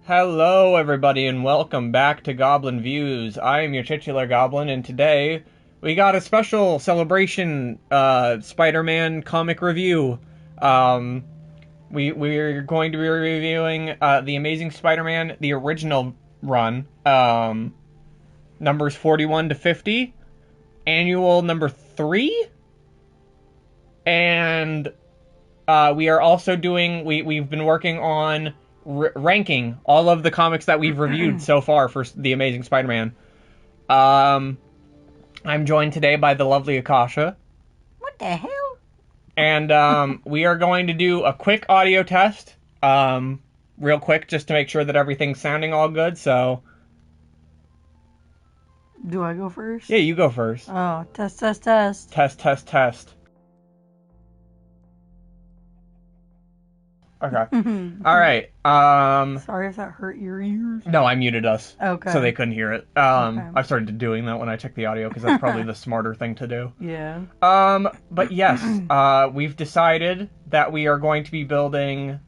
Hello, everybody, and welcome back to Goblin Views. I am your titular goblin, and today we got a special celebration Spider-Man comic review. We're going to be reviewing The Amazing Spider-Man, the original run, numbers 41 to 50, annual number 3, and we are also doing, we've been working on ranking all of the comics that we've reviewed so far for The Amazing Spider-Man. I'm joined today by the lovely Akasha. What the hell? And we are going to do a quick audio test, real quick, just to make sure that everything's sounding all good, so... Do I go first? Yeah, you go first. Oh, test. Test. Okay. Alright, Sorry if that hurt your ears. No, I muted us. Okay. So they couldn't hear it. Okay. I've started doing that when I check the audio, because that's probably the smarter thing to do. Yeah. But yes, we've decided that we are going to be building,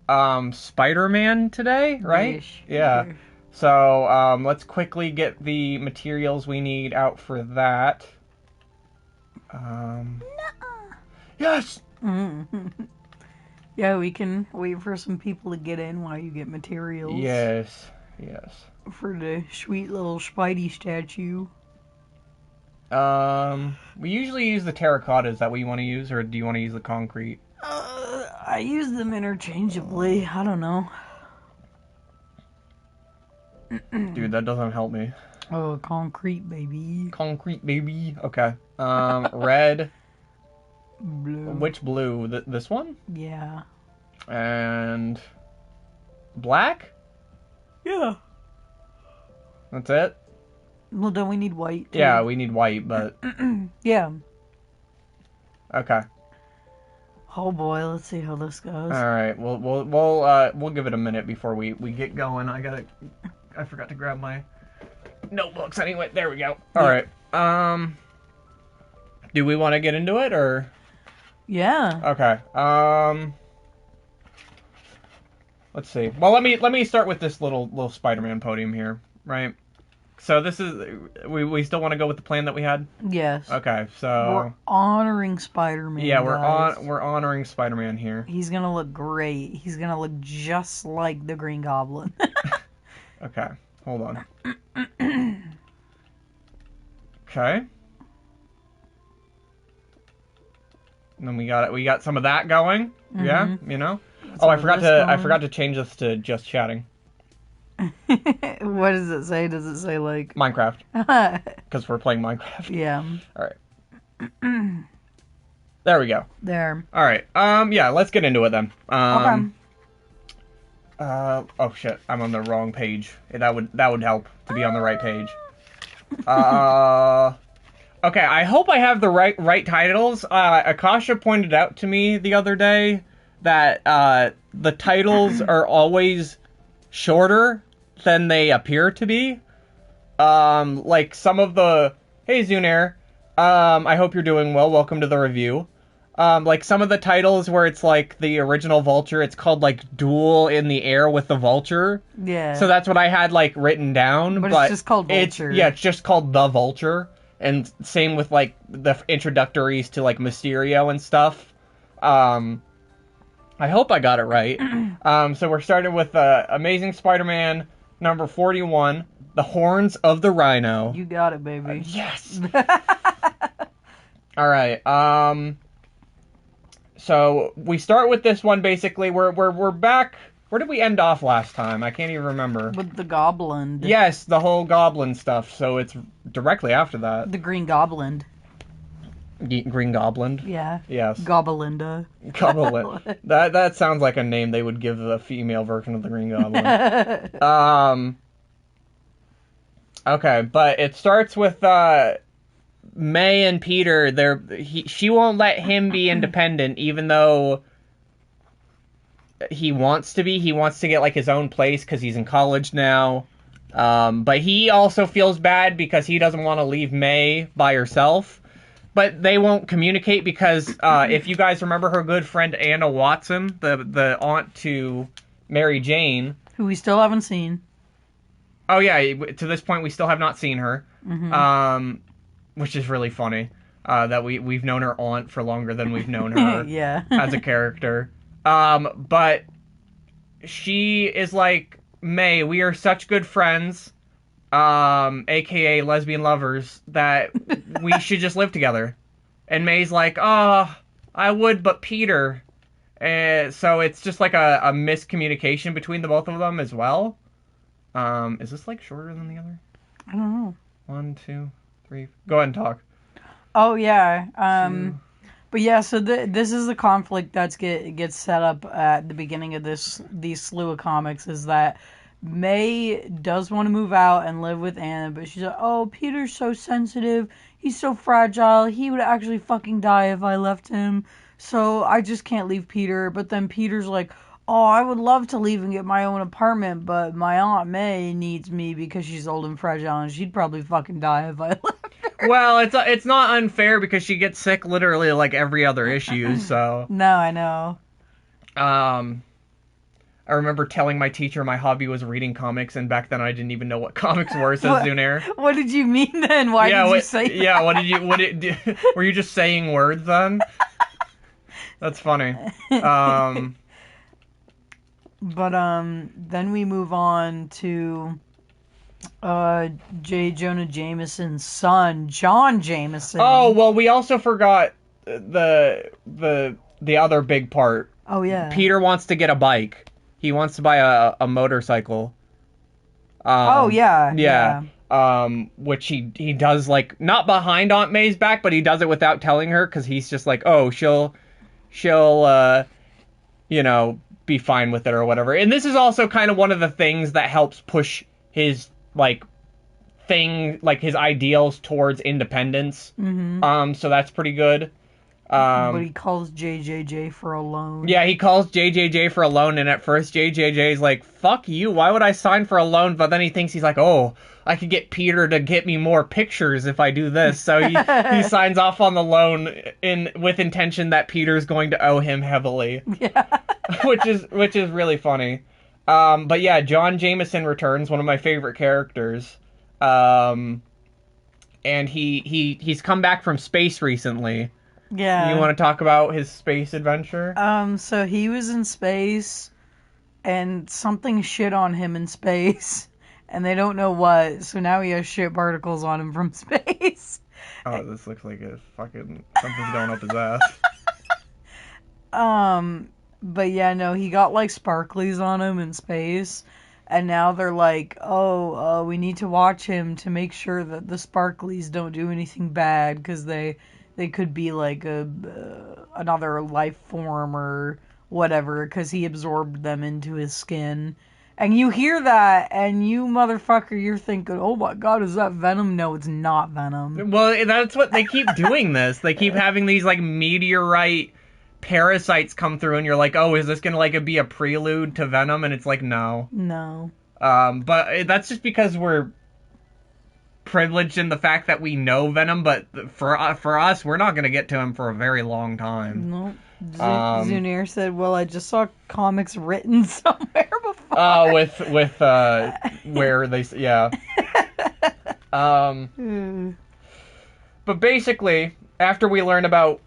Spider-Man today, right? Ish. Yeah. Ish. So, let's quickly get the materials we need out for that. Yes! Yeah, we can wait for some people to get in while you get materials. Yes. For the sweet little Spidey statue. We usually use the terracottas that we want to use, or do you want to use the concrete? I use them interchangeably. I don't know. Dude, that doesn't help me. Oh, concrete, baby. Concrete, baby. Okay. Red. Blue. Which blue? This one? Yeah. And... black? Yeah. That's it? Well, don't we need white, too? Yeah, we need white, but... Yeah. Okay. Oh boy, let's see how this goes. Alright, we'll give it a minute before we get going. I forgot to grab my notebooks anyway. There we go. Alright. Do we want to get into it, or... Yeah. Okay. Let's see. Well, let me start with this little Spider-Man podium here, right? So this is we still want to go with the plan that we had? Yes. Okay. So we're honoring Spider-Man. Yeah, guys. we're honoring Spider-Man here. He's going to look great. He's going to look just like the Green Goblin. Okay. Hold on. Okay. And then we got some of that going. Mm-hmm. Yeah, you know. I forgot to change this to just chatting. What does it say? Does it say like Minecraft? Because we're playing Minecraft. Yeah. All right. There we go. There. All right. Yeah. Let's get into it then. Okay. Oh shit! I'm on the wrong page. That would help to be on the right page. Okay, I hope I have the right titles. Akasha pointed out to me the other day that the titles are always shorter than they appear to be. Like some of the... Hey, Zunair. I hope you're doing well. Welcome to the review. Like some of the titles where it's like the original Vulture, it's called like Duel in the Air with the Vulture. Yeah. So that's what I had like written down. But it's just called Vulture. It's just called The Vulture. And same with, like, the introductories to, like, Mysterio and stuff. I hope I got it right. So we're starting with Amazing Spider-Man number 41, The Horns of the Rhino. You got it, baby. Yes! Alright, so we start with this one, basically. We're back... Where did we end off last time? I can't even remember. With the Goblin. Yes, the whole Goblin stuff. So it's directly after that. The Green Goblin. Green Goblin? Yeah. Yes. Gobelinda. Goblin. That sounds like a name they would give the female version of the Green Goblin. Okay, but it starts with May and Peter. She won't let him be independent, even though he wants to be. He wants to get, like, his own place because he's in college now. But he also feels bad because he doesn't want to leave May by herself. But they won't communicate because if you guys remember her good friend Anna Watson, the aunt to Mary Jane, Who we still haven't seen. Oh yeah, to this point we still have not seen her. Mm-hmm. Which is really funny. That we've known her aunt for longer than we've known her Yeah. as a character. But she is like, May, we are such good friends, aka lesbian lovers, that we should just live together. And May's like, oh, I would, but Peter. So it's just like a miscommunication between the both of them as well. Is this like shorter than the other? I don't know. 1, 2, 3. Go ahead and talk. Oh yeah. But yeah, so this is the conflict that's gets set up at the beginning of these slew of comics, is that May does want to move out and live with Anna, but she's like, oh, Peter's so sensitive, he's so fragile, he would actually fucking die if I left him, so I just can't leave Peter. But then Peter's like, oh, I would love to leave and get my own apartment, but my Aunt May needs me because she's old and fragile, and she'd probably fucking die if I left her. Well, it's not unfair because she gets sick literally like every other issue, so... No, I know. I remember telling my teacher my hobby was reading comics, and back then I didn't even know what comics were, says Zunair. What did you mean then? Why did you say that? Yeah, were you just saying words then? That's funny. But then we move on to J. Jonah Jameson's son, John Jameson. Oh, well, we also forgot the other big part. Oh, yeah. Peter wants to get a bike. He wants to buy a motorcycle. Oh, yeah. Yeah. Which he does, like, not behind Aunt May's back, but he does it without telling her, because he's just like, oh, she'll be fine with it or whatever. And this is also kind of one of the things that helps push his, his ideals towards independence. Mm-hmm. So that's pretty good. But he calls JJJ for a loan. Yeah, he calls JJJ for a loan, and at first JJJ's like, fuck you, why would I sign for a loan? But then he thinks, he's like, oh, I could get Peter to get me more pictures if I do this. So he signs off on the loan with intention that Peter's going to owe him heavily. Yeah. which is really funny. But yeah, John Jameson returns, one of my favorite characters. And he's come back from space recently. Yeah. You want to talk about his space adventure? So he was in space, and something shit on him in space, and they don't know what, so now he has shit particles on him from space. Oh, this looks like something's going up his ass. But yeah, no, he got, sparklies on him in space, and now they're like, oh, we need to watch him to make sure that the sparklies don't do anything bad, because they could be another life form or whatever, because he absorbed them into his skin. And you hear that, and you motherfucker, you're thinking, oh my god, is that Venom? No, it's not Venom. Well, that's what they keep doing this. They keep having these, meteorite parasites come through, and you're like, oh, is this gonna, be a prelude to Venom? And it's like, no. No. But that's just because we're privileged in the fact that we know Venom, but for us, we're not going to get to him for a very long time. Nope. Zunair said, well, I just saw comics written somewhere before. With where they, yeah. But basically, after we learn about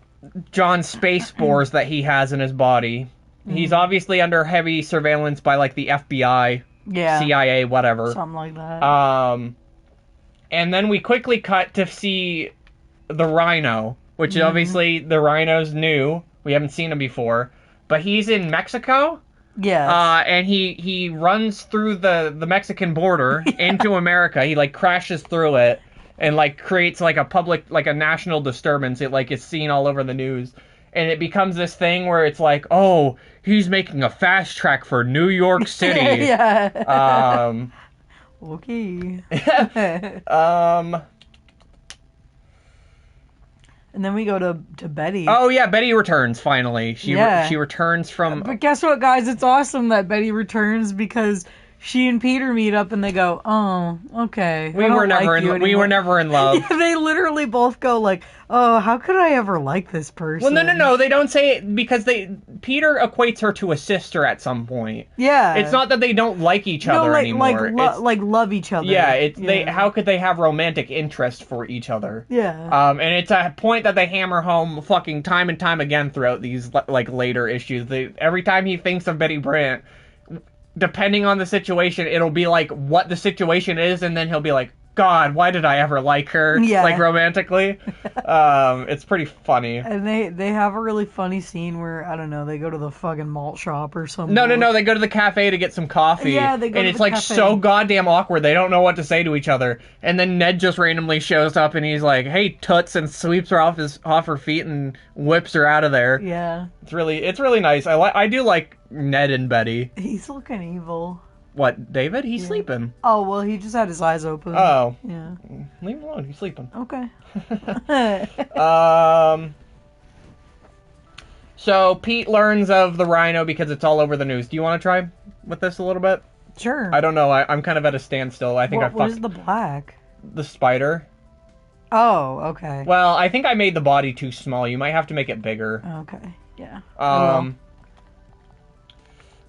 John's space spores that he has in his body, he's obviously under heavy surveillance by, the FBI, CIA, whatever. Something like that. And then we quickly cut to see the Rhino, which is obviously the Rhino's new. We haven't seen him before. But he's in Mexico. Yeah. And he runs through the Mexican border into America. He, crashes through it and, creates, a public, a national disturbance. It, is seen all over the news. And it becomes this thing where it's like, oh, he's making a fast track for New York City. Yeah. Okay. And then we go to Betty. Oh yeah, Betty returns finally. She returns from. But guess what, guys? It's awesome that Betty returns, because she and Peter meet up and they go, "Oh, okay." We were never in love. Yeah, they literally both go "Oh, how could I ever like this person?" Well, no. They don't say it because Peter equates her to a sister at some point. Yeah. It's not that they don't like each other anymore. Like love each other. Yeah, they. How could they have romantic interest for each other? Yeah. And it's a point that they hammer home fucking time and time again throughout these like later issues. Every time he thinks of Betty Brant, depending on the situation, it'll be like what the situation is, and then he'll be like, God, why did I ever like her? Yeah. Like, romantically. It's pretty funny. And they have a really funny scene where, I don't know, they go to the fucking malt shop or something. No, they go to the cafe to get some coffee. Yeah, they go and to it's the like cafe. so goddamn awkward. They don't know what to say to each other. And then Ned just randomly shows up and he's like, hey, toots, and sweeps her off her feet and whips her out of there. Yeah. It's really nice. I do like Ned and Betty. He's looking evil. What, David? He's sleeping. Oh, well, he just had his eyes open. Oh. Yeah. Leave him alone. He's sleeping. Okay. So Pete learns of the Rhino because it's all over the news. Do you want to try with this a little bit? Sure. I don't know. I'm kind of at a standstill. I think What is the black? the spider. Oh, okay. Well, I think I made the body too small. You might have to make it bigger. Okay. Yeah.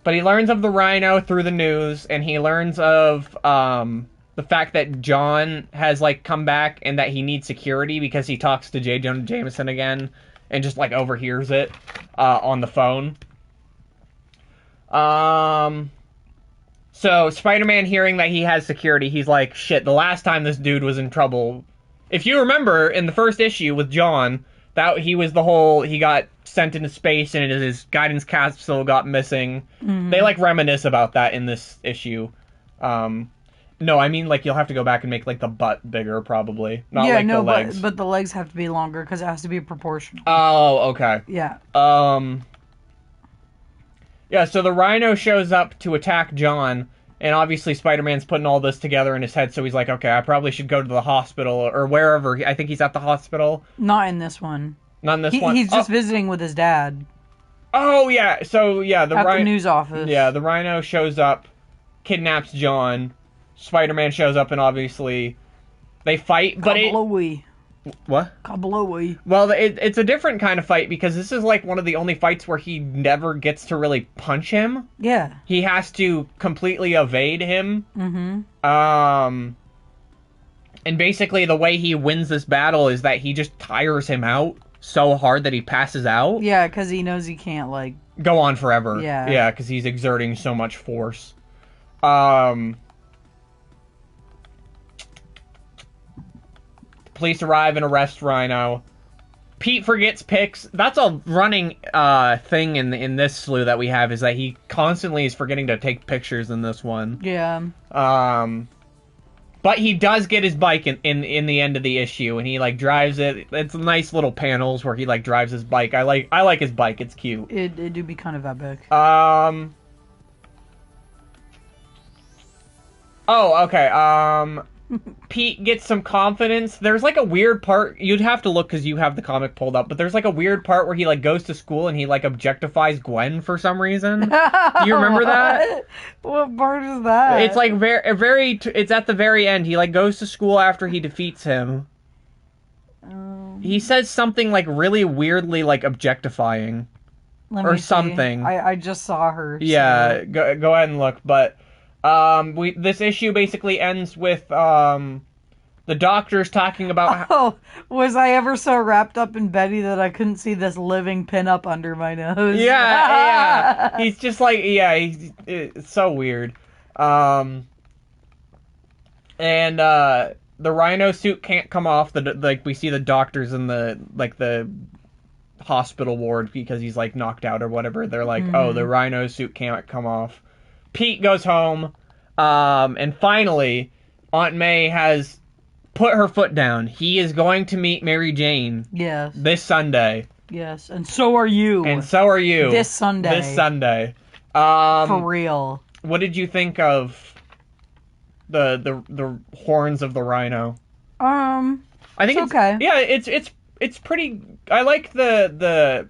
But he learns of the Rhino through the news, and he learns of the fact that John has like come back and that he needs security because he talks to J. Jonah Jameson again and just like overhears it on the phone. So Spider-Man, hearing that he has security, he's like, shit, the last time this dude was in trouble, if you remember in the first issue with John, that he got sent into space and his guidance capsule got missing. Mm-hmm. They like reminisce about that in this issue. No, I mean like you'll have to go back and make like the butt bigger probably, not like the legs. But the legs have to be longer because it has to be proportional. Oh, okay. Yeah. Yeah, so the Rhino shows up to attack John, and obviously Spider-Man's putting all this together in his head, so he's like, okay, I probably should go to the hospital, or wherever. I think he's at the hospital. Not in this one. Not in this one? He's just visiting with his dad. Oh, yeah, so, yeah, at the news office. Yeah, the Rhino shows up, kidnaps John, Spider-Man shows up, and obviously they fight, but What? Kablooey. Well, it's a different kind of fight because this is like one of the only fights where he never gets to really punch him. Yeah. He has to completely evade him. Mm-hmm. And basically the way he wins this battle is that he just tires him out so hard that he passes out. Yeah, because he knows he can't, like... go on forever. Yeah. Yeah, because he's exerting so much force. Police arrive and arrest Rhino. Pete forgets pics. That's a running thing in this slew that we have, is that he constantly is forgetting to take pictures in this one. Yeah. But he does get his bike in the end of the issue, and he like drives it. It's nice little panels where he like drives his bike. I like his bike. It's cute. It do be kind of epic. Oh, okay. Pete gets some confidence. There's like a weird part. You'd have to look because you have the comic pulled up, but there's like a weird part where he like goes to school and he like objectifies Gwen for some reason. Do you remember that? What part is that? It's like it's at the very end. He like goes to school after he defeats him. He says something like really weirdly like objectifying or something. I just saw her. Yeah, so. Go ahead and look, but this issue basically ends with the doctors talking about was I ever so wrapped up in Betty that I couldn't see this living pinup under my nose? Yeah. He's just like, it's so weird. And the Rhino suit can't come off. We see the doctors in the hospital ward because he's like knocked out or whatever. They're like, oh, the Rhino suit can't come off. Pete goes home, and finally, Aunt May has put her foot down. He is going to meet Mary Jane. Yes. This Sunday. Yes, and so are you. And so are you. This Sunday. For real. What did you think of the horns of the Rhino? I think it's okay. Yeah, it's pretty. I like the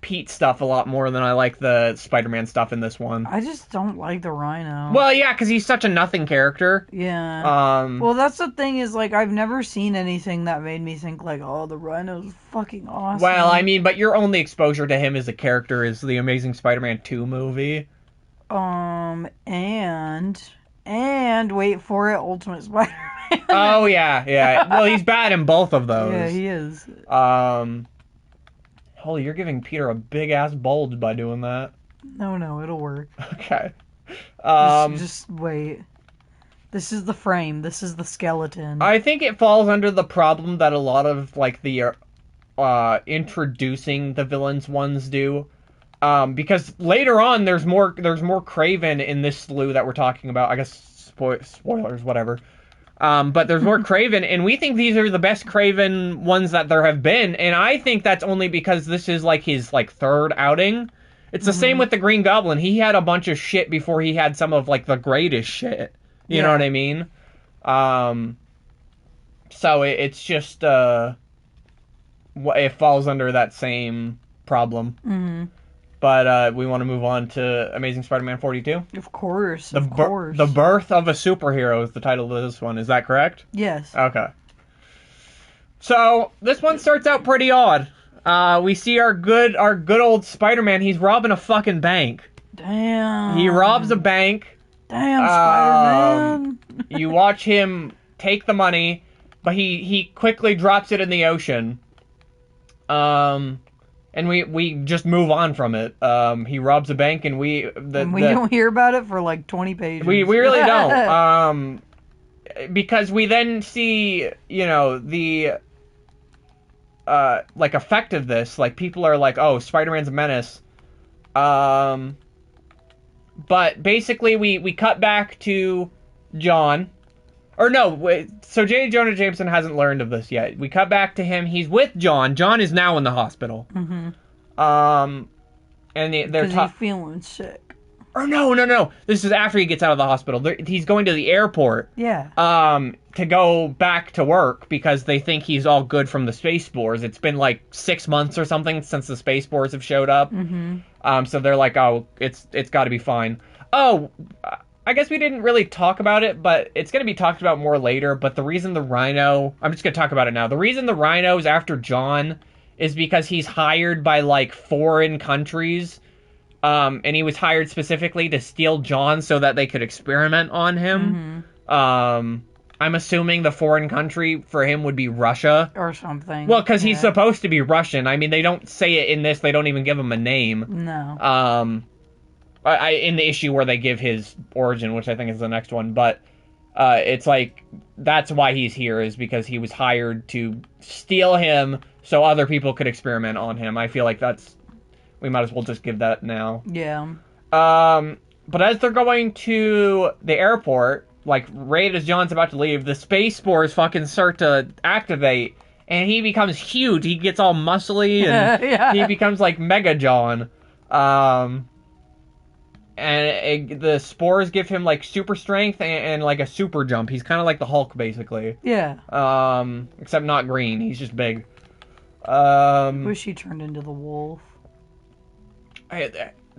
Pete stuff a lot more than I like the Spider-Man stuff in this one. I just don't like the Rhino. Well, yeah, because he's such a nothing character. Yeah. Well, that's the thing is, like, I've never seen anything that made me think, like, oh, the Rhino's fucking awesome. Well, I mean, but your only exposure to him as a character is the Amazing Spider-Man 2 movie. And wait for it, Ultimate Spider-Man. Oh, yeah. Well, he's bad in both of those. Yeah, he is. Holy, you're giving Peter a big-ass bulge by doing that. No, it'll work. Okay. Just wait. This is the frame. This is the skeleton. I think it falls under the problem that a lot of, like, the introducing the villains ones do. Because later on, there's more Kraven in this slew that we're talking about. I guess spoilers, whatever. But there's more Kraven, and we think these are the best Kraven ones that there have been, and I think that's only because this is, like, his, like, third outing. It's the same with the Green Goblin. He had a bunch of shit before he had some of, like, the greatest shit. You know what I mean? So it's just, it falls under that same problem. Mm-hmm. But we want to move on to Amazing Spider-Man 42? Of course, The Birth of a Superhero is the title of this one. Is that correct? Yes. Okay. So, this one starts out pretty odd. We see our good old Spider-Man. He's robbing a fucking bank. Damn. He robs a bank. Damn, Spider-Man. You watch him take the money, but he quickly drops it in the ocean. And we just move on from it. He robs a bank, and we don't hear about it for like 20 pages. We really don't. Because we then see, the like effect of this. Like, people are like, "Oh, Spider-Man's a menace." But basically, we cut back to John. Or no, so J. Jonah Jameson hasn't learned of this yet. We cut back to him. He's with John. John is now in the hospital. Mm-hmm. And they're he's feeling sick. Or no. This is after he gets out of the hospital. He's going to the airport. Yeah. To go back to work because they think he's all good from the space spores. It's been like 6 months or something since the space spores have showed up. Mm-hmm. So they're like, oh, it's got to be fine. Oh. I guess we didn't really talk about it, but it's going to be talked about more later. But the reason the Rhino... I'm just going to talk about it now. The reason the Rhino's after John is because he's hired by, like, foreign countries. And he was hired specifically to steal John so that they could experiment on him. Mm-hmm. I'm assuming the foreign country for him would be Russia. Or something. Well, because he's supposed to be Russian. I mean, they don't say it in this. They don't even give him a name. No. In the issue where they give his origin, which I think is the next one, but it's like, that's why he's here, is because he was hired to steal him so other people could experiment on him. I feel like we might as well just give that now. Yeah. But as they're going to the airport, like, right as John's about to leave, the space spores fucking start to activate, and he becomes huge. He gets all muscly, and he becomes like Mega John. And the spores give him, like, super strength and like, a super jump. He's kind of like the Hulk, basically. Yeah. Except not green. He's just big. Wish he turned into the wolf.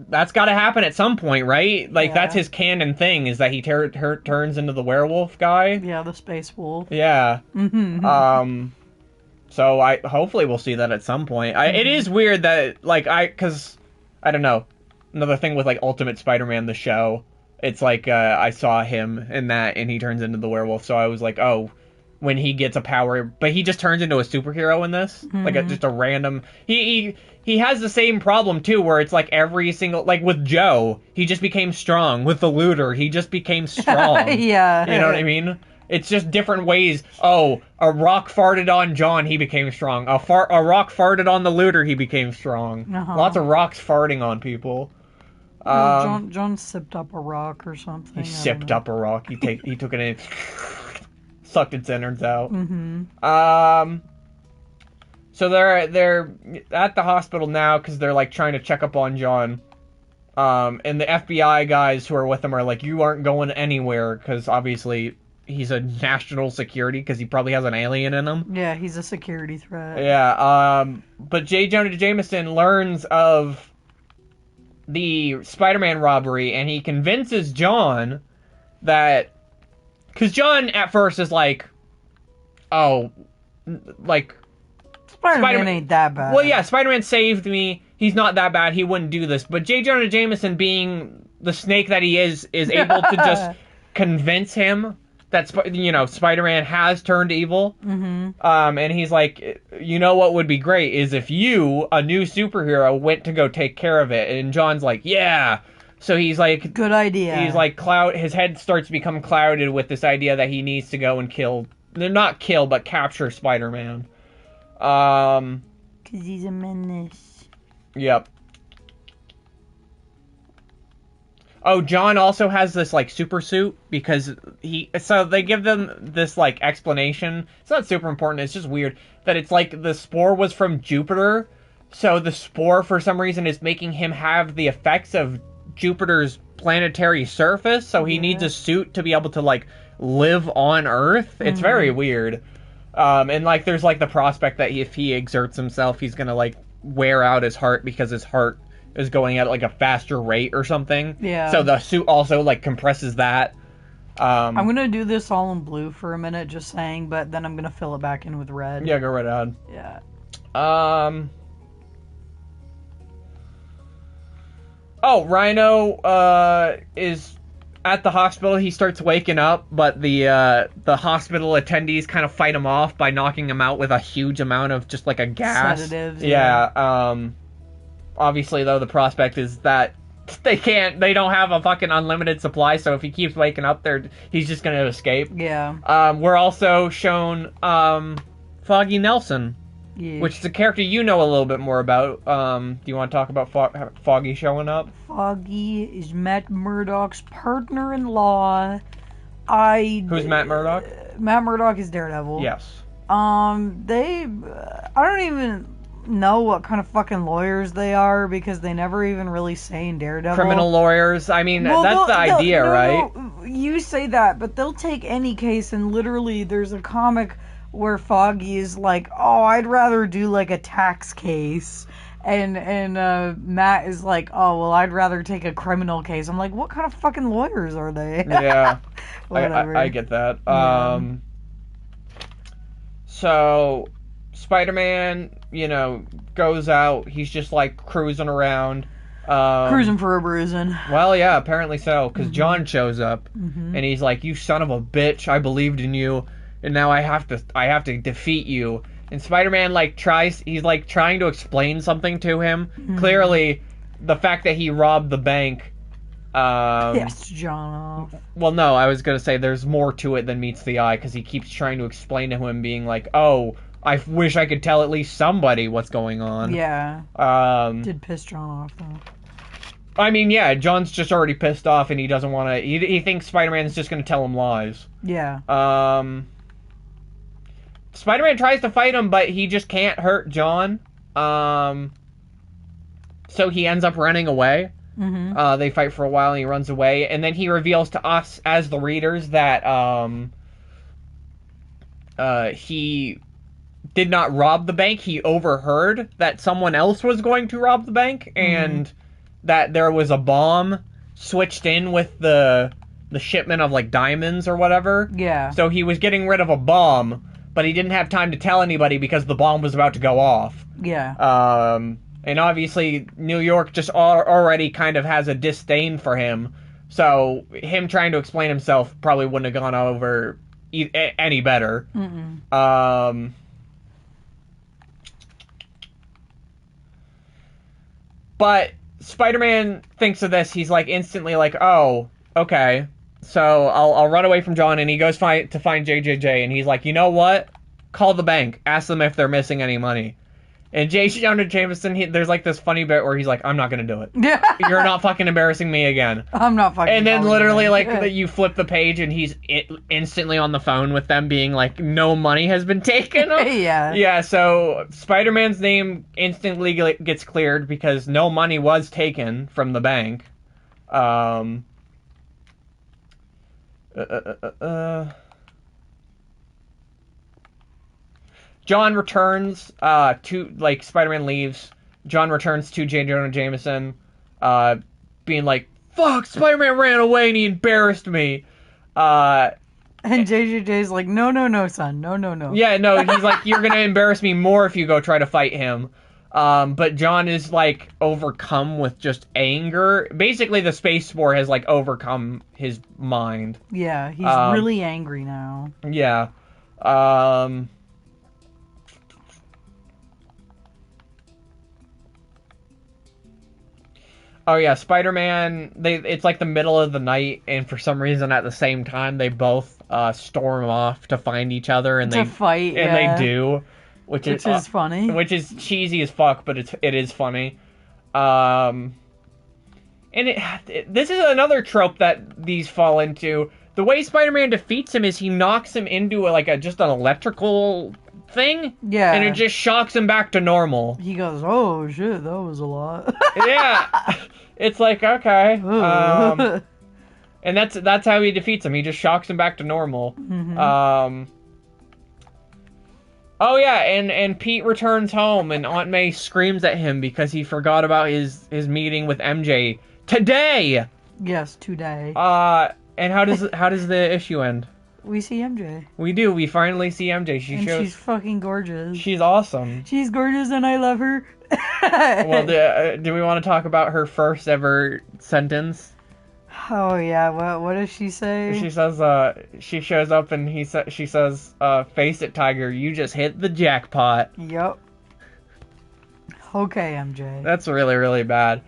That's got to happen at some point, right? Like, that's his canon thing, is that he turns into the werewolf guy. Yeah, the space wolf. Yeah. Mm-hmm. So hopefully we'll see that at some point. It is weird that, like, because, I don't know. Another thing with, like, Ultimate Spider-Man, the show, it's like, I saw him in that, and he turns into the werewolf, so I was like, oh, when he gets a power, but he just turns into a superhero in this, like, just a random, he has the same problem, too, where it's, like, every single, like, with Joe, he just became strong, with the Looter, he just became strong. Yeah. You know what I mean? It's just different ways. Oh, a rock farted on John, he became strong. A rock farted on the Looter, he became strong. Lots of rocks farting on people. John sipped up a rock or something. He sipped up a rock. He took it in, sucked its innards out. Mm-hmm. So they're at the hospital now because they're, like, trying to check up on John. And the FBI guys who are with them are like, you aren't going anywhere, because obviously he's a national security because he probably has an alien in him. Yeah, he's a security threat. Yeah, but J. Jonah Jameson learns of the Spider-Man robbery, and he convinces John that... Because John, at first, is like, oh, like... Spider-Man ain't that bad. Well, yeah, Spider-Man saved me. He's not that bad. He wouldn't do this. But J. Jonah Jameson, being the snake that he is able to just convince him that, Spider-Man has turned evil. Mm-hmm. And he's like, you know what would be great is if you, a new superhero, went to go take care of it. And John's like, yeah. So he's like... Good idea. He's like, his head starts to become clouded with this idea that he needs to go and not kill, but capture Spider-Man. 'Cause he's a menace. Yep. Oh, John also has this, like, super suit because so they give them this, like, explanation. It's not super important, it's just weird that it's like the spore was from Jupiter. So the spore, for some reason, is making him have the effects of Jupiter's planetary surface. So he needs a suit to be able to, like, live on Earth. It's very weird. And, like, there's, like, the prospect that if he exerts himself, he's gonna, like, wear out his heart because his heart is going at, like, a faster rate or something. Yeah. So the suit also, like, compresses that. I'm gonna do this all in blue for a minute, just saying, but then I'm gonna fill it back in with red. Yeah, go right ahead. Yeah. Oh, Rhino, is... at the hospital. He starts waking up, but the hospital attendees kind of fight him off by knocking him out with a huge amount of just like a gas. Sedatives. Yeah. Obviously, though, the prospect is that they don't have a fucking unlimited supply, so if he keeps waking up there, he's just gonna escape. Yeah. We're also shown Foggy Nelson, which is a character you know a little bit more about. Do you want to talk about Foggy showing up? Foggy is Matt Murdock's partner-in-law. Who's Matt Murdock? Matt Murdock is Daredevil. Yes. I don't even know what kind of fucking lawyers they are because they never even really say in Daredevil. Criminal lawyers. I mean, that's the idea, right? No, you say that, but they'll take any case, and literally there's a comic where Foggy is like, oh, I'd rather do like a tax case. And Matt is like, oh, well, I'd rather take a criminal case. I'm like, what kind of fucking lawyers are they? Yeah. Whatever. I get that. So, Spider-Man, goes out. He's just, like, cruising around. Cruising for a bruising. Well, yeah, apparently so, because John shows up, and he's like, you son of a bitch, I believed in you, and now I have to defeat you. And Spider-Man, trying to explain something to him. Clearly, the fact that he robbed the bank... yes, John off. Well, no, I was going to say there's more to it than meets the eye, because he keeps trying to explain to him, being like, oh, I wish I could tell at least somebody what's going on. Yeah. Did piss John off, though. I mean, yeah, John's just already pissed off, and he doesn't want to... He thinks Spider-Man's just going to tell him lies. Yeah. Spider-Man tries to fight him, but he just can't hurt John. So he ends up running away. They fight for a while, and he runs away. And then he reveals to us, as the readers, that he did not rob the bank. He overheard that someone else was going to rob the bank, and that there was a bomb switched in with the shipment of, diamonds or whatever. Yeah. So he was getting rid of a bomb, but he didn't have time to tell anybody because the bomb was about to go off. Yeah. And obviously, New York just already kind of has a disdain for him. So him trying to explain himself probably wouldn't have gone over any better. But Spider-Man thinks of this. He's instantly oh, okay. So I'll run away from John, and he goes to find JJJ, and he's like, you know what? Call the bank. Ask them if they're missing any money. And J. Jonah Jameson, there's this funny bit where he's like, I'm not gonna do it. You're not fucking embarrassing me again. I'm not fucking. And then literally, you flip the page, and he's instantly on the phone with them, being like, no money has been taken. Yeah. Yeah. So Spider-Man's name instantly gets cleared because no money was taken from the bank. John returns to, like, Spider-Man leaves. John returns to J. Jonah Jameson, being like, fuck, Spider-Man ran away and he embarrassed me. And JJJ's like, no, son. No. Yeah, no, he's like, you're gonna embarrass me more if you go try to fight him. But John is, like, overcome with just anger. Basically, the Space Spore has, like, overcome his mind. Yeah, he's really angry now. Yeah. Oh yeah, Spider-Man, it's like the middle of the night, and for some reason at the same time they both storm off to find each other and to fight, and yeah. they do, which is funny. Which is cheesy as fuck, but it is funny. And this is another trope that these fall into. The way Spider-Man defeats him is he knocks him into just an electrical thing, yeah, and it just shocks him back to normal. He goes, oh shit, that was a lot. Yeah, it's like, okay, and that's how he defeats him. He just shocks him back to normal. Mm-hmm. Oh yeah, and Pete returns home, and Aunt May screams at him because he forgot about his meeting with MJ today. Yes, today. And how does the issue end? We see MJ. We do. We finally see MJ. She's fucking gorgeous. She's awesome. She's gorgeous, and I love her. Well, do we want to talk about her first ever sentence? Oh yeah. What does she say? She says, she shows up and she says, "Face it, Tiger. You just hit the jackpot." Yep. Okay, MJ. That's really, really bad.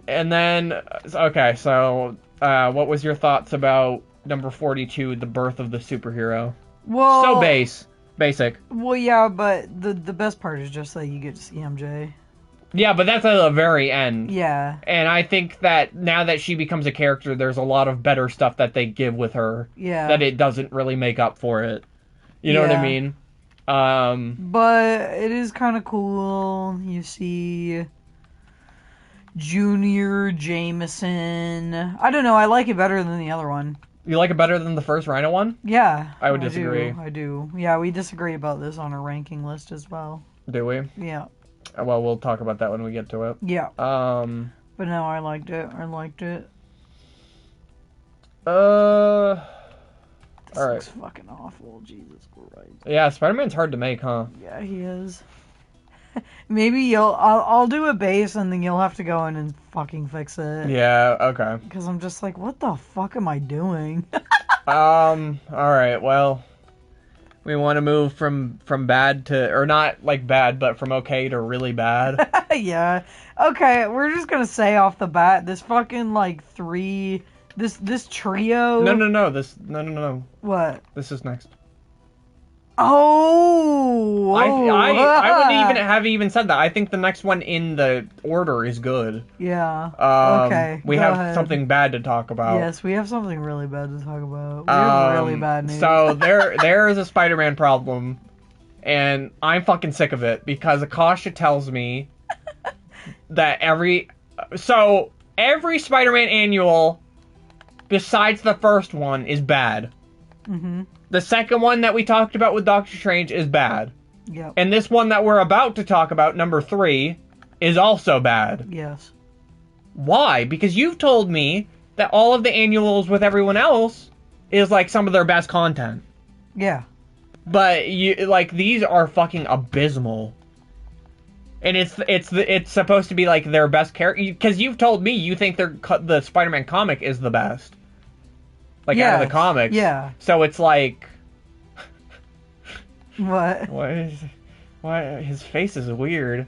And then, okay, so what was your thoughts about number 42, the birth of the superhero? Well, so basic. Well, yeah, but the best part is just that you get to see MJ. Yeah, but that's at the very end. Yeah. And I think that now that she becomes a character, there's a lot of better stuff that they give with her. Yeah. That it doesn't really make up for it. You know what I mean? But it is kind of cool. You see Junior Jameson. I don't know. I like it better than the other one. You like it better than the first Rhino one? Yeah. I would disagree. I do. Yeah, we disagree about this on our ranking list as well. Do we? Yeah. Well, we'll talk about that when we get to it. Yeah. But no, I liked it. This all right. looks fucking awful. Jesus Christ. Yeah, Spider-Man's hard to make, huh? Yeah, he is. Maybe I'll do a base and then you'll have to go in and fucking fix it. Yeah, okay. Because I'm just like, what the fuck am I doing? Alright, well, we want to move from bad to, or not like bad, but from okay to really bad. Yeah. Okay, we're just gonna say off the bat, this fucking this trio. No. What? This is next. Oh, I wouldn't even said that. I think the next one in the order is good. Yeah. Okay. We have something bad to talk about. Yes, we have something really bad to talk about. We have really bad news. So there is a Spider-Man problem, and I'm fucking sick of it because Akasha tells me that every Spider-Man annual besides the first one is bad. Mm-hmm. The second one that we talked about with Doctor Strange is bad. Yep. And this one that we're about to talk about, number 3, is also bad. Yes. Why? Because you've told me that all of the annuals with everyone else is like some of their best content. Yeah. But these are fucking abysmal. And it's supposed to be like their best character, because you've told me you think the Spider-Man comic is the best. Out of the comics. Yeah. So it's like... What? Why his face is weird.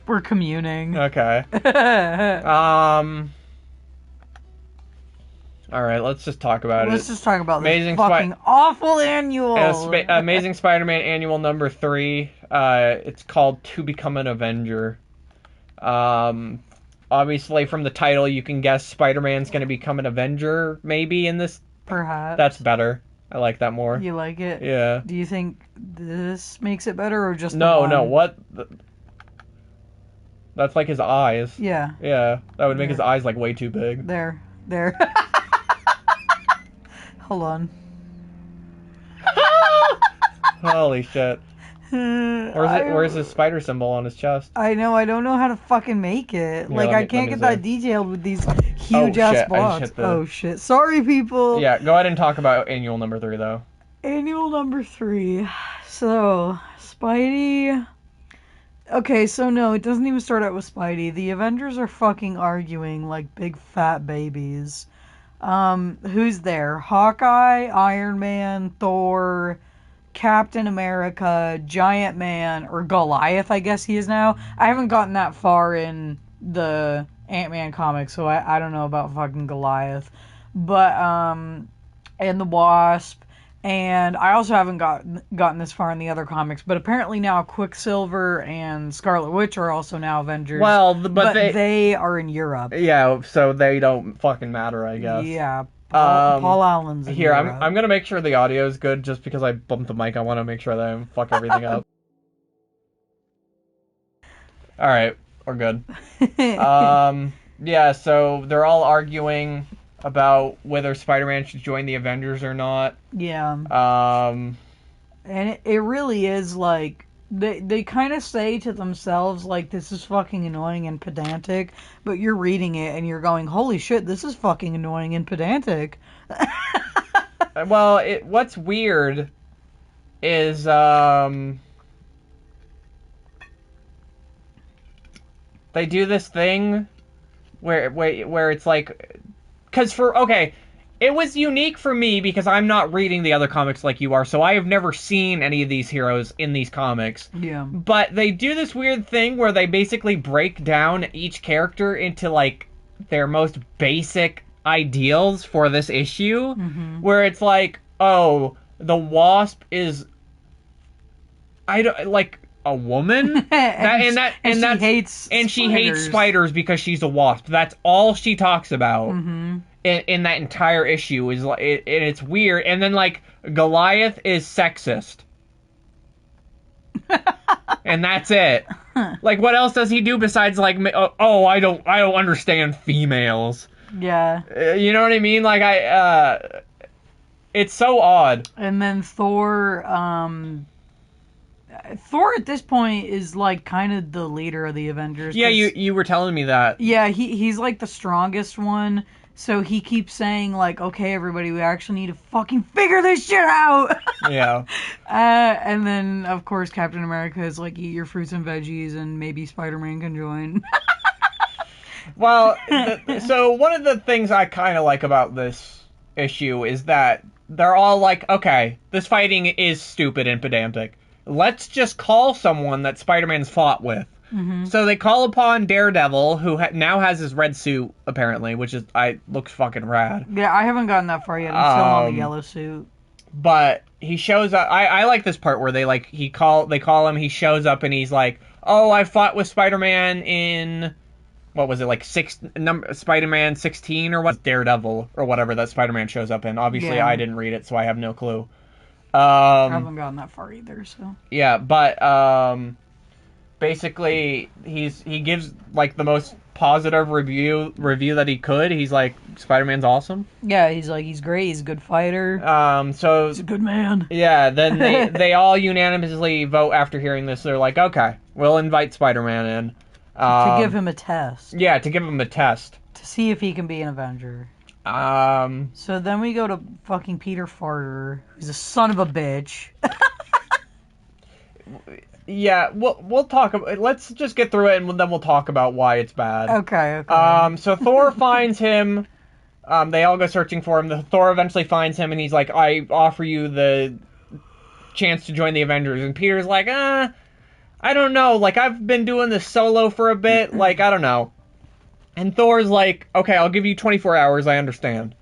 We're communing. Okay. Alright, let's just talk about it. Let's just talk about this fucking awful annual. Amazing Spider-Man annual number 3. It's called To Become an Avenger. Obviously, from the title, you can guess Spider-Man's going to become an Avenger, maybe, in this. Perhaps. That's better. I like that more. You like it? Yeah. Do you think this makes it better, or just No, what? That's like his eyes. Yeah. Yeah, that would make his eyes, way too big. There. Hold on. Holy shit. Where's his spider symbol on his chest? I know, I don't know how to fucking make it. Yeah, Like, I can't get that detailed with these huge-ass blocks. Oh, shit. Sorry, people. Yeah, go ahead and talk about annual number 3, though. Annual number 3. So, Spidey... Okay, so no, it doesn't even start out with Spidey. The Avengers are fucking arguing like big fat babies. Who's there? Hawkeye, Iron Man, Thor, Captain America, Giant Man, or Goliath, I guess he is now. I haven't gotten that far in the Ant-Man comics, so I don't know about fucking Goliath. But, and the Wasp. And I also haven't gotten this far in the other comics, but apparently now Quicksilver and Scarlet Witch are also now Avengers. Well, but they are in Europe. Yeah, so they don't fucking matter, I guess. Yeah, Paul Allen's in Europe. I'm gonna make sure the audio is good, just because I bumped the mic. I want to make sure that I don't fuck everything up. All right, we're good. Yeah, so they're all arguing about whether Spider-Man should join the Avengers or not. Yeah. And it really is like they kind of say to themselves like, this is fucking annoying and pedantic, but you're reading it and you're going, holy shit, this is fucking annoying and pedantic. Well, what's weird is they do this thing where it's like, it was unique for me because I'm not reading the other comics like you are, so I have never seen any of these heroes in these comics. Yeah. But they do this weird thing where they basically break down each character into, like, their most basic ideals for this issue, where it's like, oh, the Wasp is, a woman, she hates spiders because she's a wasp. That's all she talks about in that entire issue. Is and it's weird. And then like Goliath is sexist, and that's it. Like, what else does he do besides like, oh, I don't understand females. Yeah, you know what I mean? Like it's so odd. And then Thor at this point is like kind of the leader of the Avengers. Yeah, you were telling me that. Yeah, he's like the strongest one. So he keeps saying like, okay, everybody, we actually need to fucking figure this shit out. Yeah. And then of course Captain America is like, eat your fruits and veggies, and maybe Spider-Man can join. Well, so one of the things I kind of like about this issue is that they're all like, okay, this fighting is stupid and pedantic. Let's just call someone that Spider-Man's fought with. So they call upon Daredevil, who now has his red suit, apparently, which looks fucking rad. Yeah, I haven't gotten that far yet. I'm still on the yellow suit. But he shows up. I like this part where they call him. He shows up and he's like, "Oh, I fought with Spider-Man in, what was it, like Spider-Man 16 or what? Daredevil or whatever that Spider-Man shows up in." Obviously, I didn't read it, so I have no clue. I haven't gotten that far either, so. Yeah, but basically he gives like the most positive review that he could. He's like, Spider-Man's awesome. Yeah, he's like, he's great, he's a good fighter. So he's a good man. Yeah, then they all unanimously vote after hearing this. They're like, okay, we'll invite Spider-Man in. To give him a test. Yeah, to give him a test. To see if he can be an Avenger. So then we go to fucking Peter Farter, who's a son of a bitch. Yeah, we'll talk about. Let's just get through it, and then we'll talk about why it's bad. Okay. So Thor finds him. They all go searching for him. Thor eventually finds him, and he's like, "I offer you the chance to join the Avengers." And Peter's like, I don't know. Like, I've been doing this solo for a bit. Like, I don't know. And Thor's like, okay, I'll give you 24 hours, I understand.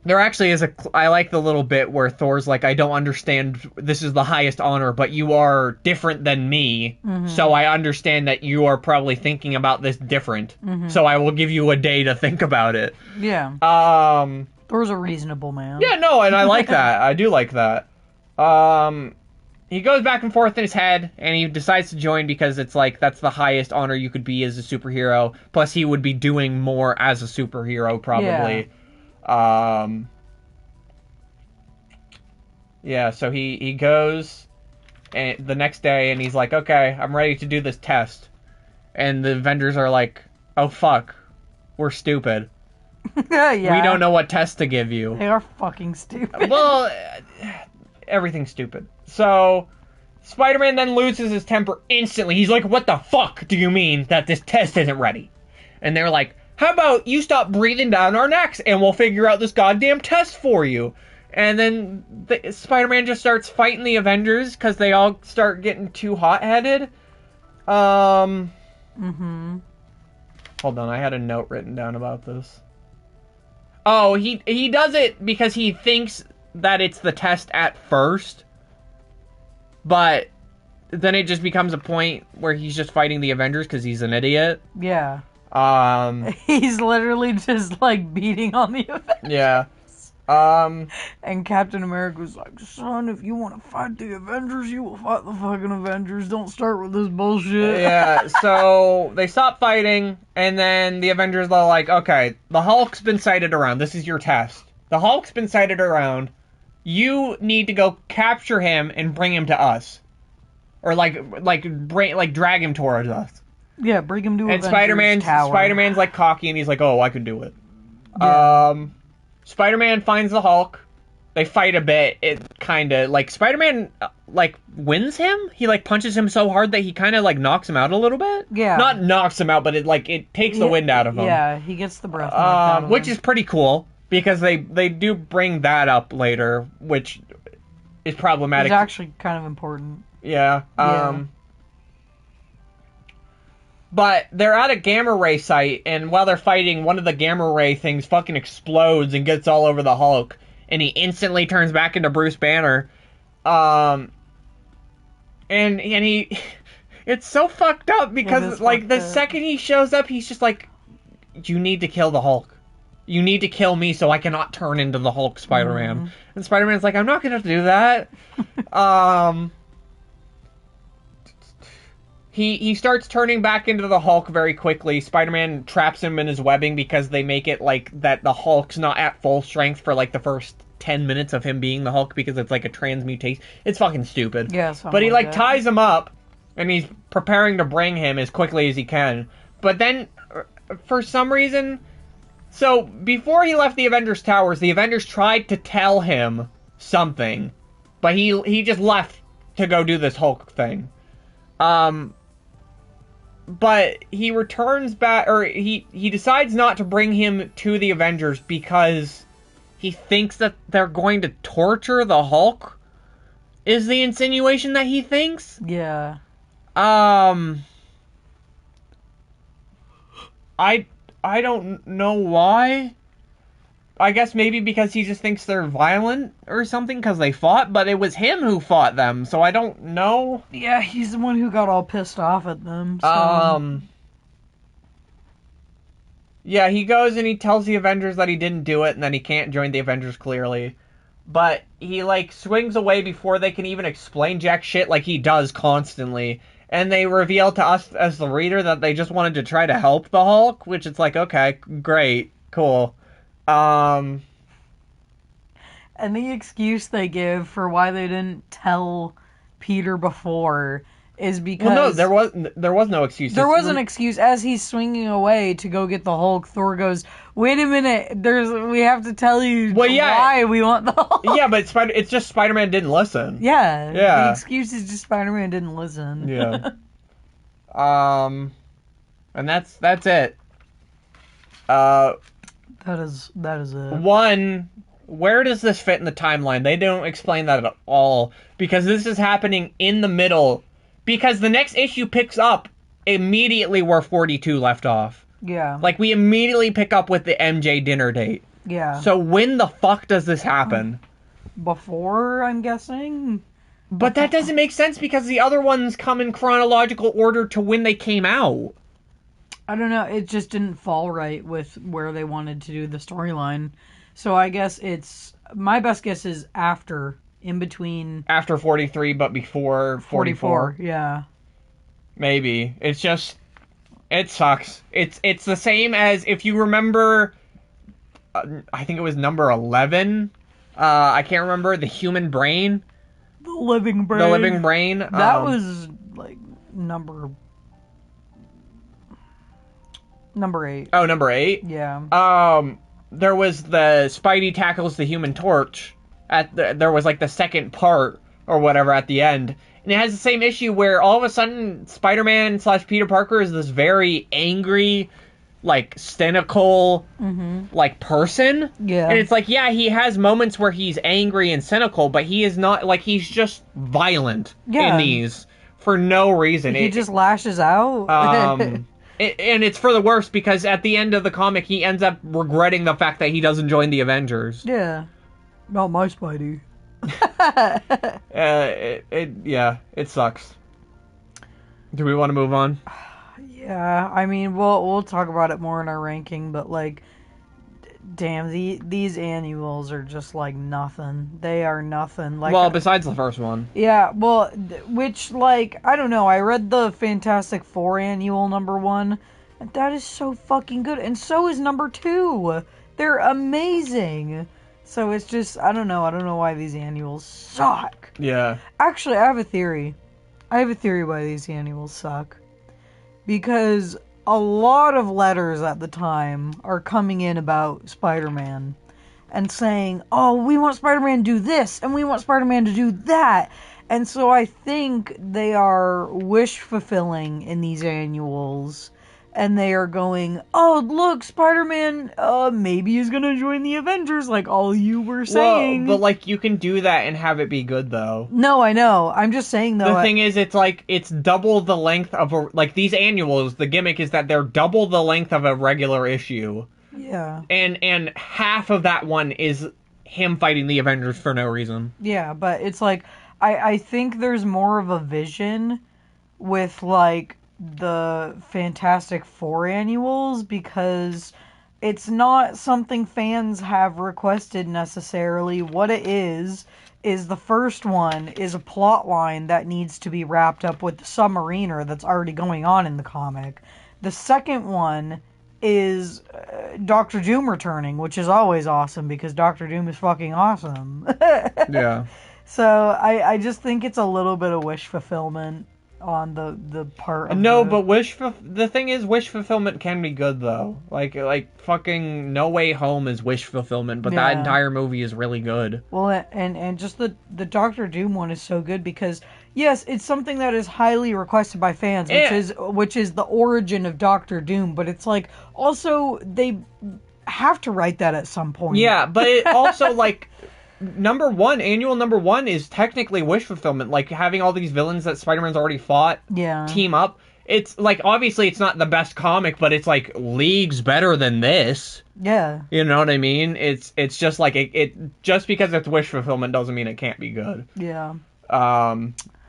There actually is I like the little bit where Thor's like, I don't understand, this is the highest honor, but you are different than me, so I understand that you are probably thinking about this different, so I will give you a day to think about it. Yeah. Thor's a reasonable man. Yeah, no, and I like that. I do like that. He goes back and forth in his head, and he decides to join because it's like, that's the highest honor you could be as a superhero. Plus, he would be doing more as a superhero, probably. Yeah. Yeah, so he goes and the next day and he's like, okay, I'm ready to do this test. And the Avengers are like, oh fuck, we're stupid. Yeah. We don't know what test to give you. They are fucking stupid. Well, everything's stupid. So, Spider-Man then loses his temper instantly. He's like, what the fuck do you mean that this test isn't ready? And they're like, how about you stop breathing down our necks and we'll figure out this goddamn test for you. And then Spider-Man just starts fighting the Avengers because they all start getting too hot-headed. Mm-hmm. Hold on, I had a note written down about this. Oh, he does it because he thinks that it's the test at first. But then it just becomes a point where he's just fighting the Avengers because he's an idiot. Yeah. He's literally just, like, beating on the Avengers. Yeah. And Captain America's like, son, if you want to fight the Avengers, you will fight the fucking Avengers. Don't start with this bullshit. Yeah, so they stop fighting, and then the Avengers are like, okay, the Hulk's been sighted around. This is your test. The Hulk's been sighted around. You need to go capture him and bring him to us. Or, drag him towards us. Yeah, bring him to and Avengers Tower. Spider-Man's, like, cocky, and he's like, oh, I could do it. Yeah. Spider-Man finds the Hulk. They fight a bit. It kind of, like, Spider-Man, wins him? He, punches him so hard that he kind of, knocks him out a little bit? Yeah. Not knocks him out, but it takes the wind out of him. Yeah, he gets the breath out of which him. is pretty cool, because they do bring that up later, which is problematic. It's actually kind of important. Yeah. But they're at a gamma ray site, and while they're fighting, one of the gamma ray things fucking explodes and gets all over the Hulk, and he instantly turns back into Bruce Banner. And he, it's so fucked up because the second he shows up, he's just like, you need to kill the Hulk. You need to kill me so I cannot turn into the Hulk, Spider-Man. Mm-hmm. And Spider-Man's like, I'm not gonna do that. He starts turning back into the Hulk very quickly. Spider-Man traps him in his webbing because they make it that the Hulk's not at full strength for the first 10 minutes of him being the Hulk because it's a transmutation. It's fucking stupid. Yeah, but he ties him up and he's preparing to bring him as quickly as he can. But then, for some reason, so before he left the Avengers Towers, the Avengers tried to tell him something, but he just left to go do this Hulk thing. But he returns back, or he decides not to bring him to the Avengers because he thinks that they're going to torture the Hulk, is the insinuation that he thinks? Yeah. I don't know why. I guess maybe because he just thinks they're violent or something because they fought, but it was him who fought them, so I don't know. Yeah, he's the one who got all pissed off at them. So. Yeah, he goes and he tells the Avengers that he didn't do it and that he can't join the Avengers clearly. But he, swings away before they can even explain jack shit like he does constantly. And they reveal to us as the reader that they just wanted to try to help the Hulk, which it's like, okay, great, cool. And the excuse they give for why they didn't tell Peter before is because... Well, no, there was no excuse. There was an excuse. As he's swinging away to go get the Hulk, Thor goes, wait a minute, we have to tell you why we want the Hulk. Yeah, but it's just Spider-Man didn't listen. Yeah. The excuse is just Spider-Man didn't listen. Yeah. And that's it. That is it. One, where does this fit in the timeline? They don't explain that at all. Because this is happening in the middle. Because the next issue picks up immediately where 42 left off. Yeah. We immediately pick up with the MJ dinner date. Yeah. So when the fuck does this happen? Before, I'm guessing? But that doesn't make sense because the other ones come in chronological order to when they came out. I don't know, it just didn't fall right with where they wanted to do the storyline. So I guess my best guess is in between. After 43, but before 44. Yeah. Maybe. It's just, it sucks. It's the same as, if you remember, I think it was number 11, I can't remember, the human brain. The living brain. The living brain. That was like number 8. Oh, number 8? Yeah. There was the Spidey tackles the Human Torch. There was like the second part or whatever at the end. And it has the same issue where all of a sudden Spider-Man / Peter Parker is this very angry, like, cynical, like, person. Yeah. And it's like, yeah, he has moments where he's angry and cynical, but he is not, like, he's just violent in these for no reason. He just lashes out. And it's for the worst because at the end of the comic, he ends up regretting the fact that he doesn't join the Avengers. Yeah. Not my Spidey. It sucks. Do we want to move on? Yeah, I mean, we'll talk about it more in our ranking, but like, damn, these annuals are just like nothing. They are nothing. Like, well, besides the first one. Yeah, well, which, like, I don't know. I read the Fantastic Four annual #1, and that is so fucking good, and so is #2. They're amazing. So it's just, I don't know. I don't know why these annuals suck. Yeah. Actually, I have a theory. Why these annuals suck. Because a lot of letters at the time are coming in about Spider-Man and saying, oh, we want Spider-Man to do this, and we want Spider-Man to do that. And so I think they are wish-fulfilling in these annuals. And they are going, oh, look, Spider-Man, maybe he's gonna join the Avengers, like all you were saying. Well, but, like, you can do that and have it be good, though. No, I know. I'm just saying, though. The thing is, it's, like, it's double the length of like, these annuals, the gimmick is that they're double the length of a regular issue. Yeah. And half of that one is him fighting the Avengers for no reason. Yeah, but it's, like, I think there's more of a vision with, like, the Fantastic Four annuals, because it's not something fans have requested necessarily. What it is the first one is a plot line that needs to be wrapped up with the Submariner that's already going on in the comic. The second one is Doctor Doom returning, which is always awesome because Doctor Doom is fucking awesome. Yeah. So I just think it's a little bit of wish fulfillment on the part of no, but the thing is, wish fulfillment can be good, though. Like fucking No Way Home is wish fulfillment, but that entire movie is really good. Well, and just the Doctor Doom one is so good because, yes, it's something that is highly requested by fans, which is the origin of Doctor Doom, but it's like, also, they have to write that at some point. Yeah, but it also, like, annual #1 is technically wish fulfillment, like having all these villains that Spider-Man's already fought team up. It's like, obviously it's not the best comic, but it's like leagues better than this. Yeah. You know what I mean? It's just like it just because it's wish fulfillment doesn't mean it can't be good. Yeah.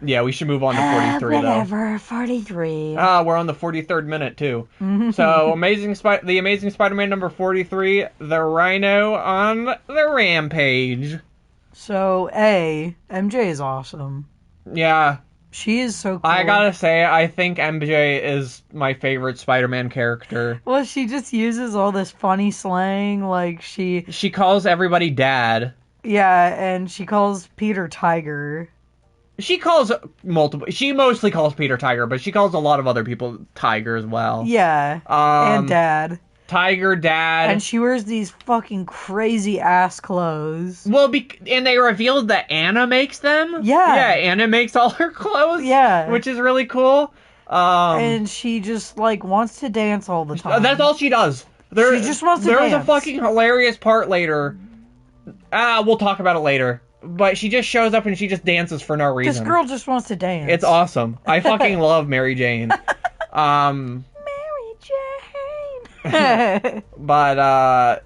Yeah, we should move on to 43 whatever, 43. We're on the 43rd minute too. So the Amazing Spider-Man #43, the Rhino on the Rampage. So MJ is awesome. Yeah. She is so cool. I gotta say, I think MJ is my favorite Spider-Man character. Well, she just uses all this funny slang, like she calls everybody Dad. Yeah, and she calls Peter Tiger. She mostly calls Peter Tiger, but she calls a lot of other people Tiger as well. Yeah, and Dad. Tiger, Dad. And she wears these fucking crazy ass clothes. Well, and they revealed that Anna makes them? Yeah. Yeah, Anna makes all her clothes. Yeah. Which is really cool. And she just, like, wants to dance all the time. That's all she does. She just wants to dance. There's a fucking hilarious part later. We'll talk about it later. But she just shows up and she just dances for no reason. This girl just wants to dance. It's awesome. I fucking love Mary Jane. Mary Jane. But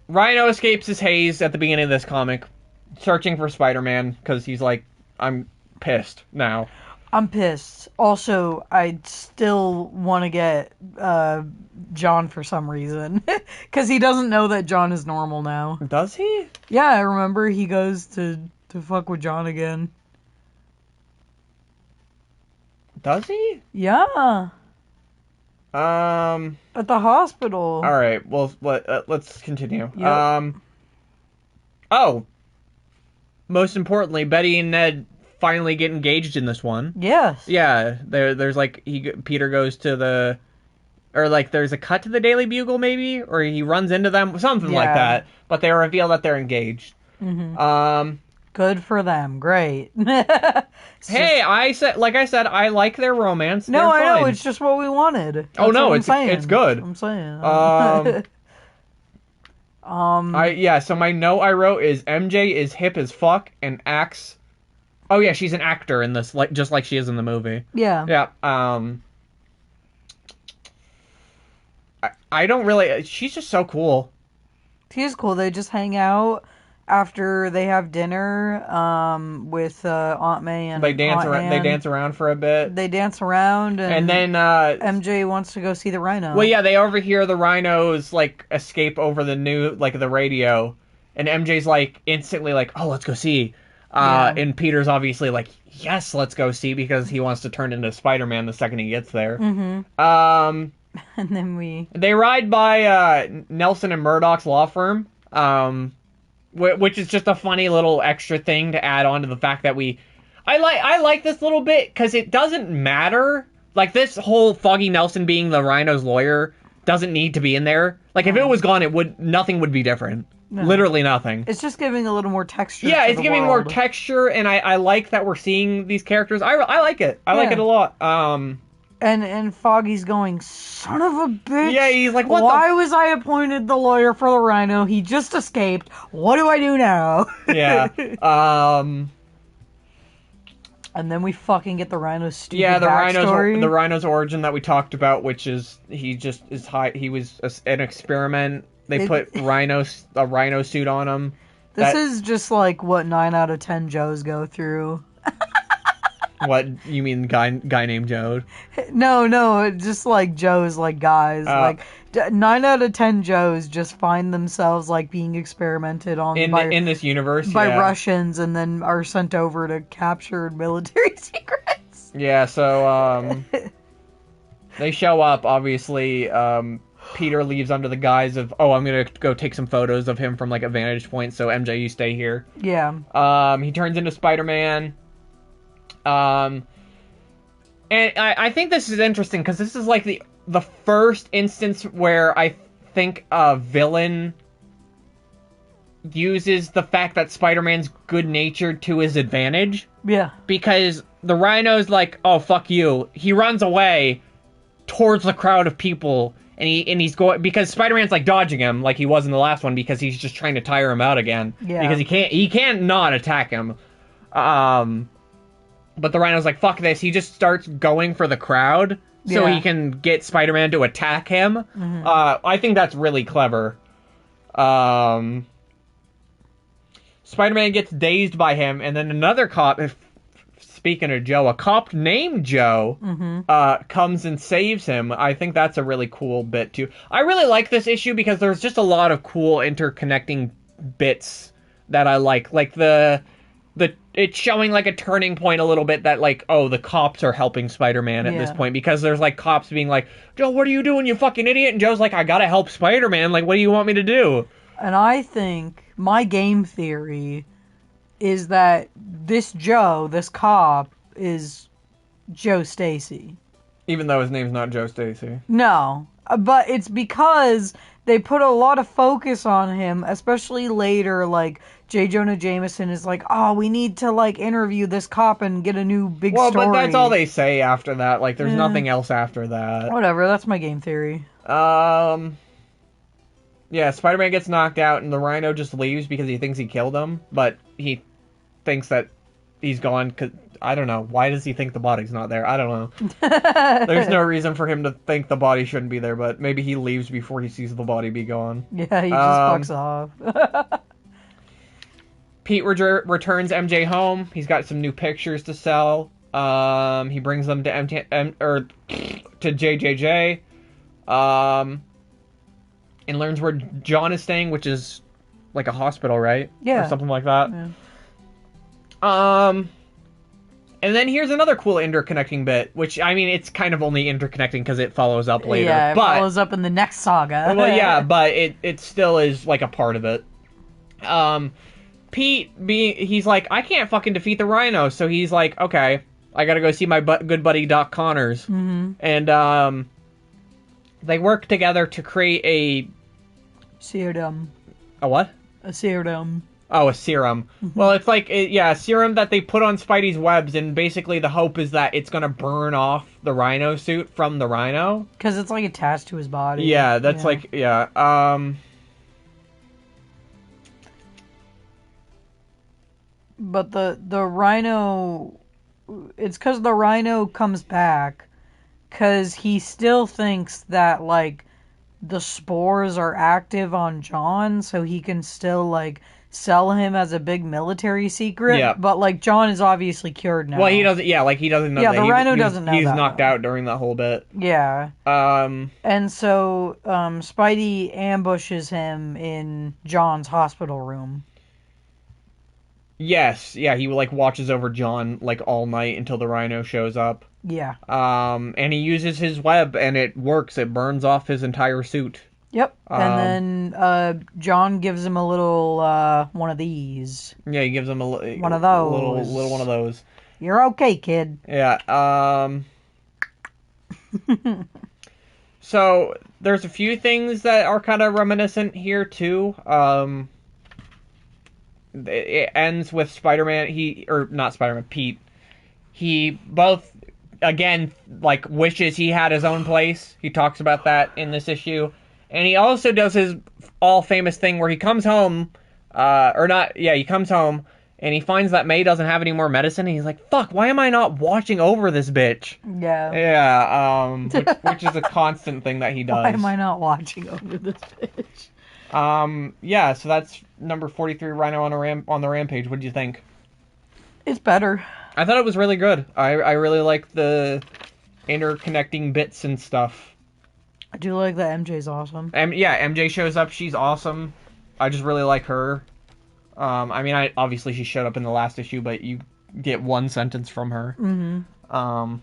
Rhino escapes his haze at the beginning of this comic, searching for Spider-Man because he's like, I'm pissed now. I'm pissed. Also, I still want to get John for some reason. Because he doesn't know that John is normal now. Does he? Yeah, I remember he goes to fuck with John again. Does he? Yeah. At the hospital. Alright, well, let's continue. Yep. Oh, most importantly, Betty and Ned finally get engaged in this one. Yes. Yeah, there's like Peter goes to the, or like there's a cut to the Daily Bugle maybe, or he runs into them, something like that. But they reveal that they're engaged. Mm-hmm. Good for them. Great. Hey, I said I like their romance. No, I know, it's just what we wanted. That's oh no, it's good. I'm saying. So my note I wrote is MJ is hip as fuck and acts. Oh yeah, she's an actor in this, like just like she is in the movie. Yeah. Yeah. I don't really. She's just so cool. She's cool. They just hang out after they have dinner with Aunt May and they dance Aunt around. Ann. They dance around for a bit. They dance around, and then MJ wants to go see the Rhino. Well, yeah, they overhear the Rhinos like escape over the the radio, and MJ's like instantly like, "Oh, let's go see." And Peter's obviously like, "Yes, let's go see," because he wants to turn into Spider-Man the second he gets there. Mm-hmm. And then they ride by Nelson and Murdoch's law firm, which is just a funny little extra thing to add on to the fact that I like this little bit because it doesn't matter. Like this whole Foggy Nelson being the Rhino's lawyer doesn't need to be in there. Like if it was gone, nothing would be different. No. Literally nothing. It's just giving a little more texture. Yeah, it's giving more texture, and I like that we're seeing these characters. I like it. I like it a lot. And Foggy's going, son of a bitch. Yeah, he's like, why was I appointed the lawyer for the Rhino? He just escaped. What do I do now? Yeah. And then we fucking get the Rhino's stupid the backstory. The Rhino's origin that we talked about, which is he just is high. He was an experiment. They put a rhino suit on him. This is just like what 9 out of 10 Joes go through. What, you mean guy named Joe? No, just like Joes, like guys. Like 9 out of 10 Joes just find themselves like being experimented on in this universe by Russians, and then are sent over to capture military secrets. Yeah, so they show up. Obviously, Peter leaves under the guise of, I'm gonna go take some photos of him from like a vantage point. So MJ, you stay here. Yeah. He turns into Spider-Man. And I think this is interesting because this is like the first instance where I think a villain uses the fact that Spider-Man's good-natured to his advantage. Yeah. Because the Rhino's like, oh, fuck you. He runs away towards the crowd of people, and he's going, because Spider-Man's like dodging him like he was in the last one, because he's just trying to tire him out again. Yeah. Because he can't not attack him. But the Rhino's like, fuck this. He just starts going for the crowd so he can get Spider-Man to attack him. Mm-hmm. I think that's really clever. Spider-Man gets dazed by him, and then another cop, speaking of Joe, a cop named Joe comes and saves him. I think that's a really cool bit, too. I really like this issue because there's just a lot of cool interconnecting bits that I like. Like it's showing like a turning point a little bit that like, the cops are helping Spider-Man at this point, because there's like cops being like, Joe, what are you doing, you fucking idiot? And Joe's like, I gotta help Spider-Man. Like, what do you want me to do? And I think my game theory is that this cop, is Joe Stacy. Even though his name's not Joe Stacy. No, but it's because they put a lot of focus on him, especially later, like, J. Jonah Jameson is like, we need to, like, interview this cop and get a new big story. Well, but that's all they say after that. Like, there's nothing else after that. Whatever, that's my game theory. Yeah, Spider-Man gets knocked out, and the Rhino just leaves because he thinks he killed him, but he thinks that he's gone, because, I don't know, why does he think the body's not there? I don't know. There's no reason for him to think the body shouldn't be there, but maybe he leaves before he sees the body be gone. Yeah, he just fucks off. Pete returns MJ home. He's got some new pictures to sell. He brings them to to JJJ. And learns where John is staying, which is like a hospital, right? Yeah. Or something like that. Yeah. And then here's another cool interconnecting bit, which, I mean, it's kind of only interconnecting because it follows up later. Yeah, it follows up in the next saga. Well, yeah, but it still is like a part of it. he's like, I can't fucking defeat the Rhino, so he's like, okay, I gotta go see my good buddy Doc Connors. Mm-hmm. And, they work together to create a... Serum. A what? A serum. Oh, a serum. Well, it's like, a serum that they put on Spidey's webs, and basically the hope is that it's gonna burn off the Rhino suit from the Rhino. Because it's, like, attached to his body. Yeah, that's like, But the Rhino... It's because the Rhino comes back, because he still thinks that, like, the spores are active on John, so he can still, like, sell him as a big military secret. Yeah. But, like, John is obviously cured now. Well, he doesn't know Yeah, that. the Rhino doesn't know he's that, knocked though. out during that whole bit. Yeah. And so, Spidey ambushes him in John's hospital room. Yes, yeah, he, like, watches over John, like, all night until the Rhino shows up. Yeah. And he uses his web, and it works. It burns off his entire suit. Yep. And then John gives him a little one of these. Yeah, he gives him one of those. Little one of those. You're okay, kid. Yeah. So there's a few things that are kind of reminiscent here too. It ends with Spider-Man. Pete. He both, again, like, wishes he had his own place. He talks about that in this issue. And he also does his all-famous thing where he comes home, he comes home, and he finds that May doesn't have any more medicine, and he's like, fuck, why am I not watching over this bitch? Yeah. Yeah, which is a constant thing that he does. Why am I not watching over this bitch? Yeah, so that's number 43, Rhino on the Rampage. What do you think? It's better. I thought it was really good. I really like the interconnecting bits and stuff. I do like that MJ's awesome. MJ shows up. She's awesome. I just really like her. Obviously she showed up in the last issue, but you get one sentence from her. Mm-hmm.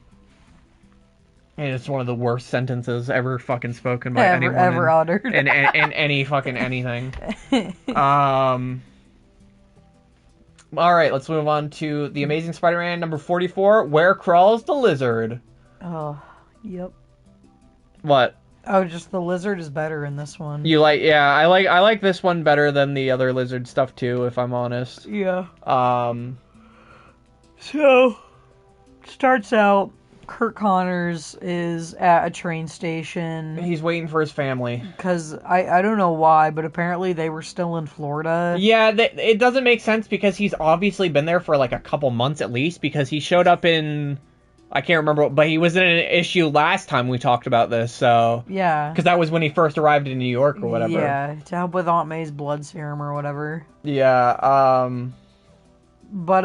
And it's one of the worst sentences ever fucking spoken by anyone. Ever uttered. And any fucking anything. Alright, let's move on to The Amazing Spider-Man number 44, Where Crawls the Lizard. Oh, yep. What? Oh, just the lizard is better in this one. I like this one better than the other lizard stuff too, if I'm honest. Yeah. So, starts out, Kurt Connors is at a train station. He's waiting for his family. Because, I don't know why, but apparently they were still in Florida. Yeah, it doesn't make sense because he's obviously been there for like a couple months at least, because he showed up in... I can't remember, but he was in an issue last time we talked about this, so... Yeah. Because that was when he first arrived in New York or whatever. Yeah, to help with Aunt May's blood serum or whatever. Yeah, But,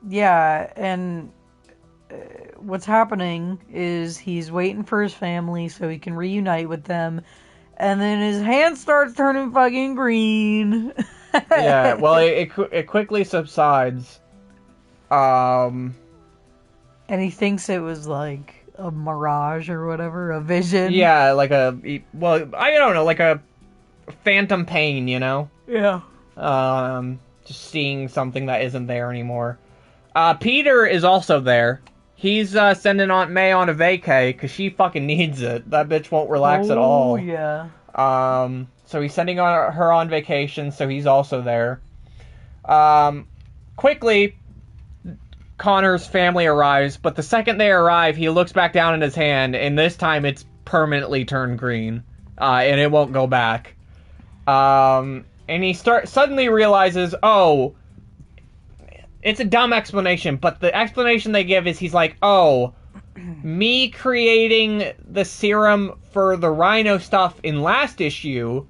yeah, and... what's happening is he's waiting for his family so he can reunite with them, and then his hand starts turning fucking green. Yeah, well, it quickly subsides. And he thinks it was like a mirage or whatever, a vision. Yeah, like I don't know, like a phantom pain, you know? Yeah. Just seeing something that isn't there anymore. Peter is also there. He's sending Aunt May on a vacay because she fucking needs it. That bitch won't relax at all. Oh, yeah. So he's sending her on vacation, so he's also there. Quickly, Connor's family arrives, but the second they arrive, he looks back down at his hand, and this time it's permanently turned green, and it won't go back. And he suddenly realizes, oh, it's a dumb explanation, but the explanation they give is he's like, oh, me creating the serum for the Rhino stuff in last issue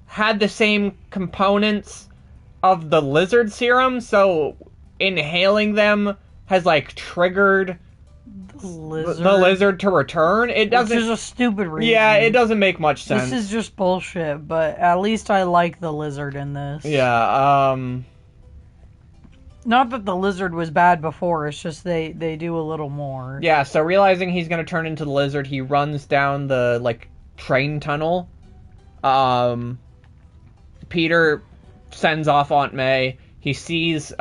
had the same components of the lizard serum, so inhaling them has, like, triggered the lizard to return. It doesn't... Which is a stupid reason. Yeah, it doesn't make much sense. This is just bullshit, but at least I like the lizard in this. Yeah, Not that the lizard was bad before, it's just they do a little more. Yeah, so realizing he's gonna turn into the lizard, he runs down the, like, train tunnel. Peter sends off Aunt May. He sees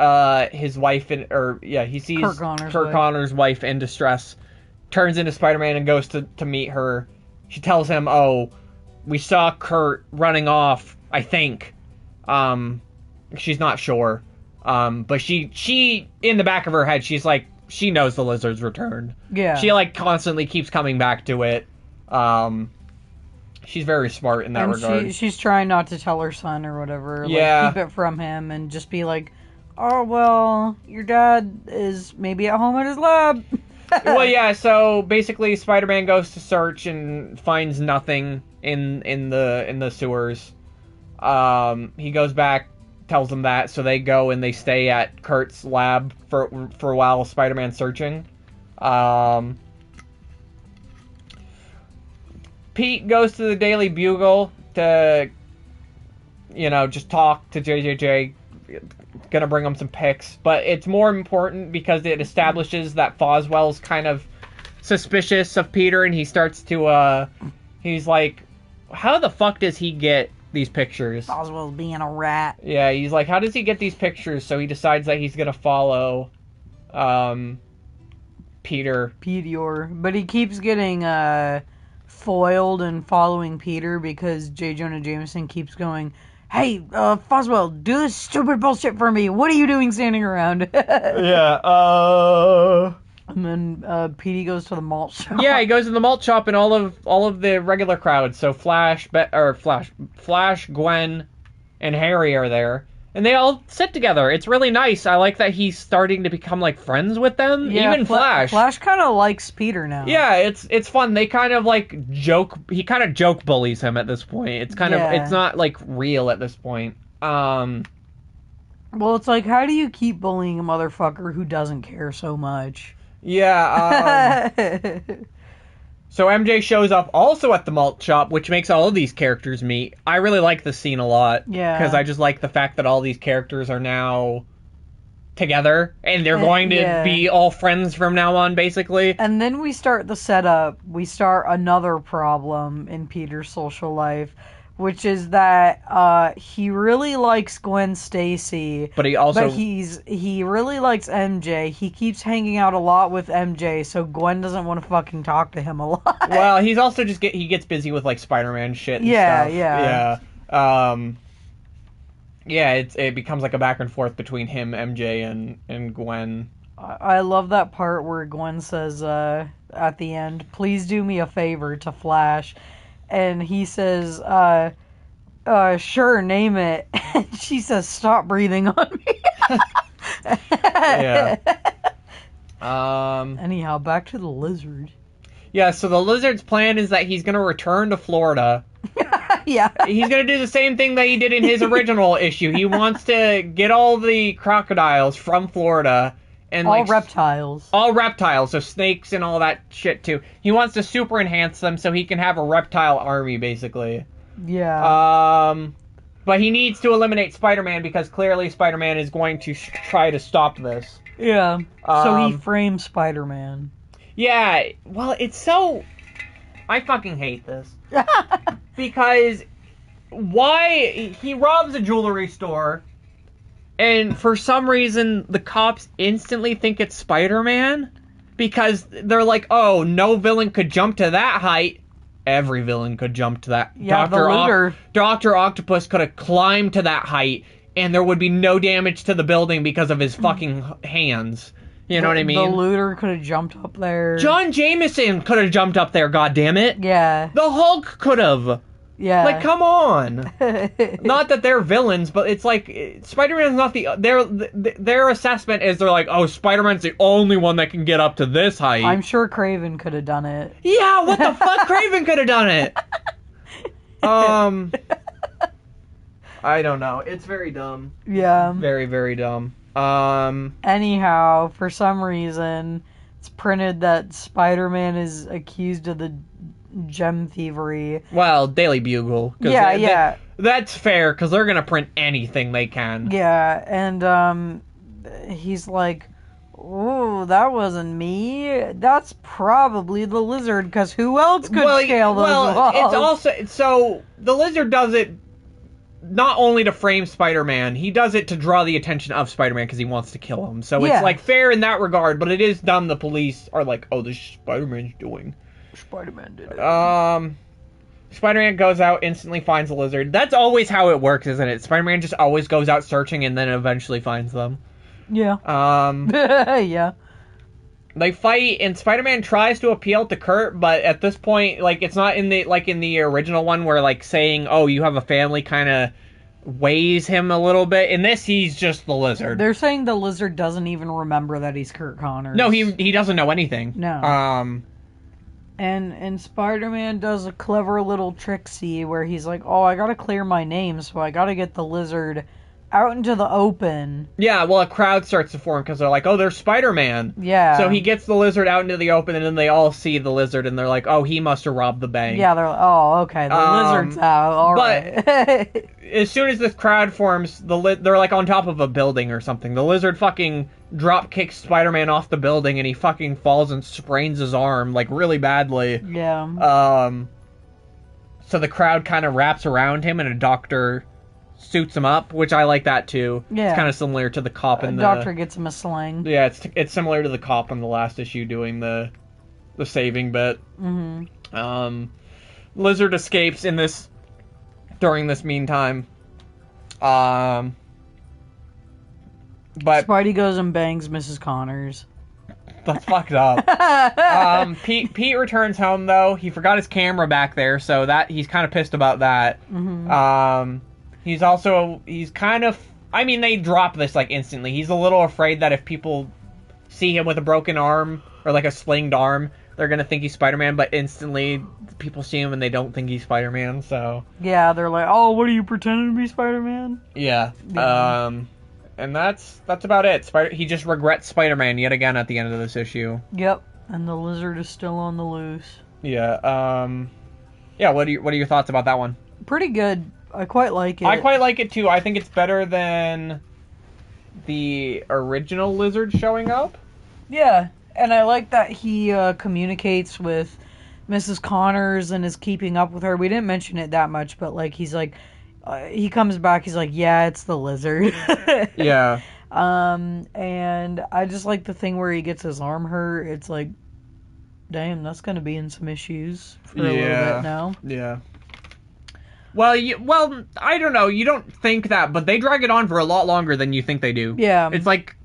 his wife he sees Kurt Connor's wife in distress, turns into Spider-Man and goes to meet her. She tells him, "Oh, we saw Kurt running off, I think." She's not sure. But she in the back of her head, she's like, she knows the lizard's returned. Yeah. She like constantly keeps coming back to it. She's very smart in that regard. She's trying not to tell her son or whatever. Yeah. Like, keep it from him and just be like, "Oh, well, your dad is maybe at home at his lab." Well, yeah, so basically Spider-Man goes to search and finds nothing in the sewers. He goes back, tells them that, so they go and they stay at Kurt's lab for a while, Spider-Man's searching. Pete goes to the Daily Bugle to, just talk to JJJ, gonna bring him some pics, but it's more important because it establishes that Foswell's kind of suspicious of Peter, and he starts to, he's like, how the fuck does he get these pictures? Foswell's being a rat. Yeah, he's like, how does he get these pictures? So he decides that he's gonna follow, Peter. But he keeps getting, foiled and following Peter because J. Jonah Jameson keeps going, "Hey, Foswell, do this stupid bullshit for me. What are you doing standing around?" Yeah, And then Petey goes to the malt shop. Yeah, he goes to the malt shop and all of the regular crowd. So Flash, Gwen, and Harry are there. And they all sit together. It's really nice. I like that he's starting to become like friends with them. Yeah, even Flash. Flash kind of likes Peter now. Yeah, it's fun. They kind of like joke. He kind of joke bullies him at this point. It's kind of it's not like real at this point. Well, it's like, how do you keep bullying a motherfucker who doesn't care so much? Yeah. So MJ shows up also at the malt shop, which makes all of these characters meet. I really like this scene a lot. Yeah. Because I just like the fact that all these characters are now together, and they're going to be all friends from now on, basically. And then we start the setup. We start another problem in Peter's social life, which is that he really likes Gwen Stacy, but he really likes MJ. He keeps hanging out a lot with MJ, so Gwen doesn't want to fucking talk to him a lot. Well, he's also he gets busy with like Spider-Man shit and stuff. It becomes like a back and forth between him, MJ, and Gwen. I love that part where Gwen says at the end, "Please do me a favor," to Flash. And he says, sure, name it. And she says, "Stop breathing on me." Yeah. Anyhow, back to the lizard. Yeah, so the lizard's plan is that he's going to return to Florida. Yeah. He's going to do the same thing that he did in his original issue. He wants to get all the crocodiles from Florida. And all reptiles. All reptiles, so snakes and all that shit, too. He wants to super enhance them so he can have a reptile army, basically. Yeah. But he needs to eliminate Spider-Man because clearly Spider-Man is going to try to stop this. Yeah. So he frames Spider-Man. Yeah. Well, it's so... I fucking hate this. Because why... He robs a jewelry store... And for some reason, the cops instantly think it's Spider-Man because they're like, "Oh, no villain could jump to that height." Every villain could jump to that. Yeah, Dr. Octopus could have climbed to that height, and there would be no damage to the building because of his fucking hands. You know what I mean? The looter could have jumped up there. John Jameson could have jumped up there, goddammit. Yeah. The Hulk could have. Yeah. Like, come on. Not that they're villains, but it's like, Spider-Man's not their assessment is they're like, "Oh, Spider-Man's the only one that can get up to this height." I'm sure Kraven could have done it. Yeah, what the fuck? Kraven could have done it. I don't know. It's very dumb. Yeah. Very, very dumb. Anyhow, for some reason, it's printed that Spider-Man is accused of the gem thievery. Well, Daily Bugle. Yeah. That's fair, because they're going to print anything they can. Yeah, and he's like, "Ooh, that wasn't me. That's probably the lizard, because who else could scale those walls?" It's also... So, the lizard does it not only to frame Spider-Man, he does it to draw the attention of Spider-Man because he wants to kill him. So it's like fair in that regard, but it is dumb the police are like, oh, this is Spider-Man's doing. Spider-Man did it. Spider-Man goes out, instantly finds a lizard. That's always how it works, isn't it? Spider-Man just always goes out searching and then eventually finds them. Yeah. Yeah. They fight, and Spider-Man tries to appeal to Kurt, but at this point, like, it's not in the original one where, like, saying, oh, you have a family kind of weighs him a little bit. In this, he's just the lizard. They're saying the lizard doesn't even remember that he's Kurt Connors. No, he doesn't know anything. No. And Spider-Man does a clever little tricksy where he's like, oh, I gotta clear my name, so I gotta get the lizard out into the open. Yeah, well, a crowd starts to form because they're like, oh, there's Spider-Man. Yeah. So he gets the lizard out into the open, and then they all see the lizard, and they're like, oh, he must have robbed the bank. Yeah, they're like, oh, okay, the lizard's out, alright. As soon as this crowd forms, they're like on top of a building or something. The lizard fucking drop kicks Spider-Man off the building, and he fucking falls and sprains his arm, like, really badly. Yeah. So the crowd kind of wraps around him, and a doctor suits him up, which I like that too. Yeah. It's kind of similar to the cop in the... doctor gets him a sling. Yeah, it's similar to the cop in the last issue doing the saving bit. Mm-hmm. Lizard escapes during this meantime. But Spidey goes and bangs Mrs. Connors. That's fucked up. Pete returns home though. He forgot his camera back there, so he's kind of pissed about that. Mm-hmm. He's kind of, I mean, they drop this like instantly. He's a little afraid that if people see him with a broken arm or like a slinged arm, they're gonna think he's Spider-Man, but instantly people see him and they don't think he's Spider-Man, so. Yeah, they're like, oh, what are you pretending to be Spider-Man? Yeah. And that's about it. He just regrets Spider-Man yet again at the end of this issue. Yep, and the lizard is still on the loose. Yeah, yeah, what are your thoughts about that one? Pretty good. I quite like it. I quite like it too. I think it's better than the original lizard showing up. Yeah, and I like that he communicates with Mrs. Connors and is keeping up with her. We didn't mention it that much, but like he's like, he comes back. He's like, yeah, it's the lizard. Yeah. And I just like the thing where he gets his arm hurt. It's like, damn, that's gonna be in some issues for a little bit now. Yeah. Well, I don't know. You don't think that, but they drag it on for a lot longer than you think they do. Yeah. It's like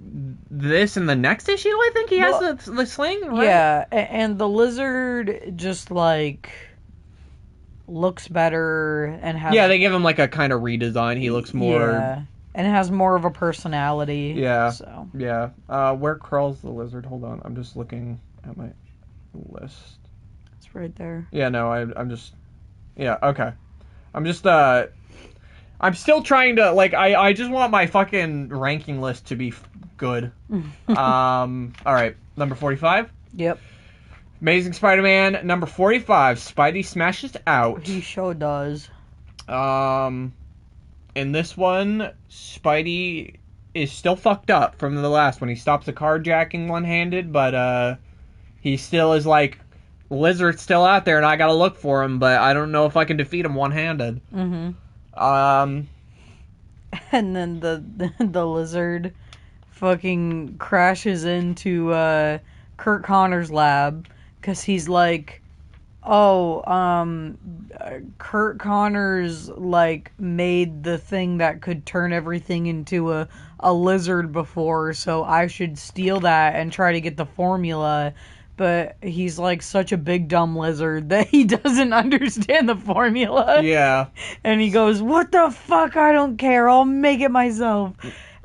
this in the next issue, I think he has the sling, right? Yeah, and the lizard just, like, looks better and has... Yeah, they give him, like, a kind of redesign. He looks more... Yeah, and has more of a personality. Yeah. So. Yeah. Where crawls the lizard? Hold on. I'm just looking at my list. It's right there. Yeah, no, I'm just... Yeah, okay. I'm just, I'm still trying to, like, I just want my fucking ranking list to be good. Alright, number 45? Yep. Amazing Spider-Man, number 45, Spidey smashes out. He sure does. In this one, Spidey is still fucked up from the last one. He stops the carjacking one-handed, but, he still is like, Lizard's still out there and I gotta look for him, but I don't know if I can defeat him one-handed. Mm-hmm. And then the lizard fucking crashes into Kurt Connor's lab because he's like, oh, Kurt Connors like made the thing that could turn everything into a lizard before, so I should steal that and try to get the formula. But he's like such a big dumb lizard that he doesn't understand the formula. Yeah. And he goes, what the fuck? I don't care. I'll make it myself.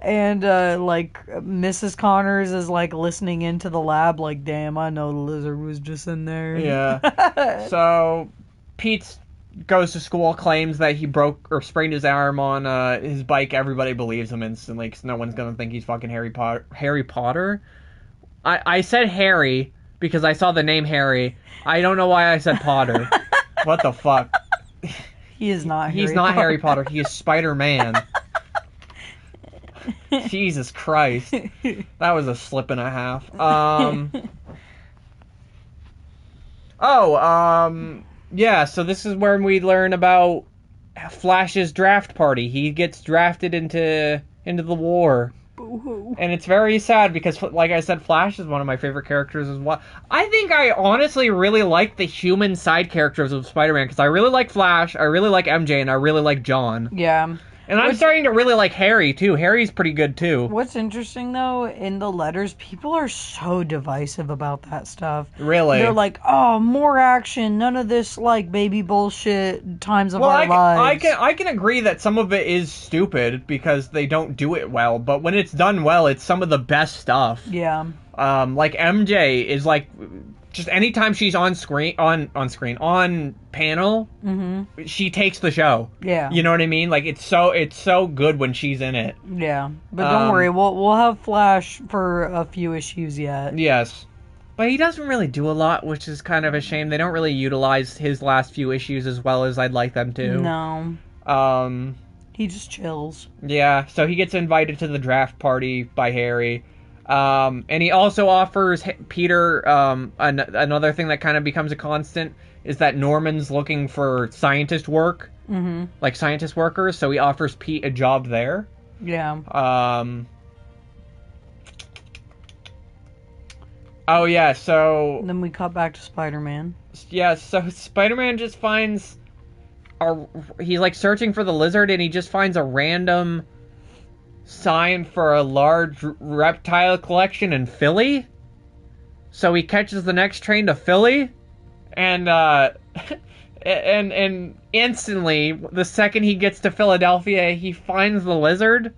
And like Mrs. Connors is like listening into the lab like, damn, I know the lizard was just in there. Yeah. So Pete goes to school, claims that he broke or sprained his arm on his bike. Everybody believes him instantly because no one's going to think he's fucking Harry Potter. I said Harry because I saw the name Harry. I don't know why I said Potter. What the fuck? He is not Harry He's not Potter. Harry Potter. He is Spider-Man. Jesus Christ. That was a slip and a half. Yeah, so this is where we learn about Flash's draft party. He gets drafted into the war. Boo-hoo. And it's very sad because, like I said, Flash is one of my favorite characters as well. I think I honestly really like the human side characters of Spider-Man because I really like Flash, I really like MJ, and I really like John. Yeah. And I'm starting to really like Harry, too. Harry's pretty good, too. What's interesting, though, in the letters, people are so divisive about that stuff. Really? They're like, oh, more action, none of this, like, baby bullshit times of our lives. I can agree that some of it is stupid because they don't do it well, but when it's done well, it's some of the best stuff. Yeah. Like, MJ is, like... Just anytime she's on panel, she takes the show. Yeah. You know what I mean? Like, it's so good when she's in it. Yeah. But don't worry, we'll have Flash for a few issues yet. Yes. But he doesn't really do a lot, which is kind of a shame. They don't really utilize his last few issues as well as I'd like them to. No. He just chills. Yeah, so he gets invited to the draft party by Harry. And he also offers Peter another thing that kind of becomes a constant is that Norman's looking for scientist work, like scientist workers. So he offers Pete a job there. Yeah. Oh yeah. So then we cut back to Spider-Man. Yeah. So Spider-Man just finds he's like searching for the lizard, and he just finds a random sign for a large reptile collection in Philly. So he catches the next train to Philly, and and instantly, the second he gets to Philadelphia, he finds the lizard.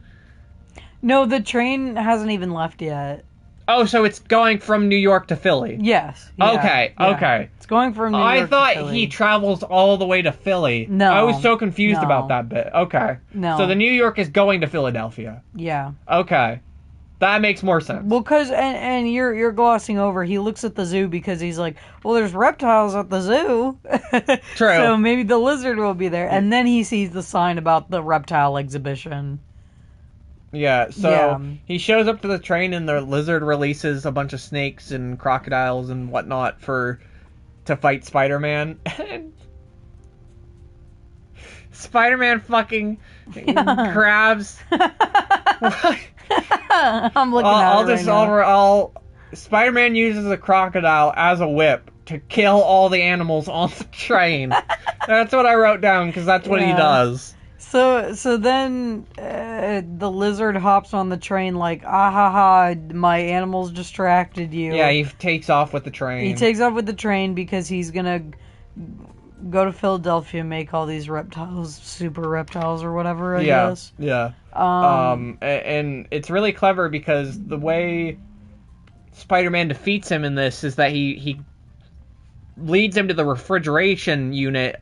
No, the train hasn't even left yet. Oh, so it's going from New York to Philly? Yes. Yeah, okay. It's going from New York to Philly. I thought he travels all the way to Philly. No. I was so confused about that bit. Okay. No. So the New York is going to Philadelphia. Yeah. Okay. That makes more sense. Well, because, and you're glossing over, he looks at the zoo because he's like, well, there's reptiles at the zoo. True. So maybe the lizard will be there. And then he sees the sign about the reptile exhibition. Yeah, so he shows up to the train, and the lizard releases a bunch of snakes and crocodiles and whatnot to fight Spider-Man. Spider-Man fucking grabs. I'm looking at it right now. Spider-Man uses a crocodile as a whip to kill all the animals on the train. That's what I wrote down because that's what he does. So then the lizard hops on the train like, ah ha ha, my animals distracted you. Yeah, he takes off with the train. He takes off with the train because he's gonna go to Philadelphia and make all these reptiles, super reptiles or whatever, I guess. Yeah. And it's really clever because the way Spider-Man defeats him in this is that he leads him to the refrigeration unit,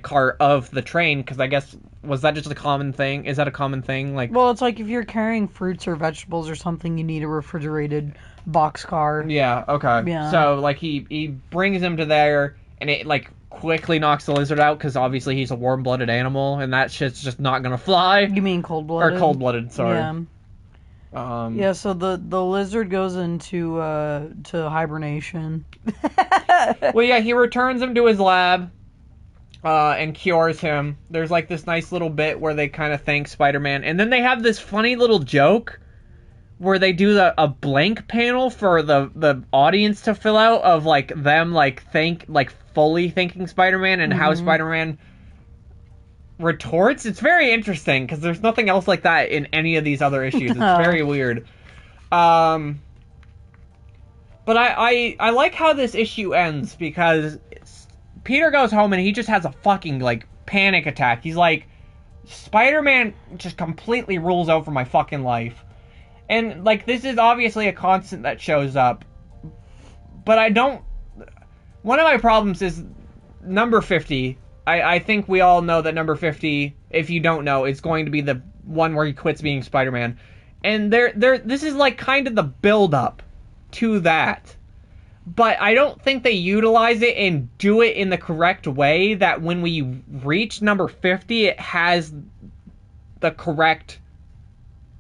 cart of the train, because I guess, was that just a common thing? Is that a common thing? Well, it's like if you're carrying fruits or vegetables or something, you need a refrigerated boxcar. Yeah, okay. Yeah. So, he brings him to there, and it, quickly knocks the lizard out, because obviously he's a warm-blooded animal, and that shit's just not gonna fly. You mean cold-blooded? Or cold-blooded, sorry. Yeah. So the lizard goes into to hibernation. Well, yeah, he returns him to his lab, and cures him. There's this nice little bit where they kind of thank Spider-Man, and then they have this funny little joke where they do a blank panel for the audience to fill out of them fully thanking Spider-Man and how Spider-Man retorts. It's very interesting because there's nothing else like that in any of these other issues. It's very weird. But I like how this issue ends because Peter goes home and he just has a fucking panic attack. He's like, Spider-Man just completely rules over my fucking life. And this is obviously a constant that shows up. But I don't... One of my problems is number 50. I think we all know that number 50, if you don't know, is going to be the one where he quits being Spider-Man. And this is kind of the build-up to that. But I don't think they utilize it and do it in the correct way that when we reach number 50, it has the correct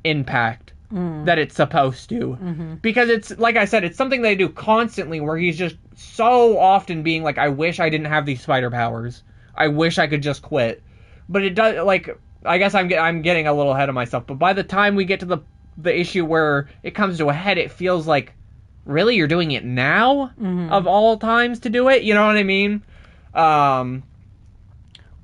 impact that it's supposed to. Because it's, like I said, it's something they do constantly where he's just so often being like, I wish I didn't have these spider powers. I wish I could just quit. but it does, like, I guess I'm getting a little ahead of myself, but by the time we get to the issue where it comes to a head, it feels like, really, you're doing it now? Of all times to do it? You know what I mean? Well,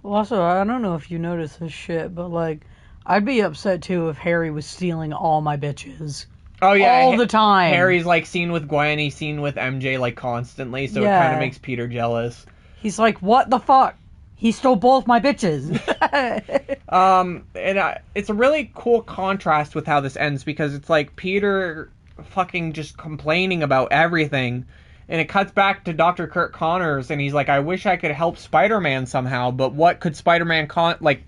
also, I don't know if you noticed this shit, but, like, I'd be upset, too, if Harry was stealing all my bitches. Oh, yeah. All the time. Harry's, like, seen with Gwen, he's seen with MJ, like, constantly, so it kind of makes Peter jealous. He's like, what the fuck? He stole both my bitches. It's a really cool contrast with how this ends, because it's like Peter fucking just complaining about everything, and it cuts back to Dr. Kirk Connors, and he's like, I wish I could help Spider-Man somehow, but what could Spider-Man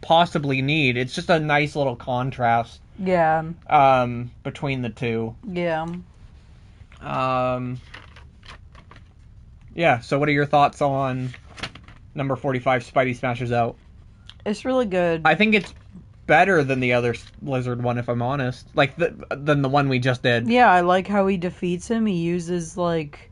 possibly need? It's just a nice little contrast. Yeah. Between the two. Yeah. Yeah, so what are your thoughts on number 45, Spidey Smashes Out? It's really good. I think it's better than the other Lizard one, if I'm honest. Like, than the one we just did. Yeah, I like how he defeats him. He uses, like,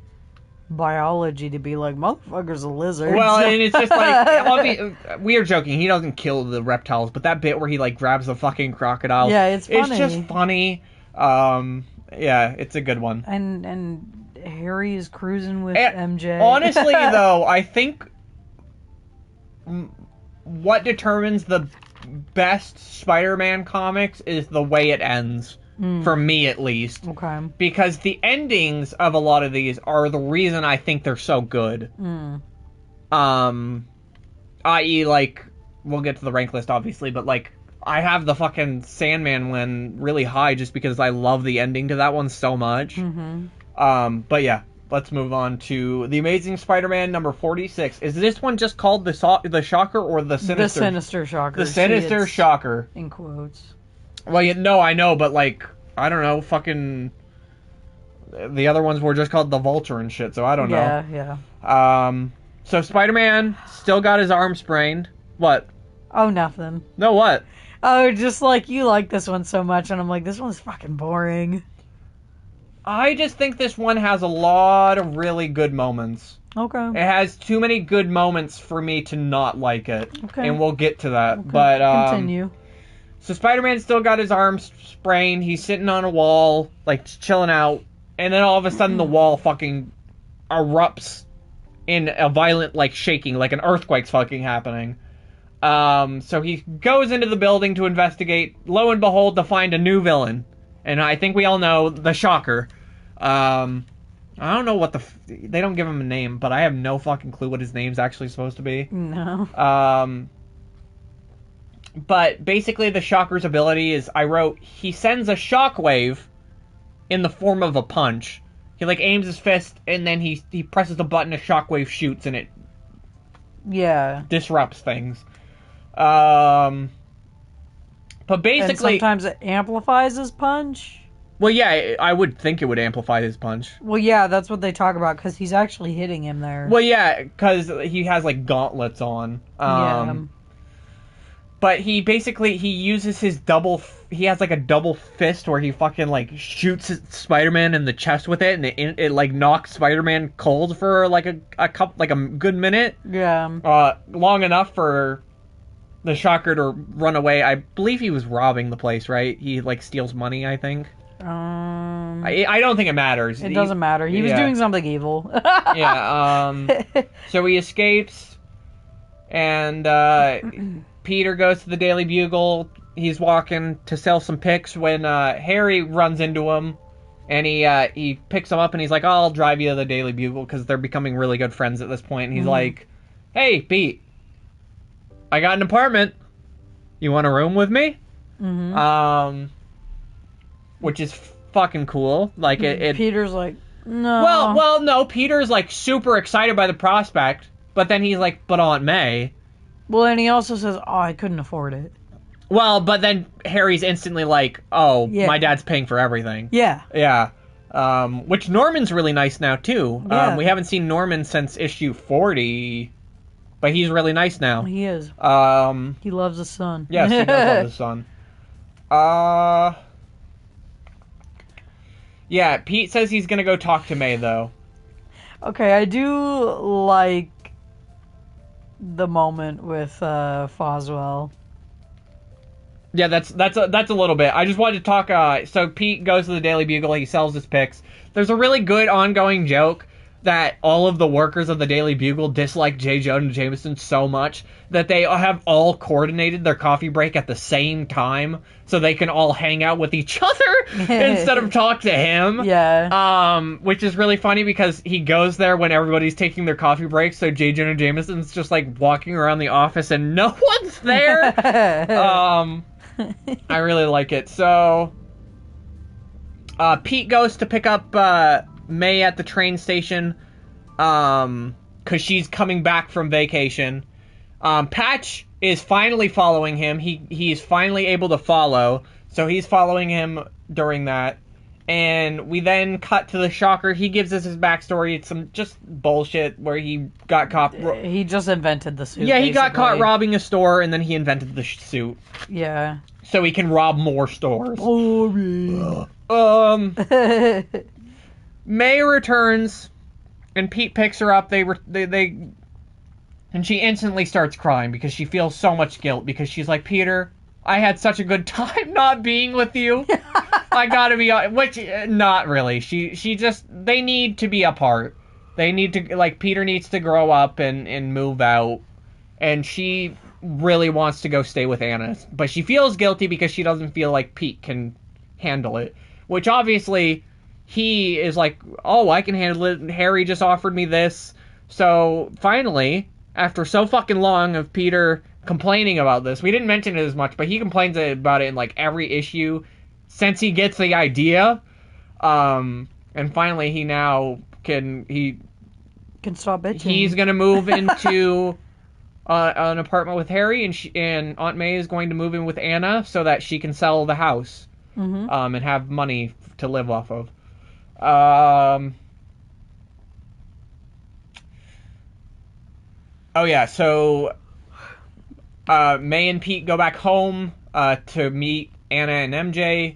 biology to be like, motherfucker's a lizard. Well, and it's just like, we are joking, he doesn't kill the reptiles, but that bit where he, like, grabs the fucking crocodile. Yeah, it's funny. It's just funny. Yeah, it's a good one. And Harry is cruising with MJ. Honestly, though, I think what determines the best Spider-Man comics is the way it ends. For me, at least. Okay. Because the endings of a lot of these are the reason I think they're so good. I.e., like, we'll get to the rank list, obviously, but, like, I have the fucking Sandman one really high just because I love the ending to that one so much. But yeah, let's move on to The Amazing Spider-Man number 46. Is this one just called the Shocker or the Sinister? The Sinister Shocker. The Sinister Shocker. In quotes. Well, no, I know, but, like, I don't know, fucking... The other ones were just called the Vulture and shit, so I don't know. Yeah. So Spider-Man still got his arm sprained. What? Oh, nothing. No, what? Oh, just like, you like this one so much, and I'm like, this one's fucking boring. I just think this one has a lot of really good moments. Okay. It has too many good moments for me to not like it. Okay. And we'll get to that. Okay. But, continue. So Spider-Man still got his arm sprained. He's sitting on a wall, like, chilling out. And then all of a sudden the wall fucking erupts in a violent, like, shaking, like an earthquake's fucking happening. So he goes into the building to investigate, lo and behold, to find a new villain. And I think we all know, the Shocker. I don't know what they don't give him a name, but I have no fucking clue what his name's actually supposed to be. No. But basically the Shocker's ability is, I wrote, he sends a shockwave in the form of a punch. He, like, aims his fist, and then he presses the button, a shockwave shoots, and it disrupts things. But basically... And sometimes it amplifies his punch? Well, yeah, I would think it would amplify his punch. Well, yeah, that's what they talk about, because he's actually hitting him there. Well, yeah, because he has, like, gauntlets on. But he uses his he has, like, a double fist where he fucking, like, shoots Spider-Man in the chest with it, and it like, knocks Spider-Man cold for, like, a good minute. Yeah. Long enough for the Shocker to run away. I believe he was robbing the place, right? He, like, steals money, I think. I don't think it matters. It doesn't matter. He was doing something evil. Yeah, so he escapes, and, Peter goes to the Daily Bugle. He's walking to sell some pics when Harry runs into him, and he picks him up, and he's like, oh, I'll drive you to the Daily Bugle, because they're becoming really good friends at this point. And he's like, hey, Pete, I got an apartment. You want a room with me? Which is fucking cool. Like, Peter's like, no. Well, no, Peter's, like, super excited by the prospect, but then he's like, but Aunt May... Well, and he also says, oh, I couldn't afford it. Well, but then Harry's instantly like, oh, my dad's paying for everything. Yeah. Yeah. Which Norman's really nice now, too. Yeah. We haven't seen Norman since issue 40, but he's really nice now. He is. He loves his son. Yes, he does love his son. Yeah, Pete says he's going to go talk to May, though. Okay, I do like the moment with Foswell. Yeah, that's a little bit. I just wanted to talk. So Pete goes to the Daily Bugle. He sells his picks. There's a really good ongoing joke that all of the workers of the Daily Bugle dislike J. Jonah Jameson so much that they have all coordinated their coffee break at the same time so they can all hang out with each other instead of talk to him. Yeah. Which is really funny because he goes there when everybody's taking their coffee breaks, so J. Jonah Jameson's just like walking around the office and no one's there. I really like it. So Pete goes to pick up May at the train station because she's coming back from vacation. Patch is finally following him. He's finally able to follow, so he's following him during that. And we then cut to the Shocker. He gives us his backstory. It's some just bullshit where he got caught. He just invented the suit. Yeah, he got caught robbing a store, and then he invented the suit. Yeah. So he can rob more stores. May returns, and Pete picks her up. And she instantly starts crying because she feels so much guilt because she's like, Peter, I had such a good time not being with you. I gotta be, which, not really. She just, they need to be apart. They need to, like, Peter needs to grow up and move out. And she really wants to go stay with Anna. But she feels guilty because she doesn't feel like Pete can handle it. Which obviously, he is like, oh, I can handle it. Harry just offered me this. So, finally, after so fucking long of Peter complaining about this, we didn't mention it as much, but he complains about it in, like, every issue since he gets the idea. And finally, he now can stop bitching. He's gonna move into an apartment with Harry, and Aunt May is going to move in with Anna so that she can sell the house. And have money to live off of. Oh yeah, so May and Pete go back home to meet Anna and MJ.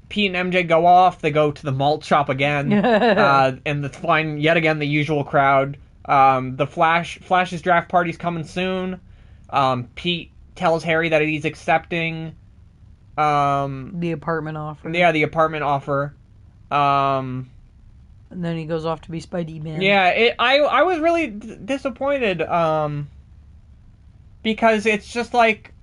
Pete and MJ go off. They go to the malt shop again, and find yet again the usual crowd. The Flash's draft party's coming soon. Pete tells Harry that he's accepting the apartment offer. Yeah, the apartment offer. And then he goes off to be Spidey Man. Yeah, I was really disappointed because it's just like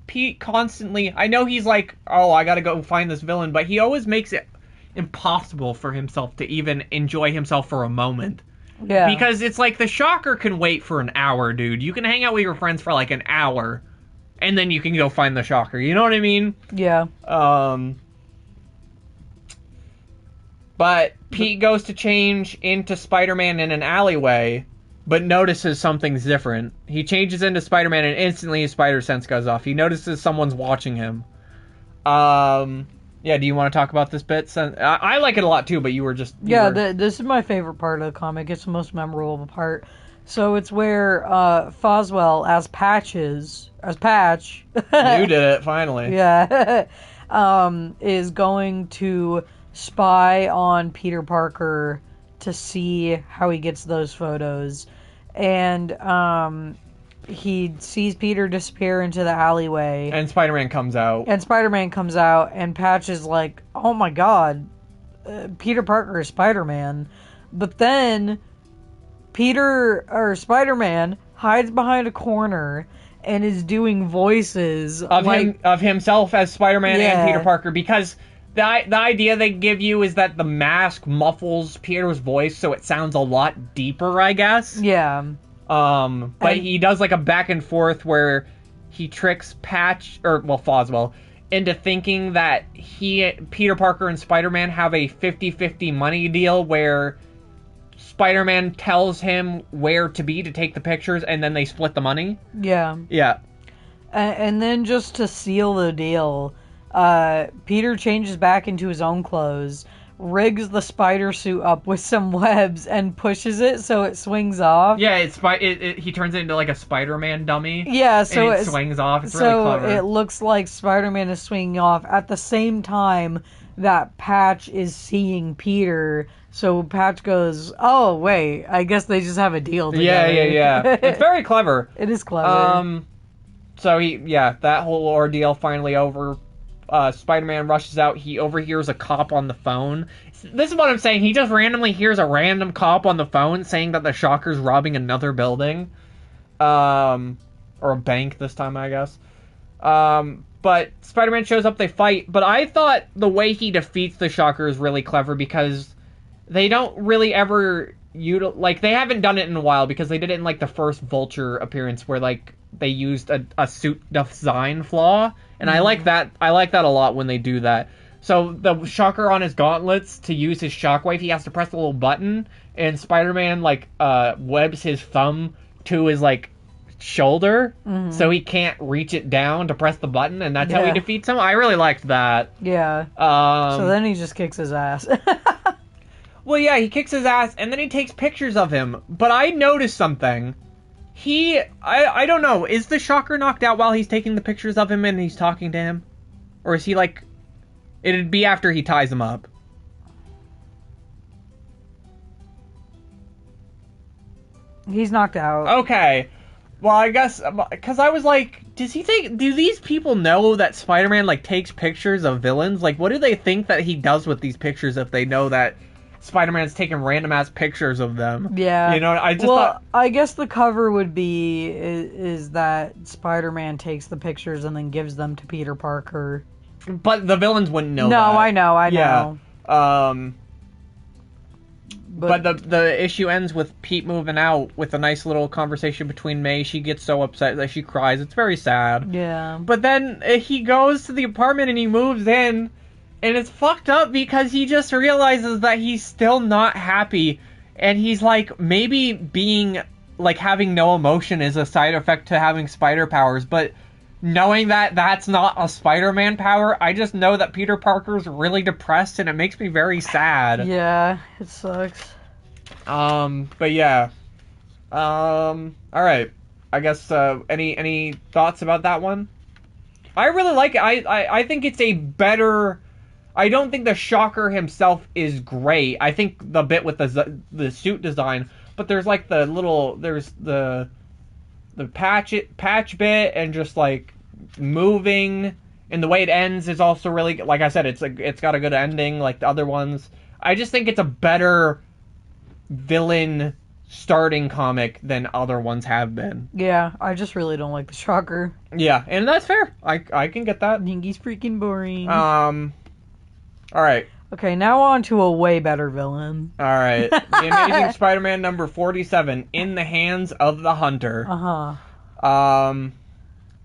Pete constantly, I know he's like, oh, I gotta go find this villain, but he always makes it impossible for himself to even enjoy himself for a moment. Yeah. Because it's like the Shocker can wait for an hour, dude. You can hang out with your friends for like an hour, and then you can go find the Shocker. You know what I mean? Yeah. But Pete goes to change into Spider-Man in an alleyway, but notices something's different. He changes into Spider-Man, and instantly his spider sense goes off. He notices someone's watching him. Yeah, do you want to talk about this bit? I like it a lot, too, but you were just... This is my favorite part of the comic. It's the most memorable part. So it's where Foswell, as Patch... You did it, finally. Yeah. Is going to spy on Peter Parker to see how he gets those photos. And he sees Peter disappear into the alleyway. And Spider-Man comes out. And Patch is like, oh my god, Peter Parker is Spider-Man. But then Spider-Man hides behind a corner and is doing voices of himself as Spider-Man and Peter Parker, because the idea they give you is that the mask muffles Peter's voice so it sounds a lot deeper, I guess. Yeah. But he does like a back and forth where he tricks Foswell into thinking that Peter Parker and Spider-Man have a 50-50 money deal where Spider-Man tells him where to be to take the pictures, and then they split the money. Yeah. Yeah. And then just to seal the deal, Peter changes back into his own clothes, rigs the spider suit up with some webs, and pushes it so it swings off. Yeah, he turns it into like a Spider-Man dummy. Yeah, so it swings off. It's really clever. So it looks like Spider-Man is swinging off. At the same time, that Patch is seeing Peter. So Patch goes, "Oh wait, I guess they just have a deal together." Yeah. It's very clever. It is clever. So that whole ordeal finally over. Spider-Man rushes out. He overhears a cop on the phone. This is what I'm saying. He just randomly hears a random cop on the phone saying that the Shocker's robbing another building. Or a bank this time, I guess. But Spider-Man shows up, they fight. But I thought the way he defeats the Shocker is really clever because they don't really ever... they haven't done it in a while because they did it in, the first Vulture appearance where, they used a suit design flaw. And I like that. I like that a lot when they do that. So the Shocker on his gauntlets, to use his shockwave, he has to press the little button. And Spider-Man, webs his thumb to his, shoulder. So he can't reach it down to press the button. And that's how he defeats him. I really liked that. Yeah. So then he just kicks his ass. Well, yeah, he kicks his ass, and then he takes pictures of him. But I noticed something. I don't know, is the Shocker knocked out while he's taking the pictures of him and he's talking to him? Or is he, it'd be after he ties him up. He's knocked out. Okay. Well, I guess, because I was do these people know that Spider-Man, takes pictures of villains? What do they think that he does with these pictures if they know that Spider-Man's taking random-ass pictures of them? Yeah. I just thought... I guess the cover would be is that Spider-Man takes the pictures and then gives them to Peter Parker. But the villains wouldn't know that. No, I know. Yeah. But the issue ends with Pete moving out with a nice little conversation between May. She gets so upset that she cries. It's very sad. Yeah. But then he goes to the apartment and he moves in, and it's fucked up because he just realizes that he's still not happy, and he's maybe being having no emotion is a side effect to having spider powers, but knowing that that's not a Spider-Man power, I just know that Peter Parker's really depressed, and it makes me very sad. Yeah, it sucks. But yeah. Alright. I guess, any thoughts about that one? I really like it. I think it's a better... I don't think the Shocker himself is great. I think the bit with the suit design, but there's the patch bit and just moving, and the way it ends is also really, like I said, it's got a good ending like the other ones. I just think it's a better villain starting comic than other ones have been. Yeah, I just really don't like the Shocker. Yeah, and that's fair. I can get that. I think he's freaking boring. Alright. Okay, now on to a way better villain. Alright. The Amazing Spider-Man number 47, In the Hands of the Hunter. Uh-huh.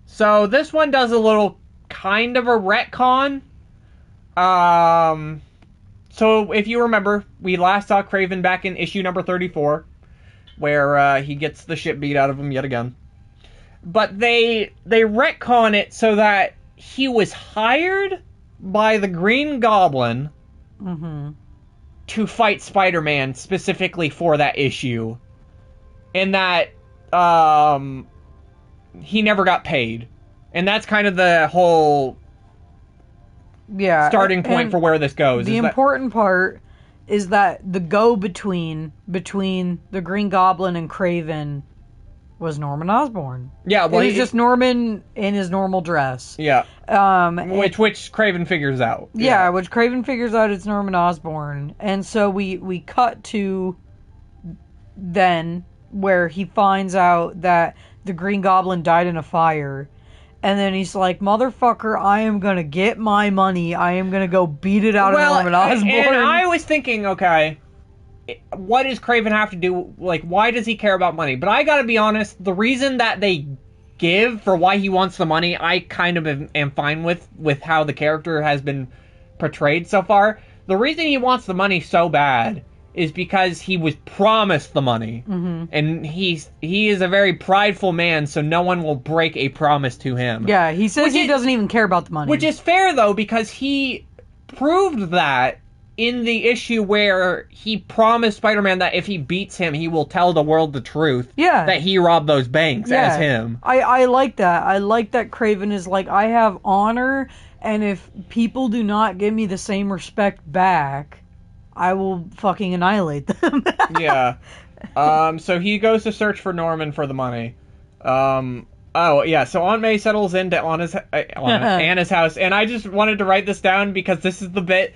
So this one does a little kind of a retcon. So if you remember, we last saw Kraven back in issue number 34, where he gets the shit beat out of him yet again. But they retcon it so that he was hired by the Green Goblin to fight Spider-Man specifically for that issue. And that he never got paid. And that's kind of the whole starting point for where this goes. The important part is that the go-between between the Green Goblin and Kraven was Norman Osborn. Yeah, well, it was just Norman in his normal dress. Yeah. Which Kraven figures out. Yeah, which Kraven figures out it's Norman Osborn. And so we cut to then where he finds out that the Green Goblin died in a fire. And then he's like, motherfucker, I am going to get my money. I am going to go beat it out of Norman Osborn. And I was thinking, okay, what does Kraven have to do? Why does he care about money? But I gotta be honest, the reason that they give for why he wants the money, I kind of am fine with how the character has been portrayed so far. The reason he wants the money so bad is because he was promised the money. And he is a very prideful man, so no one will break a promise to him. Yeah, he says he doesn't even care about the money. Which is fair, though, because he proved that in the issue where he promised Spider-Man that if he beats him, he will tell the world the truth. Yeah. That he robbed those banks as him. I like that. I like that Kraven is like, I have honor And if people do not give me the same respect back, I will fucking annihilate them. Yeah. So he goes to search for Norman for the money. Oh, yeah, so Aunt May settles into Anna's house, and I just wanted to write this down because this is the bit.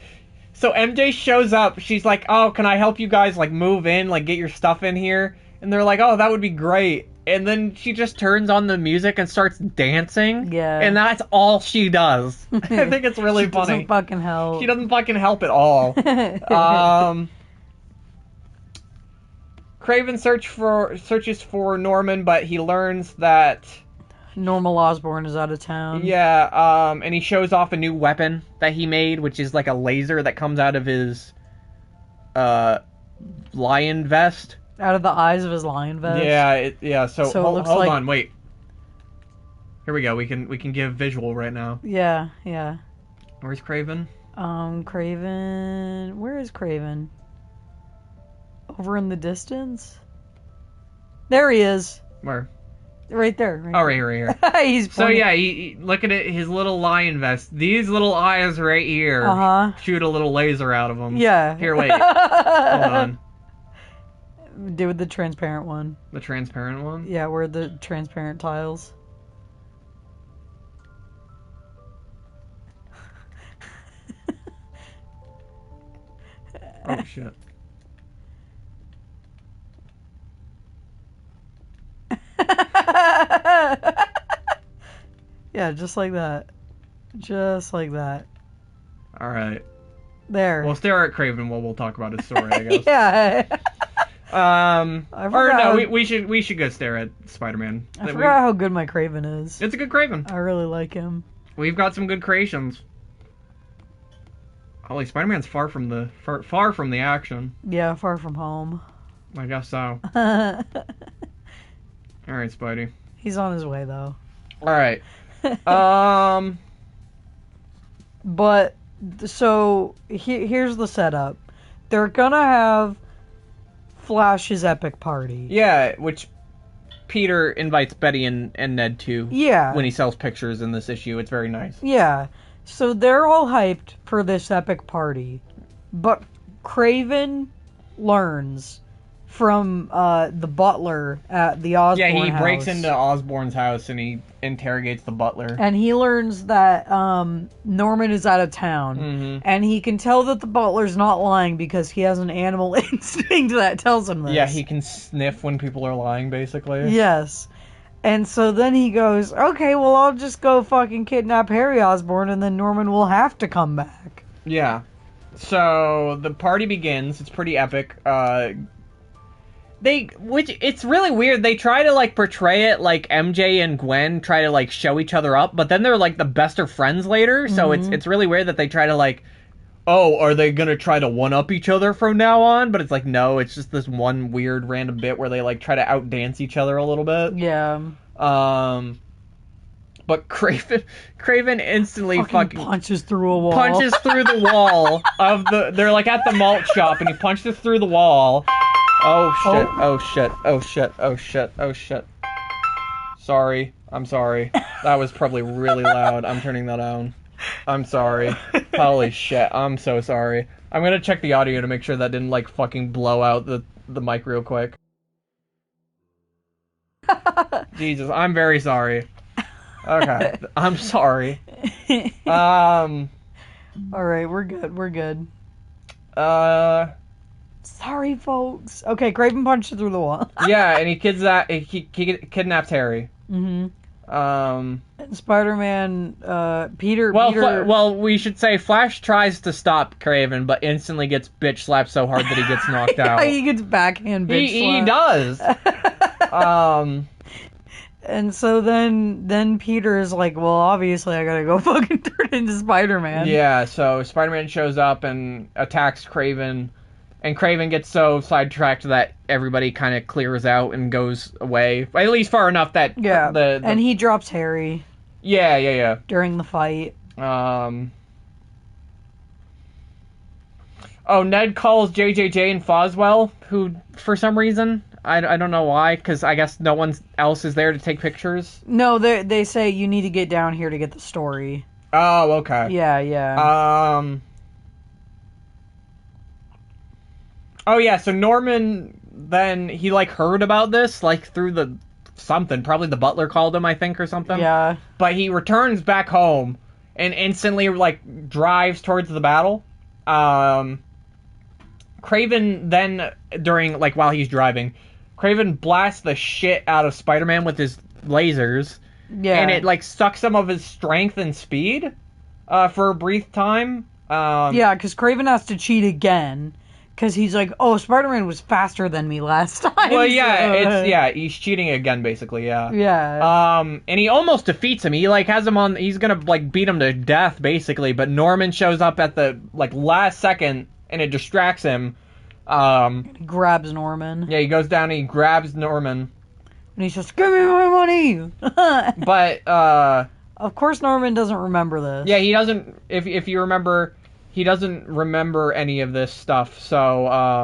So MJ shows up, she's like, oh, can I help you guys, like, move in, like, get your stuff in here? And they're like, oh, that would be great. And then she just turns on the music and starts dancing. Yeah. And that's all she does. I think it's really funny. She doesn't fucking help. She doesn't fucking help at all. Craven searches for Norman, but he learns that Normal Osborn is out of town. Yeah, and he shows off a new weapon that he made, which is like a laser that comes out of his lion vest. Out of the eyes of his lion vest. Yeah. So hold like... on, wait. Here we go. We can give visual right now. Yeah. Where's Craven? Craven. Where is Craven? Over in the distance? There he is. Where? Right there. Right here. He's pointing. So yeah, he look at it. His little lion vest. These little eyes right here. Shoot a little laser out of them. Yeah. Here, wait. Hold on. Do with the transparent one. The transparent one? Yeah, where the transparent tiles. Oh shit. Yeah, just like that. Just like that. Alright. There. We'll stare at Craven while we'll talk about his story, I guess. Yeah. We should go stare at Spider-Man. I forgot how good my Craven is. It's a good Craven. I really like him. We've got some good creations. Holy, Spider-Man's far from the action. Yeah, far from home. I guess so. Alright, Spidey. He's on his way, though. Alright. But, so, here's the setup. They're gonna have Flash's epic party. Yeah, which Peter invites Betty and Ned to. Yeah. When he sells pictures in this issue. It's very nice. Yeah. So they're all hyped for this epic party. But Craven learns from the butler at the Osborn house. Yeah, he breaks into Osborn's house and he interrogates the butler. And he learns that Norman is out of town. Mm-hmm. And he can tell that the butler's not lying because he has an animal instinct that tells him this. Yeah, he can sniff when people are lying, basically. Yes. And so then he goes, okay, well, I'll just go fucking kidnap Harry Osborn and then Norman will have to come back. Yeah. So the party begins. It's pretty epic. It's really weird. They try to, like, portray it like MJ and Gwen try to, like, show each other up, but then they're, like, the best of friends later, so Mm-hmm. it's really weird that they try to, like, oh, are they gonna try to one-up each other from now on? But it's like, no, it's just this one weird random bit where they, like, try to outdance each other a little bit. Yeah. But Craven instantly fucking punches through a wall. Punches through the wall of they're, like, at the malt shop, and he punches through the wall. Oh shit, oh shit, oh shit, oh shit, oh shit. Sorry, I'm sorry. That was probably really loud. I'm turning that down. I'm sorry. Holy shit, I'm so sorry. I'm gonna check the audio to make sure that didn't, like, fucking blow out the mic real quick. Jesus, I'm very sorry. Okay, I'm sorry. Alright, we're good. Sorry, folks. Okay, Craven punched through the wall. Yeah, and he kidnaps Harry. Mm-hmm. Spider-Man, Peter... Well, we should say Flash tries to stop Craven, but instantly gets bitch slapped so hard that he gets knocked out. He gets backhand bitch slapped. He does! And so then Peter is like, well, obviously I gotta go fucking turn into Spider-Man. Yeah, so Spider-Man shows up and attacks Craven, and Craven gets so sidetracked that everybody kind of clears out and goes away. At least far enough that... Yeah, and he drops Harry. Yeah. During the fight. Oh, Ned calls JJJ and Foswell, who, for some reason... I don't know why, because I guess no one else is there to take pictures. No, they say you need to get down here to get the story. Oh, okay. Yeah. Oh yeah, so Norman then he like heard about this like through the something, probably the butler called him, I think, or something. Yeah. But he returns back home and instantly like drives towards the battle. Craven then during like while he's driving, Craven blasts the shit out of Spider-Man with his lasers. Yeah. And it like sucks some of his strength and speed for a brief time. Yeah, because Craven has to cheat again. Because he's like, oh, Spider-Man was faster than me last time. Well, yeah, he's cheating again, basically, yeah. Yeah. And he almost defeats him. He like has him on. He's gonna like beat him to death, basically. But Norman shows up at the like last second, and it distracts him. He grabs Norman. Yeah, he goes down and he grabs Norman. And he's just, give me my money! But of course, Norman doesn't remember this. Yeah, he doesn't. If you remember. He doesn't remember any of this stuff, so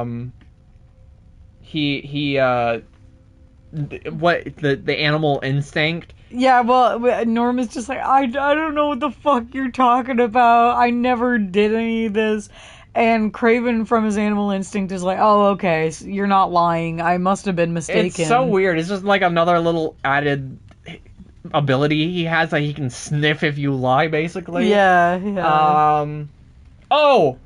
the animal instinct. Yeah, well, Norman's just like, I don't know what the fuck you're talking about. I never did any of this. And Craven from his animal instinct is like, oh, okay, so you're not lying. I must have been mistaken. It's so weird. It's just like another little added ability he has that he can sniff if you lie, basically. Yeah. Oh,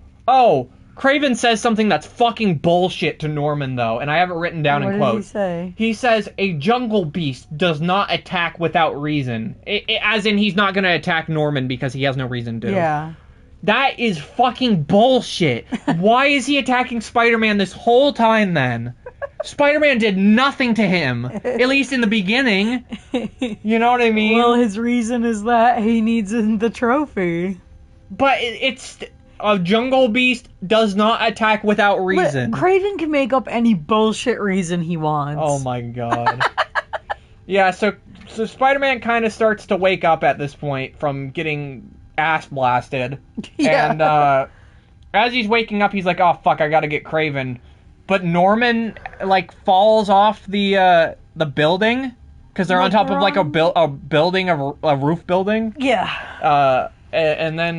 Craven says something that's fucking bullshit to Norman, though, and I have it written down in quotes. What did he say? He says, a jungle beast does not attack without reason. As in, he's not going to attack Norman because he has no reason to. Yeah. That is fucking bullshit. Why is he attacking Spider-Man this whole time, then? Spider-Man did nothing to him, at least in the beginning. You know what I mean? Well, his reason is that he needs the trophy. But it's... A jungle beast does not attack without reason. But Craven can make up any bullshit reason he wants. Oh my god. Yeah, so Spider-Man kind of starts to wake up at this point from getting ass blasted. Yeah. And as he's waking up, he's like, oh fuck, I gotta get Craven. But Norman, like, falls off the building, because they're on top of, like, a roof building. Yeah. And then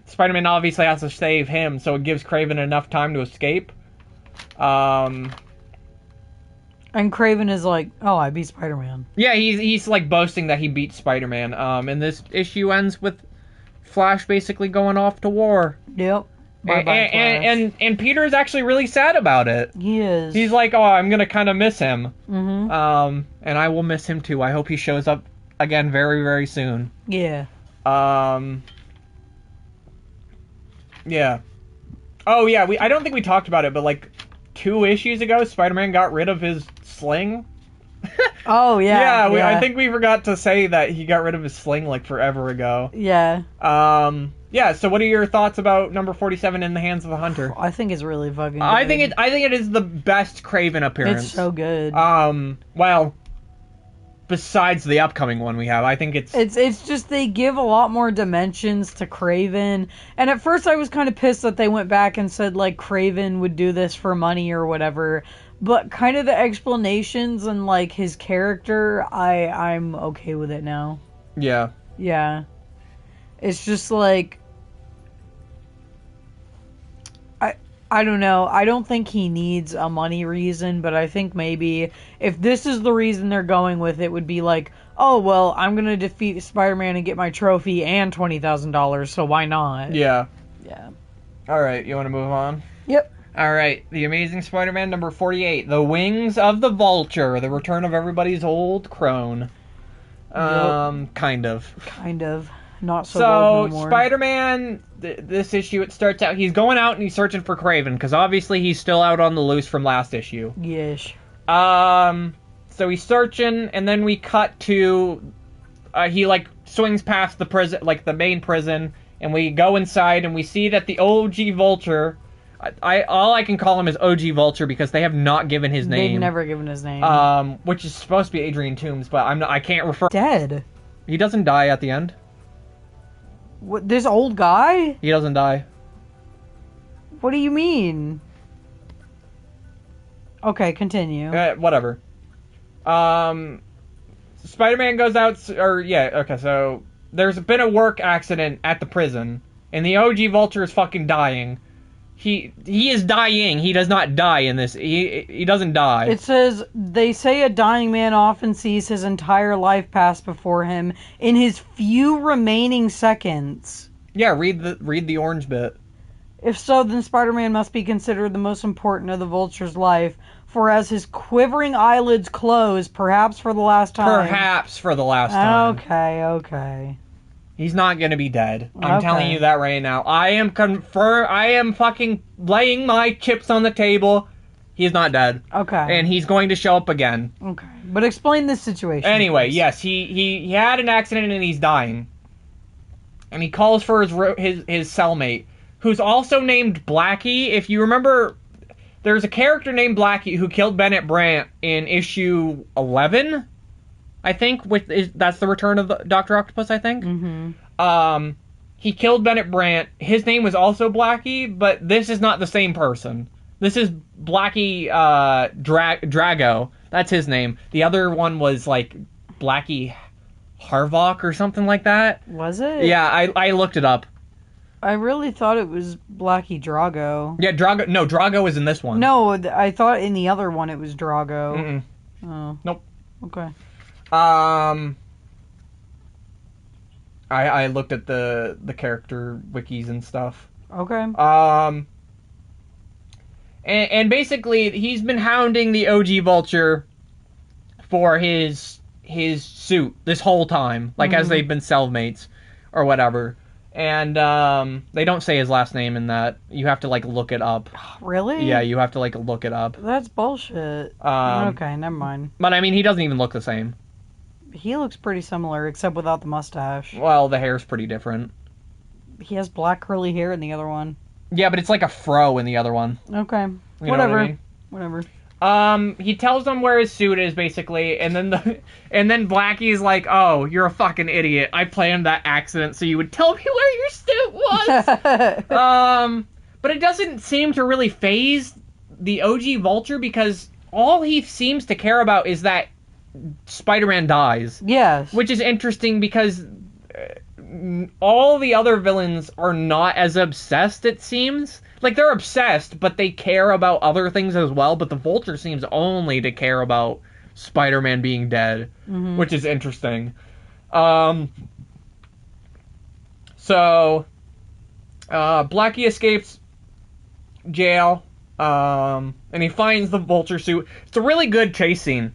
Spider-Man obviously has to save him, so it gives Craven enough time to escape. And Craven is like, oh, I beat Spider-Man. Yeah, he's like boasting that he beat Spider-Man. And this issue ends with Flash basically going off to war. Yep. Bye-bye, Flash. And Peter is actually really sad about it. He is. He's like, oh, I'm gonna kind of miss him. Mm-hmm. And I will miss him too. I hope he shows up again very, very soon. Yeah. Yeah. Oh, yeah, I don't think we talked about it, but, like, 2 issues ago, Spider-Man got rid of his sling. Oh, yeah. I think we forgot to say that he got rid of his sling, like, forever ago. Yeah. Yeah, so what are your thoughts about number 47 in the Hands of the Hunter? I think it's really fucking good. I think it is the best Craven appearance. It's so good. Well... Besides the upcoming one we have, I think it's just they give a lot more dimensions to Craven. And at first I was kind of pissed that they went back and said, like, Craven would do this for money or whatever. But kind of the explanations and, like, his character, I'm okay with it now. Yeah. Yeah. It's just, like... I don't know. I don't think he needs a money reason, but I think maybe if this is the reason they're going with it, would be like, oh, well, I'm going to defeat Spider-Man and get my trophy and $20,000, so why not? Yeah. Yeah. All right, you want to move on? Yep. All right, The Amazing Spider-Man number 48, The Wings of the Vulture, the return of everybody's old crone. Kind of. Kind of. Not so old no more. Spider-Man, this issue, it starts out, he's going out and he's searching for Craven, because obviously he's still out on the loose from last issue. Yes. So he's searching, and then we cut to, he, like, swings past the prison, like, the main prison, and we go inside, and we see that the OG Vulture, all I can call him is OG Vulture, because they have not given his name. They've never given his name. Which is supposed to be Adrian Toomes, but I can't refer... Dead. He doesn't die at the end. What, this old guy? He doesn't die. What do you mean? Okay, continue. Whatever. Spider-Man goes out, so there's been a work accident at the prison, and the OG Vulture is fucking dying. He is dying. He does not die in this. He doesn't die. It says, they say a dying man often sees his entire life pass before him in his few remaining seconds. Yeah, read the orange bit. If so, then Spider-Man must be considered the most important of the Vulture's life, for as his quivering eyelids close, perhaps for the last time... Perhaps for the last time. Okay. He's not gonna be dead. I'm telling you that right now. I am fucking laying my chips on the table. He's not dead. Okay. And he's going to show up again. Okay. But explain this situation. Anyway, please. yes, he had an accident and he's dying. And he calls for his cellmate, who's also named Blackie. If you remember, there's a character named Blackie who killed Bennett Brandt in issue 11. I think that's the return of Dr. Octopus, I think. Mm-hmm. He killed Bennett Brandt. His name was also Blackie, but this is not the same person. This is Blackie Drago. That's his name. The other one was like Blackie Harvok or something like that. Was it? Yeah, I looked it up. I really thought it was Blackie Drago. Yeah, Drago. No, Drago is in this one. No, I thought in the other one it was Drago. Mm-mm. Oh. Nope. Okay. I looked at the character wikis and stuff. Okay. And basically he's been hounding the OG Vulture for his suit this whole time, like as they've been cellmates or whatever. And they don't say his last name in that. You have to like look it up. Really? Yeah, you have to like look it up. That's bullshit. Okay, never mind. But I mean, he doesn't even look the same. He looks pretty similar, except without the mustache. Well, the hair's pretty different. He has black curly hair in the other one. Yeah, but it's like a fro in the other one. Okay. You know Whatever. what I mean? Whatever. He tells them where his suit is, basically, and then Blackie's like, "Oh, you're a fucking idiot. I planned that accident so you would tell me where your suit was." But it doesn't seem to really faze the OG Vulture because all he seems to care about is that Spider-Man dies. Yes. Which is interesting because all the other villains are not as obsessed, it seems. Like, they're obsessed, but they care about other things as well, but the Vulture seems only to care about Spider-Man being dead, which is interesting. So, Blackie escapes jail, and he finds the Vulture suit. It's a really good chase scene.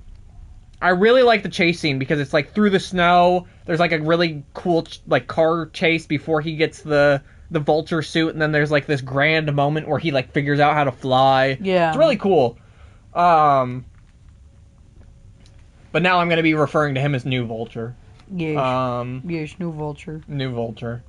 I really like the chase scene because it's like through the snow. There's like a really cool like car chase before he gets the Vulture suit, and then there's like this grand moment where he like figures out how to fly. Yeah. It's really cool. But now I'm going to be referring to him as New Vulture. Yes. Yes, New Vulture. New Vulture.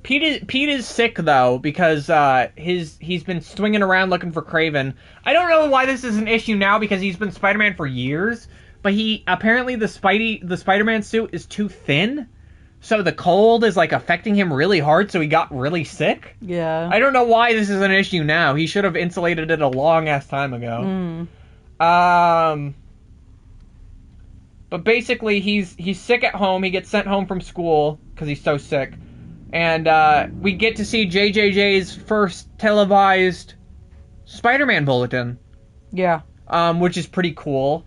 Pete is sick though because he's been swinging around looking for Kraven. I don't know why this is an issue now because he's been Spider-Man for years, but he apparently the Spider-Man suit is too thin, so the cold is like affecting him really hard. So he got really sick. Yeah. I don't know why this is an issue now. He should have insulated it a long ass time ago. But basically he's sick at home. He gets sent home from school because he's so sick. And we get to see JJJ's first televised Spider-Man bulletin. Yeah. Which is pretty cool.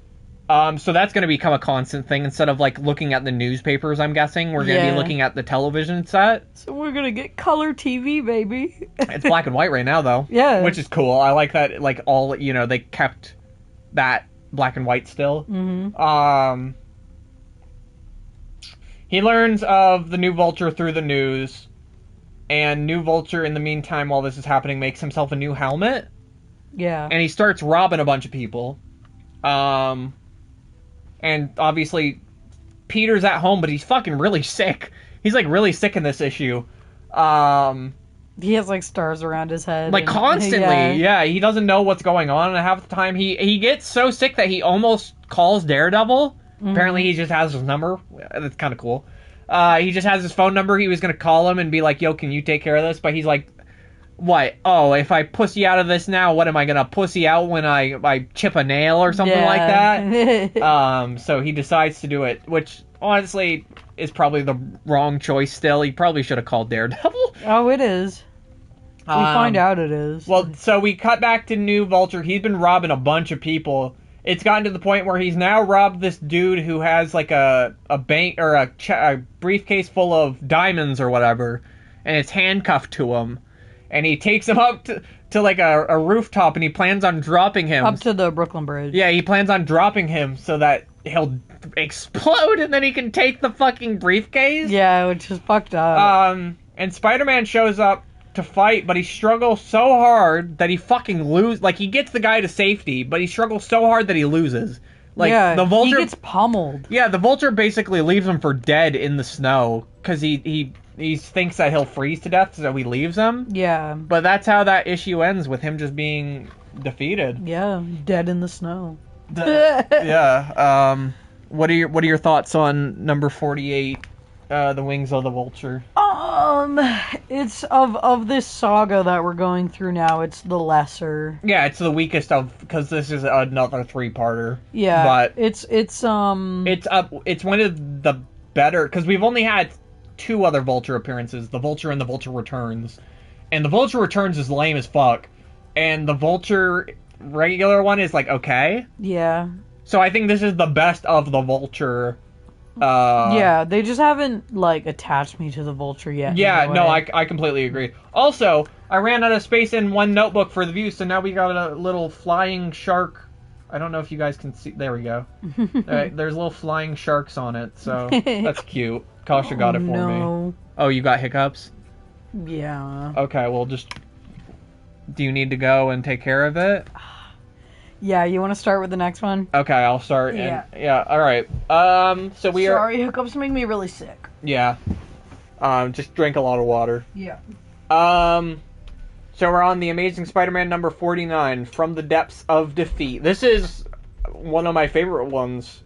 So that's going to become a constant thing. Instead of, like, looking at the newspapers, I'm guessing, we're going to be looking at the television set. So we're going to get color TV, baby. It's black and white right now, though. Yeah. Which is cool. I like that, like, all, you know, they kept that black and white still. He learns of the New Vulture through the news, and New Vulture, in the meantime, while this is happening, makes himself a new helmet. Yeah. And he starts robbing a bunch of people. And obviously, Peter's at home, but he's fucking really sick. He's, like, really sick in this issue. He has, like, stars around his head. Like, constantly. Yeah, he doesn't know what's going on, and half the time he gets so sick that he almost calls Daredevil. Apparently he just has his number. That's kind of cool. He just has his phone number. He was going to call him and be like, yo, can you take care of this? But he's like, what? Oh, if I pussy out of this now, what am I gonna pussy out when I chip a nail or something like that? So he decides to do it, which honestly is probably the wrong choice still. He probably should have called Daredevil. Oh, it is. We find out it is. Well, so we cut back to New Vulture. He's been robbing a bunch of people. It's gotten to the point where he's now robbed this dude who has like a bank or a briefcase full of diamonds or whatever, and it's handcuffed to him. And he takes him up to like a rooftop, and he plans on dropping him. Up to the Brooklyn Bridge. Yeah, he plans on dropping him so that he'll explode, and then he can take the fucking briefcase. Yeah, which is fucked up. And Spider-Man shows up to fight, but he struggles so hard that he fucking loses. Like, he gets the guy to safety, but he struggles so hard that he loses. Like, yeah, the Vulture... he gets pummeled. Yeah, the Vulture basically leaves him for dead in the snow, because he thinks that he'll freeze to death, so he leaves him. Yeah. But that's how that issue ends, with him just being defeated. Yeah, dead in the snow. Yeah. What are your thoughts on number 48, The Wings of the Vulture? It's of this saga that we're going through now, it's the lesser. Yeah, it's the weakest of, because this is another 3-parter. Yeah, but it's one of the better, because we've only had 2 other Vulture appearances, the Vulture and the Vulture Returns, and the Vulture Returns is lame as fuck, and the Vulture regular one is like okay. Yeah. So I think this is the best of the Vulture. Yeah, they just haven't, like, attached me to the Vulture yet. Yeah, no, I completely agree. Also, I ran out of space in one notebook for the Viewz, so now we got a little flying shark. I don't know if you guys can see. There we go. There's little flying sharks on it, so that's cute. Kasha got it for me. Oh, you got hiccups? Yeah. Okay, well, just... Do you need to go and take care of it? Yeah, you want to start with the next one? Okay, I'll start. Yeah, alright. So we are... Sorry, hiccups make me really sick. Yeah. Just drink a lot of water. Yeah. So we're on The Amazing Spider-Man number 49, From the Depths of Defeat. This is one of my favorite ones.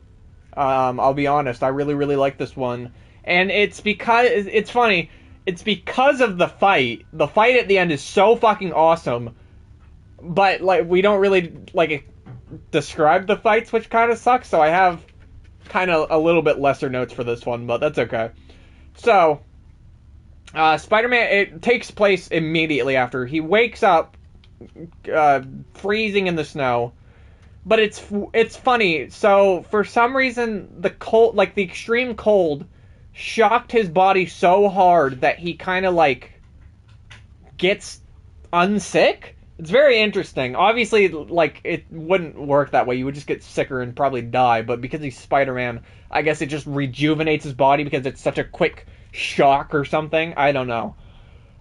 I'll be honest, I really, really like this one. And it's because... It's funny. It's because of the fight. The fight at the end is so fucking awesome. But, like, we don't really, like, describe the fights, which kind of sucks, so I have kind of a little bit lesser notes for this one, but that's okay. So, Spider-Man, it takes place immediately after. He wakes up, freezing in the snow, but it's funny. So, for some reason, the cold, like, the extreme cold shocked his body so hard that he kind of, like, gets unsick. It's very interesting. Obviously, like, it wouldn't work that way. You would just get sicker and probably die. But because he's Spider-Man, I guess it just rejuvenates his body because it's such a quick shock or something. I don't know.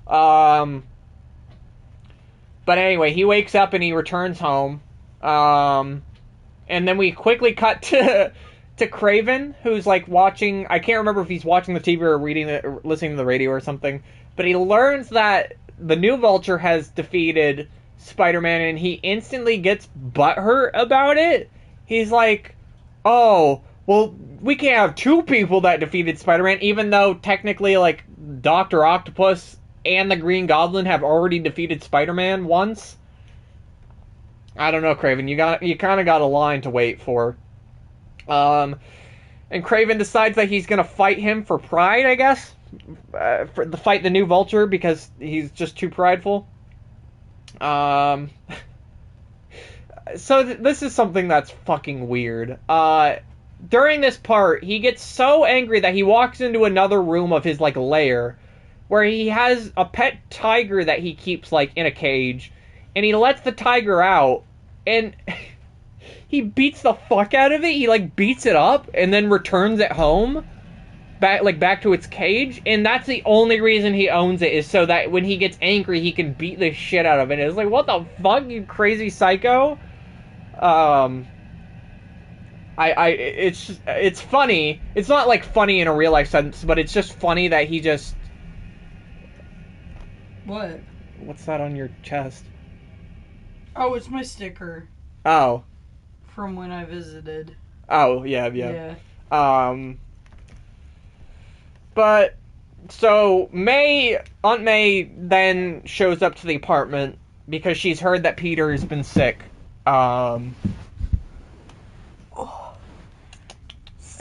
But anyway, he wakes up and he returns home. And then we quickly cut to Kraven, who's, like, watching... I can't remember if he's watching the TV or listening to the radio or something. But he learns that the new Vulture has defeated Spider-Man, and he instantly gets butthurt about it. He's like, oh, well, we can't have 2 people that defeated Spider-Man, even though technically, like, Dr. Octopus and the Green Goblin have already defeated Spider-Man once. I don't know, Kraven. You kind of got a line to wait for. And Kraven decides that he's gonna fight him for pride, I guess. For the fight the new Vulture, because he's just too prideful. So this is something that's fucking weird. During this part, he gets so angry that he walks into another room of his, like, lair, where he has a pet tiger that he keeps, like, in a cage, and he lets the tiger out, and he beats the fuck out of it. He, like, beats it up, and then returns it home. Back to its cage, and that's the only reason he owns it, is so that when he gets angry, he can beat the shit out of it. It's like, what the fuck, you crazy psycho? It's funny. It's not, like, funny in a real life sense, but it's just funny that he just... What? What's that on your chest? Oh, it's my sticker. Oh. From when I visited. Oh, yeah. But So Aunt May then shows up to the apartment because she's heard that Peter's been sick. And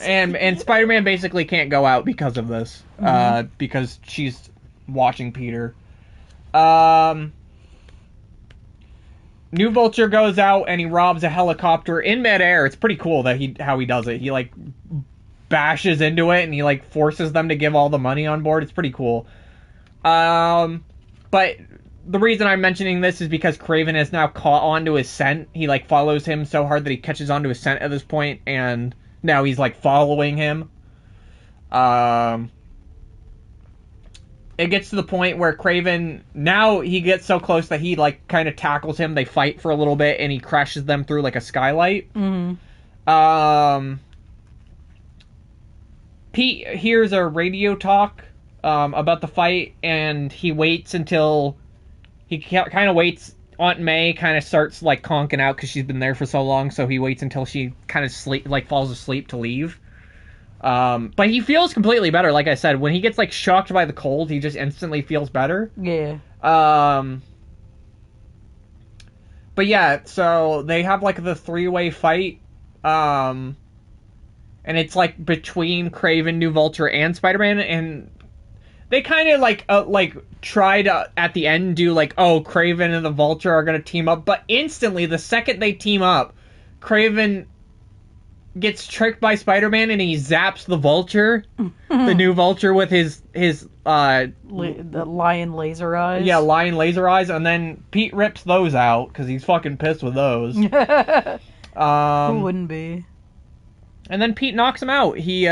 Spider-Man basically can't go out because of this. Because she's watching Peter. New Vulture goes out and he robs a helicopter in midair. It's pretty cool that how he does it. He like bashes into it and he like forces them to give all the money on board. It's pretty cool. But the reason I'm mentioning this is because Kraven has now caught onto his scent. He like follows him so hard that he catches onto his scent at this point, and now he's like following him. It gets to the point where Kraven, now he gets so close that he like kind of tackles him. They fight for a little bit and he crashes them through like a skylight. Pete hears a radio talk about the fight, and he waits until he kind of waits. Aunt May kind of starts like conking out because she's been there for so long, so he waits until she kind of falls asleep to leave. But he feels completely better. Like I said, when he gets like shocked by the cold, he just instantly feels better. Yeah. But yeah, so they have like the 3-way fight. And it's like between Kraven, New Vulture, and Spider-Man, and they kind of like try to at the end do like, oh, Kraven and the Vulture are gonna team up, but instantly the second they team up, Kraven gets tricked by Spider-Man and he zaps the Vulture, the New Vulture, with his the lion laser eyes. Yeah, lion laser eyes, and then Pete rips those out because he's fucking pissed with those. Who wouldn't be? And then Pete knocks him out. He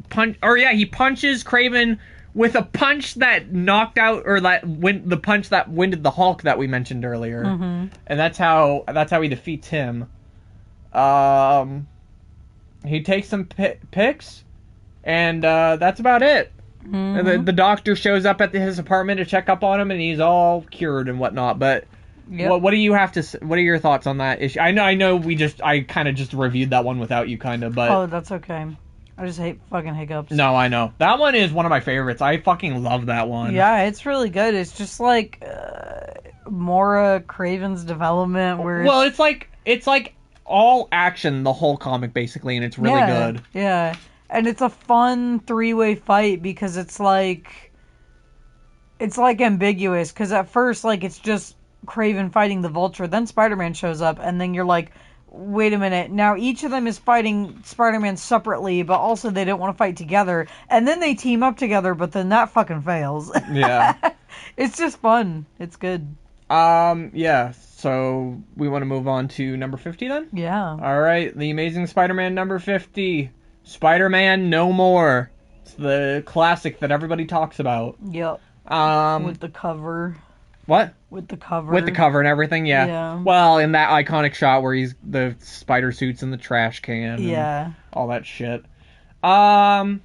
punches Kraven with a punch that knocked out, or the punch that winded the Hulk that we mentioned earlier. And that's how he defeats him. He takes some picks, and that's about it. The doctor shows up at his apartment to check up on him, and he's all cured and whatnot. But what do you have to? What are your thoughts on that issue? I know I kind of just reviewed that one without you, kind of. But oh, that's okay. I just hate fucking hiccups. No, I know that one is one of my favorites. I fucking love that one. Yeah, it's really good. It's just like more Kraven's development, where it's like all action the whole comic basically, and it's really good. Yeah, and it's a fun 3-way fight because it's like ambiguous, because at first like it's just Kraven fighting the Vulture, then Spider-Man shows up, and then you're like, wait a minute, now each of them is fighting Spider-Man separately, but also they don't want to fight together, and then they team up together, but then that fucking fails. Yeah. It's just fun. It's good. Yeah, so we want to move on to number 50 then? Yeah. Alright, The Amazing Spider-Man number 50. Spider-Man No More. It's the classic that everybody talks about. Yep. With the cover. What? With the cover. With the cover and everything, yeah. Yeah. Well, in that iconic shot where the spider suit's in the trash can. Yeah. All that shit. So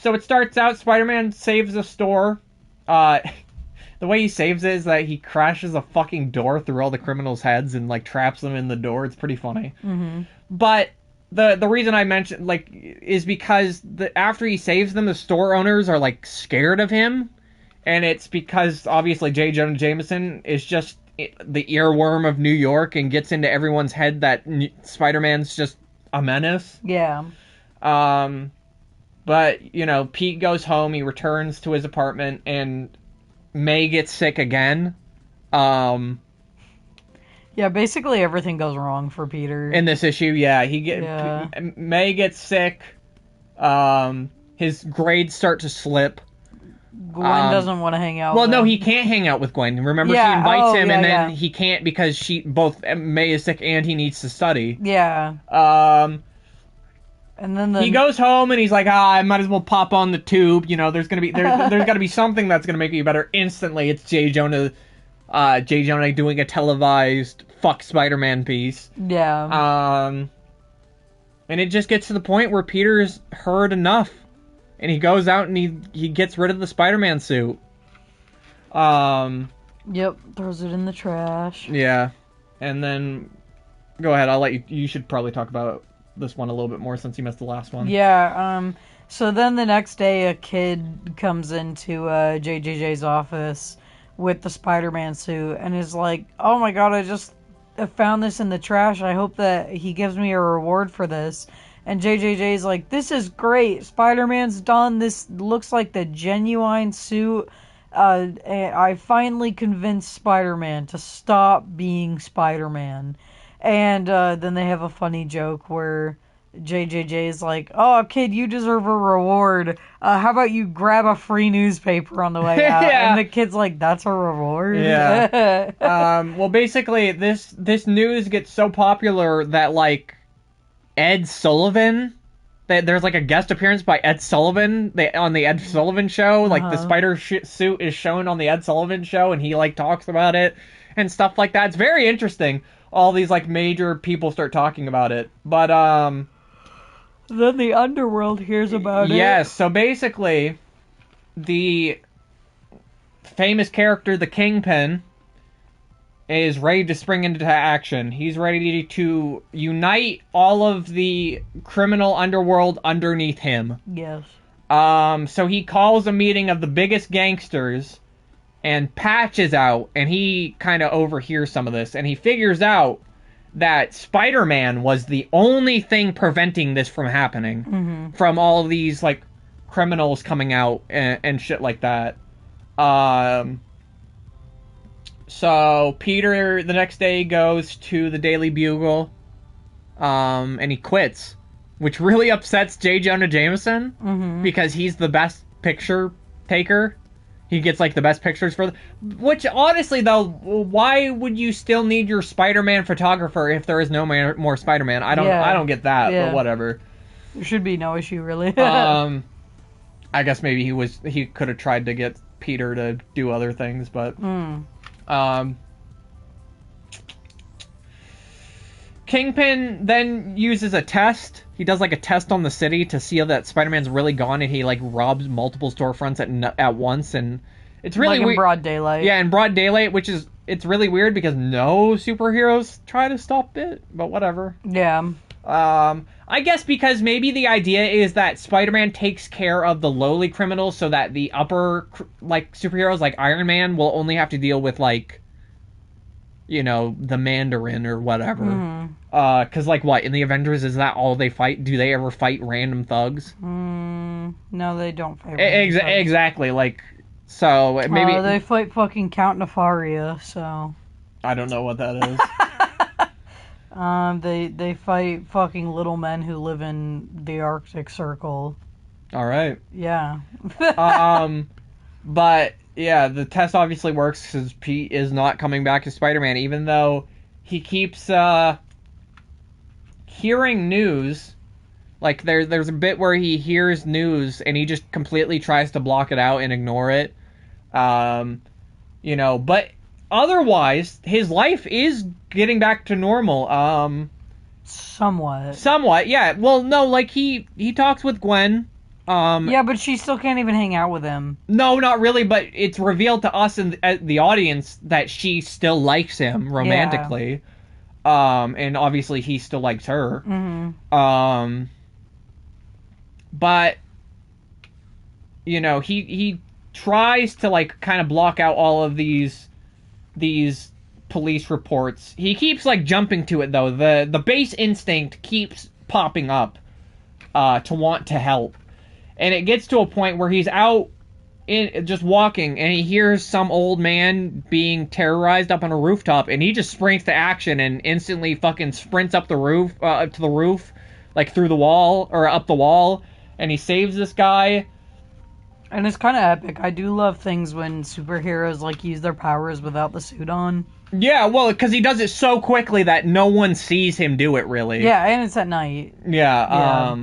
it starts out, Spider-Man saves a store. The way he saves it is that he crashes a fucking door through all the criminals' heads and like traps them in the door. It's pretty funny. But the reason I mentioned is because after he saves them, the store owners are like scared of him. And it's because, obviously, J. Jonah Jameson is just the earworm of New York and gets into everyone's head that Spider-Man's just a menace. Yeah. But, Pete goes home, he returns to his apartment, and May gets sick again. Yeah, basically everything goes wrong for Peter. In this issue, yeah. May gets sick. His grades start to slip. Gwen doesn't want to hang out with him. No, he can't hang out with Gwen. Remember, she invites him, and then he can't because both May is sick and he needs to study. Yeah. And then he goes home and he's like, I might as well pop on the tube. There's got to be something that's gonna make me better. Instantly, it's J. Jonah doing a televised fuck Spider-Man piece. Yeah. And it just gets to the point where Peter's heard enough. And he goes out and he gets rid of the Spider-Man suit. Yep, throws it in the trash. Yeah. And then, go ahead, I'll let you should probably talk about this one a little bit more since you missed the last one. Yeah, So then the next day, a kid comes into JJJ's office with the Spider-Man suit and is like, "Oh my god, I found this in the trash. I hope that he gives me a reward for this." And JJJ's like, "This is great. Spider-Man's done. This looks like the genuine suit. I finally convinced Spider-Man to stop being Spider-Man." And then they have a funny joke where JJJ is like, "Oh, kid, you deserve a reward. How about you grab a free newspaper on the way out?" Yeah. And the kid's like, "That's a reward?" Yeah. Well, basically, this news gets so popular that, like, Ed Sullivan... There's, like, a guest appearance by Ed Sullivan on the Ed Sullivan Show. Like, the spider suit is shown on the Ed Sullivan Show, and he, like, talks about it and stuff like that. It's very interesting. All these, like, major people start talking about it. But, Then the underworld hears about it. yes, so basically, the famous character, the Kingpin, is ready to spring into action. He's ready to unite all of the criminal underworld underneath him. Yes. So he calls a meeting of the biggest gangsters, and Patch is out, and he kind of overhears some of this, and he figures out that Spider-Man was the only thing preventing this from happening, from all of these, like, criminals coming out and shit like that. So Peter the next day goes to the Daily Bugle, and he quits, which really upsets J. Jonah Jameson, because he's the best picture taker. He gets, like, the best pictures for... Which, honestly, though, why would you still need your Spider-Man photographer if there is no more Spider-Man? I don't get that, but whatever. There should be no issue, really. I guess maybe he could have tried to get Peter to do other things, but... Kingpin then uses a test. He does, like, a test on the city to see that Spider-Man's really gone, and he, like, robs multiple storefronts at once, and it's really like in broad daylight. Yeah, in broad daylight, it's really weird because no superheroes try to stop it, but whatever. Yeah. I guess because maybe the idea is that Spider-Man takes care of the lowly criminals so that the upper, like, superheroes, like Iron Man, will only have to deal with, like, you know, the Mandarin or whatever. Because, like, what, in the Avengers, is that all they fight? Do they ever fight random thugs? No, they don't fight random thugs. Exactly, like, so maybe... they fight fucking Count Nefaria, so... I don't know what that is. They fight fucking little men who live in the Arctic Circle. Alright. Yeah. But... yeah, the test obviously works because Pete is not coming back as Spider-Man, even though he keeps hearing news. Like, there's a bit where he hears news and he just completely tries to block it out and ignore it. You know, but otherwise, his life is getting back to normal. Somewhat, yeah. Well, no, like, he talks with Gwen. Yeah, but she still can't even hang out with him. No, not really, but it's revealed to us in the audience that she still likes him romantically. Yeah. And obviously he still likes her. But, you know, he tries to, like, kind of block out all of these police reports. He keeps, like, jumping to it, though. The base instinct keeps popping up to want to help. And it gets to a point where he's out just walking, and he hears some old man being terrorized up on a rooftop, and he just springs to action and instantly fucking sprints up the roof, to the roof, like through the wall, or up the wall, and he saves this guy. And it's kind of epic. I do love things when superheroes, like, use their powers without the suit on. Yeah, well, because he does it so quickly that no one sees him do it, really. Yeah, and it's at night. Yeah.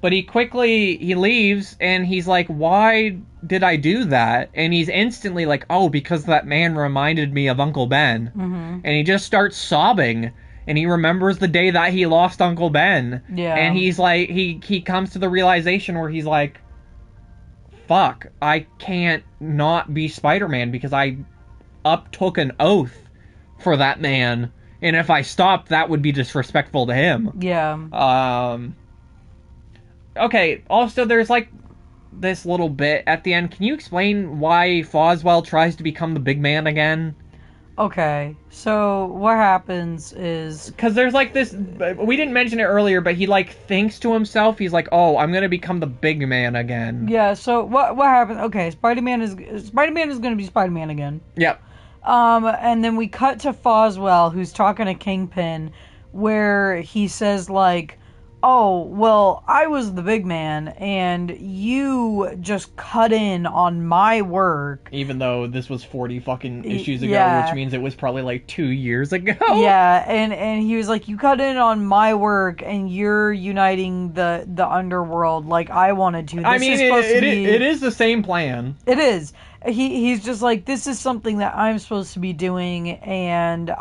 But he leaves, and he's like, why did I do that? And he's instantly like, oh, because that man reminded me of Uncle Ben. And he just starts sobbing, and he remembers the day that he lost Uncle Ben. Yeah. And he's like, he comes to the realization where he's like, fuck, I can't not be Spider-Man because I took an oath for that man. And if I stopped, that would be disrespectful to him. Yeah. okay, also there's like this little bit at the end. Can you explain why Foswell tries to become the big man again? Okay, so what happens is... Because there's like this, we didn't mention it earlier, but he like thinks to himself, he's like, oh, I'm gonna become the big man again. Yeah, so what happens? Okay, Spider-Man is gonna be Spider-Man again. Yep. And then we cut to Foswell, who's talking to Kingpin, where he says, like, oh, well, I was the big man, and you just cut in on my work. Even though this was 40 fucking issues ago, yeah. which means it was probably like 2 years ago. Yeah, and he was like, you cut in on my work, and you're uniting the underworld like I wanted to. It is the same plan. It is. He's just like, this is something that I'm supposed to be doing, and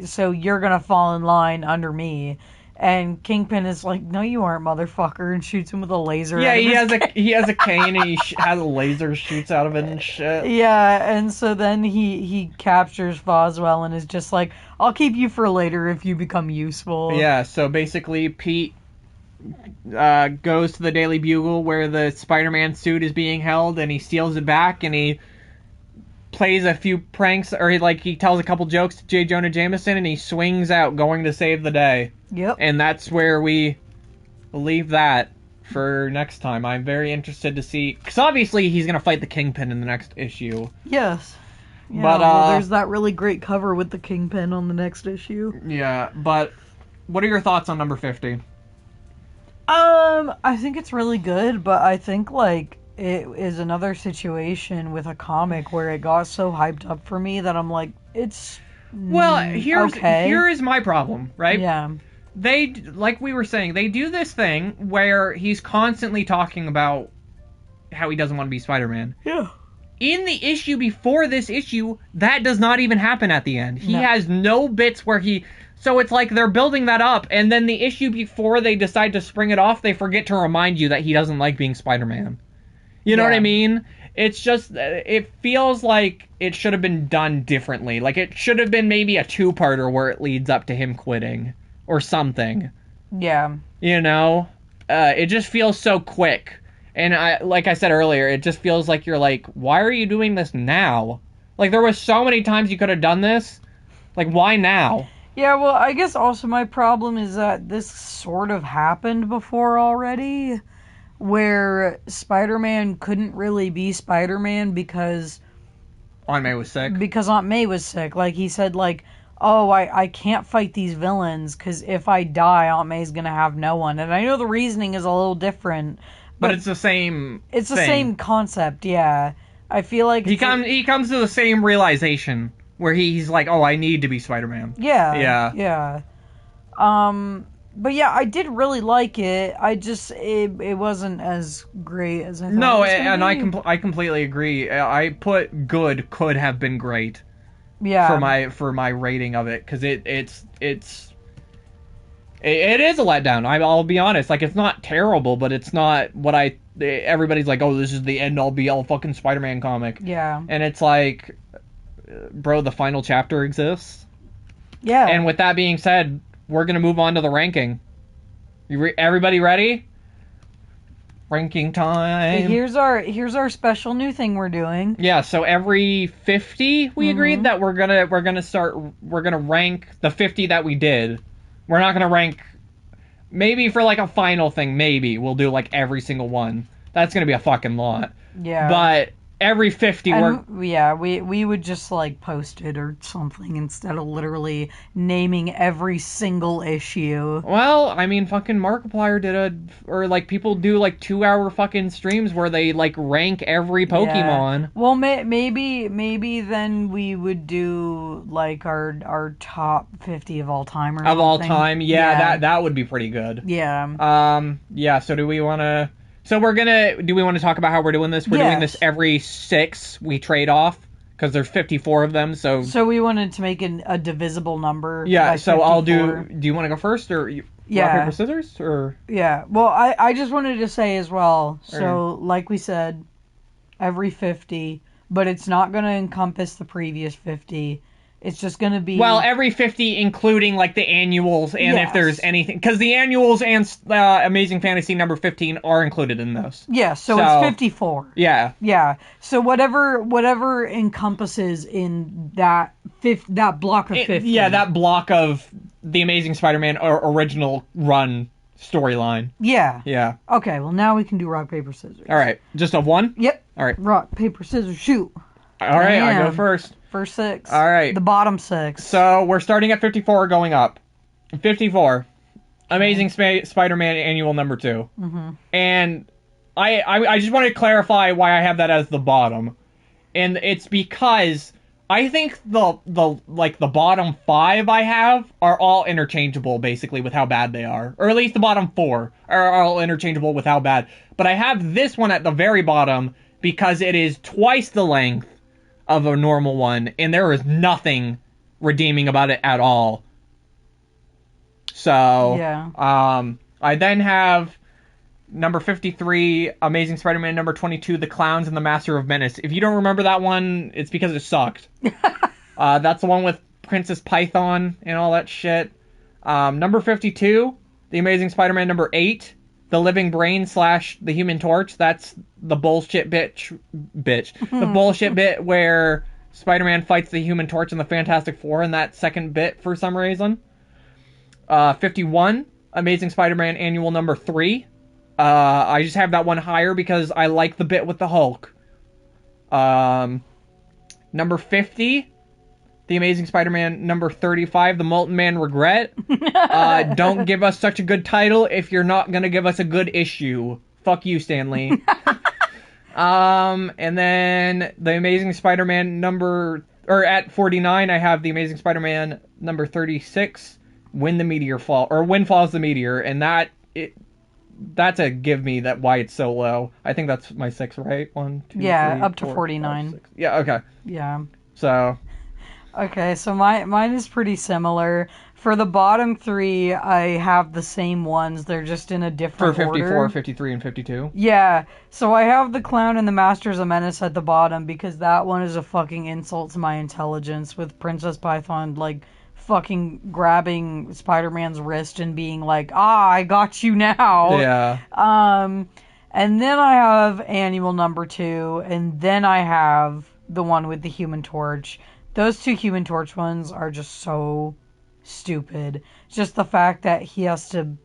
so you're gonna fall in line under me. And Kingpin is like, no, you aren't, motherfucker, and shoots him with a laser. Yeah, he has a cane and he has a laser shoots out of it and shit. Yeah, and so then he captures Foswell and is just like, I'll keep you for later if you become useful. Yeah, so basically Pete goes to the Daily Bugle where the Spider-Man suit is being held, and he steals it back, and he plays a few pranks, or he tells a couple jokes to J. Jonah Jameson, and he swings out going to save the day. Yep. And that's where we leave that for next time. I'm very interested to see, because obviously he's going to fight the Kingpin in the next issue. Yes. Yeah, but there's that really great cover with the Kingpin on the next issue. Yeah, but what are your thoughts on number 50? I think it's really good, but I think, like, it is another situation with a comic where it got so hyped up for me that I'm like, it's here is my problem, right? Yeah. They, like we were saying, they do this thing where he's constantly talking about how he doesn't want to be Spider-Man. Yeah. In the issue before this issue, that does not even happen at the end. He has no bits where he... So it's like they're building that up, and then the issue before they decide to spring it off, they forget to remind you that he doesn't like being Spider-Man. You know what I mean? It's just, it feels like it should have been done differently. Like, it should have been maybe a two-parter where it leads up to him quitting. Or something. Yeah. You know? It just feels so quick. And like I said earlier, it just feels like you're like, why are you doing this now? Like, there was so many times you could have done this. Like, why now? Yeah, well, I guess also my problem is that this sort of happened before already, where Spider-Man couldn't really be Spider-Man because... Aunt May was sick. Because Aunt May was sick. Like, he said, like, oh, I can't fight these villains, because if I die, Aunt May's gonna have no one. And I know the reasoning is a little different. But it's the same It's the same concept, yeah. I feel like... He comes to the same realization, where he's like, oh, I need to be Spider-Man. Yeah. But yeah, I did really like it. I just, it wasn't as great as I thought it was gonna be. I completely agree. I put good could have been great. Yeah. For my rating of it, because it is a letdown. I'll be honest. Like, it's not terrible, but it's not what everybody's like, oh, this is the end all be all fucking Spider-Man comic. Yeah. And it's like, bro, the final chapter exists. Yeah. And with that being said, we're gonna move on to the ranking. Everybody ready? Ranking time. Here's our special new thing we're doing. Yeah, so every 50 we agreed that we're gonna rank the 50 that we did. We're not gonna rank, maybe for like a final thing, maybe we'll do like every single one. That's gonna be a fucking lot. Yeah. But every 50 we would just like post it or something instead of literally naming every single issue. Well, I mean, fucking Markiplier or like people do like 2-hour fucking streams where they like rank every Pokemon. Yeah. Well, maybe then we would do like our top 50 of all time or something. Of all time, yeah. That would be pretty good. Yeah. Yeah. So do we want to? So do we want to talk about how we're doing this? We're doing this every 6 we trade off, because there's 54 of them, so we wanted to make a divisible number. Yeah, so 54. I'll do you want to go first, or rock, paper, scissors, or? Yeah, well, I just wanted to say as well, so like we said, every 50, but it's not going to encompass the previous 50. It's just going to be... Well, every 50, including, like, the annuals, and if there's anything... Because the annuals and Amazing Fantasy number 15 are included in those. Yeah, so it's 54. Yeah. Yeah. So whatever encompasses in that block of 50. Yeah, that block of the Amazing Spider-Man original run storyline. Yeah. Yeah. Okay, well, now we can do rock, paper, scissors. All right. Just a one? Yep. All right. Rock, paper, scissors, shoot. All right, I go first. First 6. All right. The bottom 6. So we're starting at 54, going up. 54. Amazing Spider-Man Annual number 2. Mm-hmm. And I just want to clarify why I have that as the bottom. And it's because I think the bottom 5 I have are all interchangeable, basically, with how bad they are. Or at least the bottom 4 are all interchangeable with how bad. But I have this one at the very bottom because it is twice the length of a normal one, and there is nothing redeeming about it at all. So, yeah. I then have number 53, Amazing Spider-Man number 22, The Clowns and the Master of Menace. If you don't remember that one, it's because it sucked. That's the one with Princess Python and all that shit. Number 52, The Amazing Spider-Man number 8, The Living Brain / The Human Torch. That's the bullshit bitch. The bullshit bit where Spider-Man fights the Human Torch and the Fantastic Four in that second bit for some reason. 51, Amazing Spider-Man Annual number 3. I just have that one higher because I like the bit with the Hulk. Number 50, The Amazing Spider-Man number 35, The Molten Man Regret. Don't give us such a good title if you're not gonna give us a good issue. Fuck you, Stan Lee. And then The Amazing Spider-Man at 49, I have The Amazing Spider-Man number 36, When Falls the Meteor, and that's a give me that why it's so low. I think that's my 6, right? 1, 2, yeah, 3, up to 4, 49. 5, 6. Yeah, okay. Yeah. So. Okay, so mine is pretty similar. For the bottom 3, I have the same ones. They're just in a different order. For 54, 53, and 52? Yeah. So I have The Clown and the Masters of Menace at the bottom because that one is a fucking insult to my intelligence with Princess Python, like, fucking grabbing Spider-Man's wrist and being like, I got you now. Yeah. And then I have Annual number 2, and then I have the one with the Human Torch. Those 2 Human Torch ones are just so stupid. Just the fact that he has to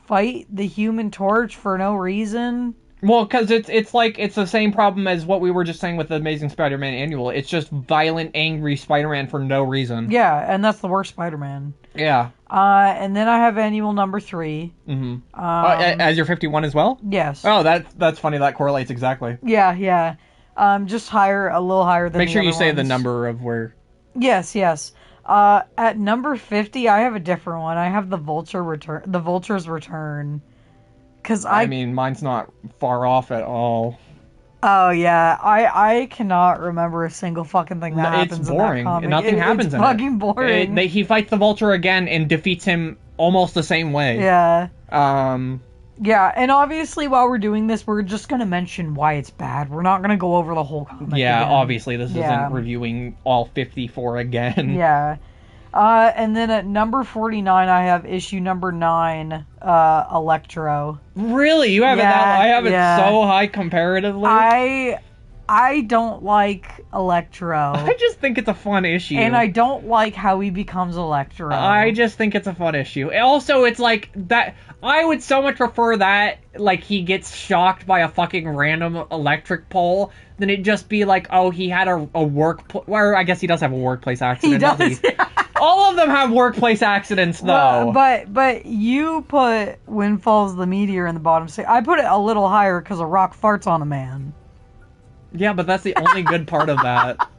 fight the Human Torch for no reason. Well, because it's the same problem as what we were just saying with the Amazing Spider-Man Annual. It's just violent, angry Spider-Man for no reason. Yeah, and that's the worst Spider-Man. Yeah. And then I have Annual number 3. Mm-hmm. As your 51 as well? Yes. Oh, that's funny. That correlates exactly. Yeah. Just a little higher than Make the sure you other say ones. the number of where... Yes. At number 50, I have a different one. I have the Vulture's Return. I mean, mine's not far off at all. Oh, yeah. I cannot remember a single fucking thing that happens it's boring. in that comic. Nothing happens in it. It's fucking boring. He fights the Vulture again and defeats him almost the same way. Yeah. Yeah, and obviously while we're doing this, we're just going to mention why it's bad. We're not going to go over the whole comic Yeah, again. Obviously this isn't reviewing all 54 again. Yeah. And then at number 49, I have issue number 9, Electro. Really? You have it that I have it so high comparatively? I don't like Electro. I just think it's a fun issue. And I don't like how he becomes Electro. I just think it's a fun issue. Also, it's like that... I would so much prefer that, like, he gets shocked by a fucking random electric pole than it just be like, oh, he had a or I guess he does have a workplace accident. He does. All of them have workplace accidents, though. But you put When Falls the Meteor in the bottom 6. I put it a little higher because a rock farts on a man. Yeah, but that's the only good part of that.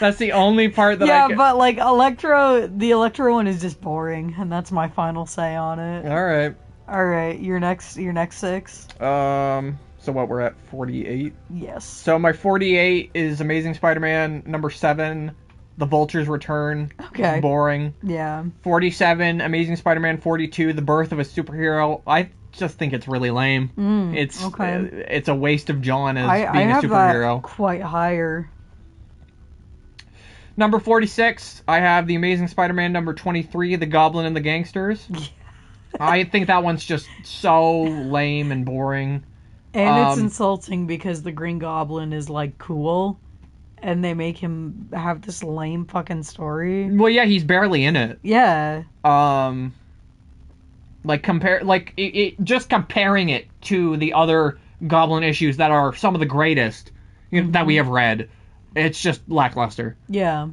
That's the only part that Yeah, but, like, the Electro one is just boring, and that's my final say on it. Alright, your next 6? So what, we're at 48? Yes. So my 48 is Amazing Spider-Man number 7, The Vulture's Return. Okay. Boring. Yeah. 47, Amazing Spider-Man 42, The Birth of a Superhero. I just think it's really lame. It's a waste of John as being a superhero. That quite higher. Number 46, I have The Amazing Spider-Man number 23, The Goblin and the Gangsters. I think that one's just so lame and boring. And it's insulting because the Green Goblin is, like, cool, and they make him have this lame fucking story. Well, yeah, he's barely in it. Yeah. Just comparing it to the other Goblin issues that are some of the greatest that we have read, it's just lackluster. Yeah.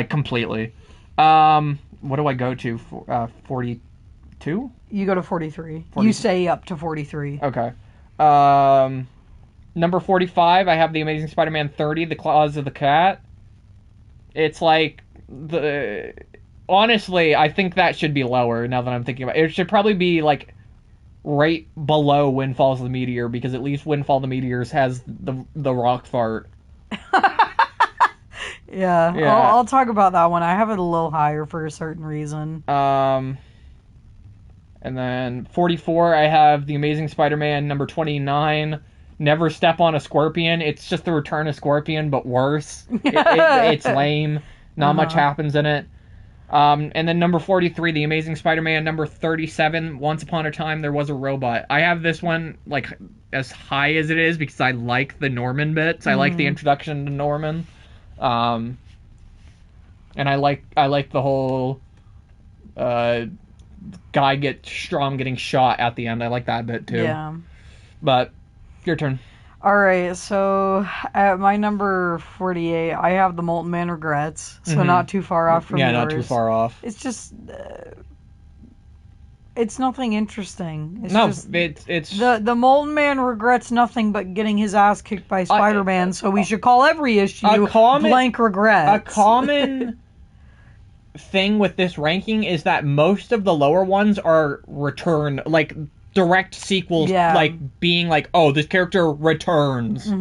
Completely. What do I go to? 42? You go to 43. You say up to 43. Okay. Number 45, I have The Amazing Spider-Man 30, The Claws of the Cat. It's like honestly, I think that should be lower now that I'm thinking about it. It should probably be like right below When Falls the Meteor, because at least When Fall the Meteors has the rock fart. Yeah. I'll talk about that one. I have it a little higher for a certain reason. And then 44, I have The Amazing Spider-Man number 29, Never Step on a Scorpion. It's just the return of Scorpion, but worse. It's lame. Not much happens in it. And then number 43, The Amazing Spider-Man number 37, Once Upon a Time There Was a Robot. I have this one, like, as high as it is because I like the Norman bits. I like the introduction to Norman. And I like the whole guy getting shot at the end. I like that bit too. Yeah. But your turn. All right, so at my number 48, I have The Molten Man Regrets, so not too far off from yours. Yeah, not too far off. It's just, it's nothing interesting. It's the Molten Man regrets nothing but getting his ass kicked by Spider-Man, so we should call every issue Blank Regrets. A common thing with this ranking is that most of the lower ones are return, like direct sequels, like being like, oh, this character returns.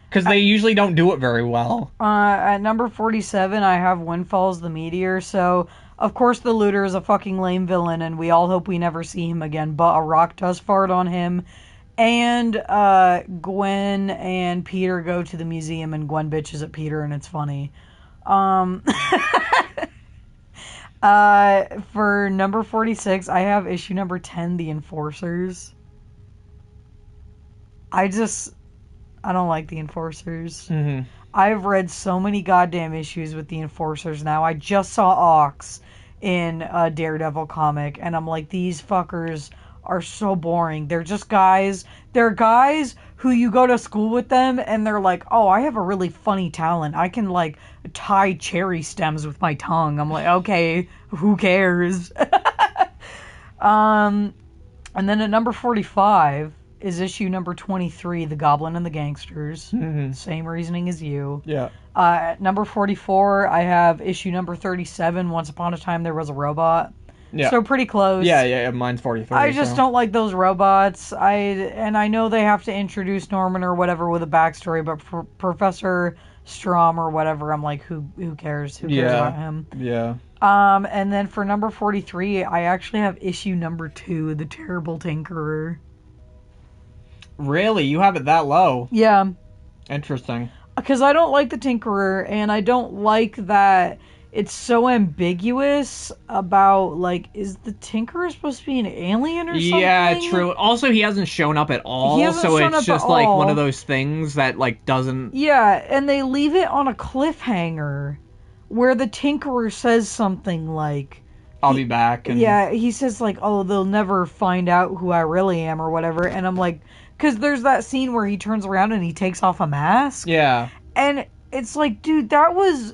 Because they usually don't do it very well. At number 47, I have When Falls the Meteor, so of course the Looter is a fucking lame villain, and we all hope we never see him again, but a rock does fart on him. And Gwen and Peter go to the museum, and Gwen bitches at Peter, and it's funny. For number 46, I have issue number 10, The Enforcers. I don't like The Enforcers. I've read so many goddamn issues with The Enforcers now. I just saw Ox in a Daredevil comic, and I'm like, these fuckers are so boring. They're just guys. They're guys who you go to school with them, and they're like, oh, I have a really funny talent. I can, like, tie cherry stems with my tongue. I'm like, okay, who cares? And then at number 45 is issue number 23, The Goblin and the Gangsters. Same reasoning as you. Yeah. At number 44, I have issue number 37, Once Upon a Time There Was a Robot. Yeah. So pretty close. Yeah, mine's 43. I just don't like those robots. I know they have to introduce Norman or whatever with a backstory, but for Professor Strom or whatever, I'm like, who cares? Who cares about him? Yeah. And then for number 43, I actually have issue number 2, The Terrible Tinkerer. Really? You have it that low? Yeah. Interesting. Because I don't like the Tinkerer, and I don't like that it's so ambiguous about, like, is the Tinkerer supposed to be an alien or something? Yeah, true. Also, he hasn't shown up at all, so it's just, like, one of those things that, like, doesn't... Yeah, and they leave it on a cliffhanger where the Tinkerer says something like... I'll be back. And... Yeah, he says, like, oh, they'll never find out who I really am or whatever, and I'm like... Because there's that scene where he turns around and he takes off a mask. Yeah. And it's like, dude, that was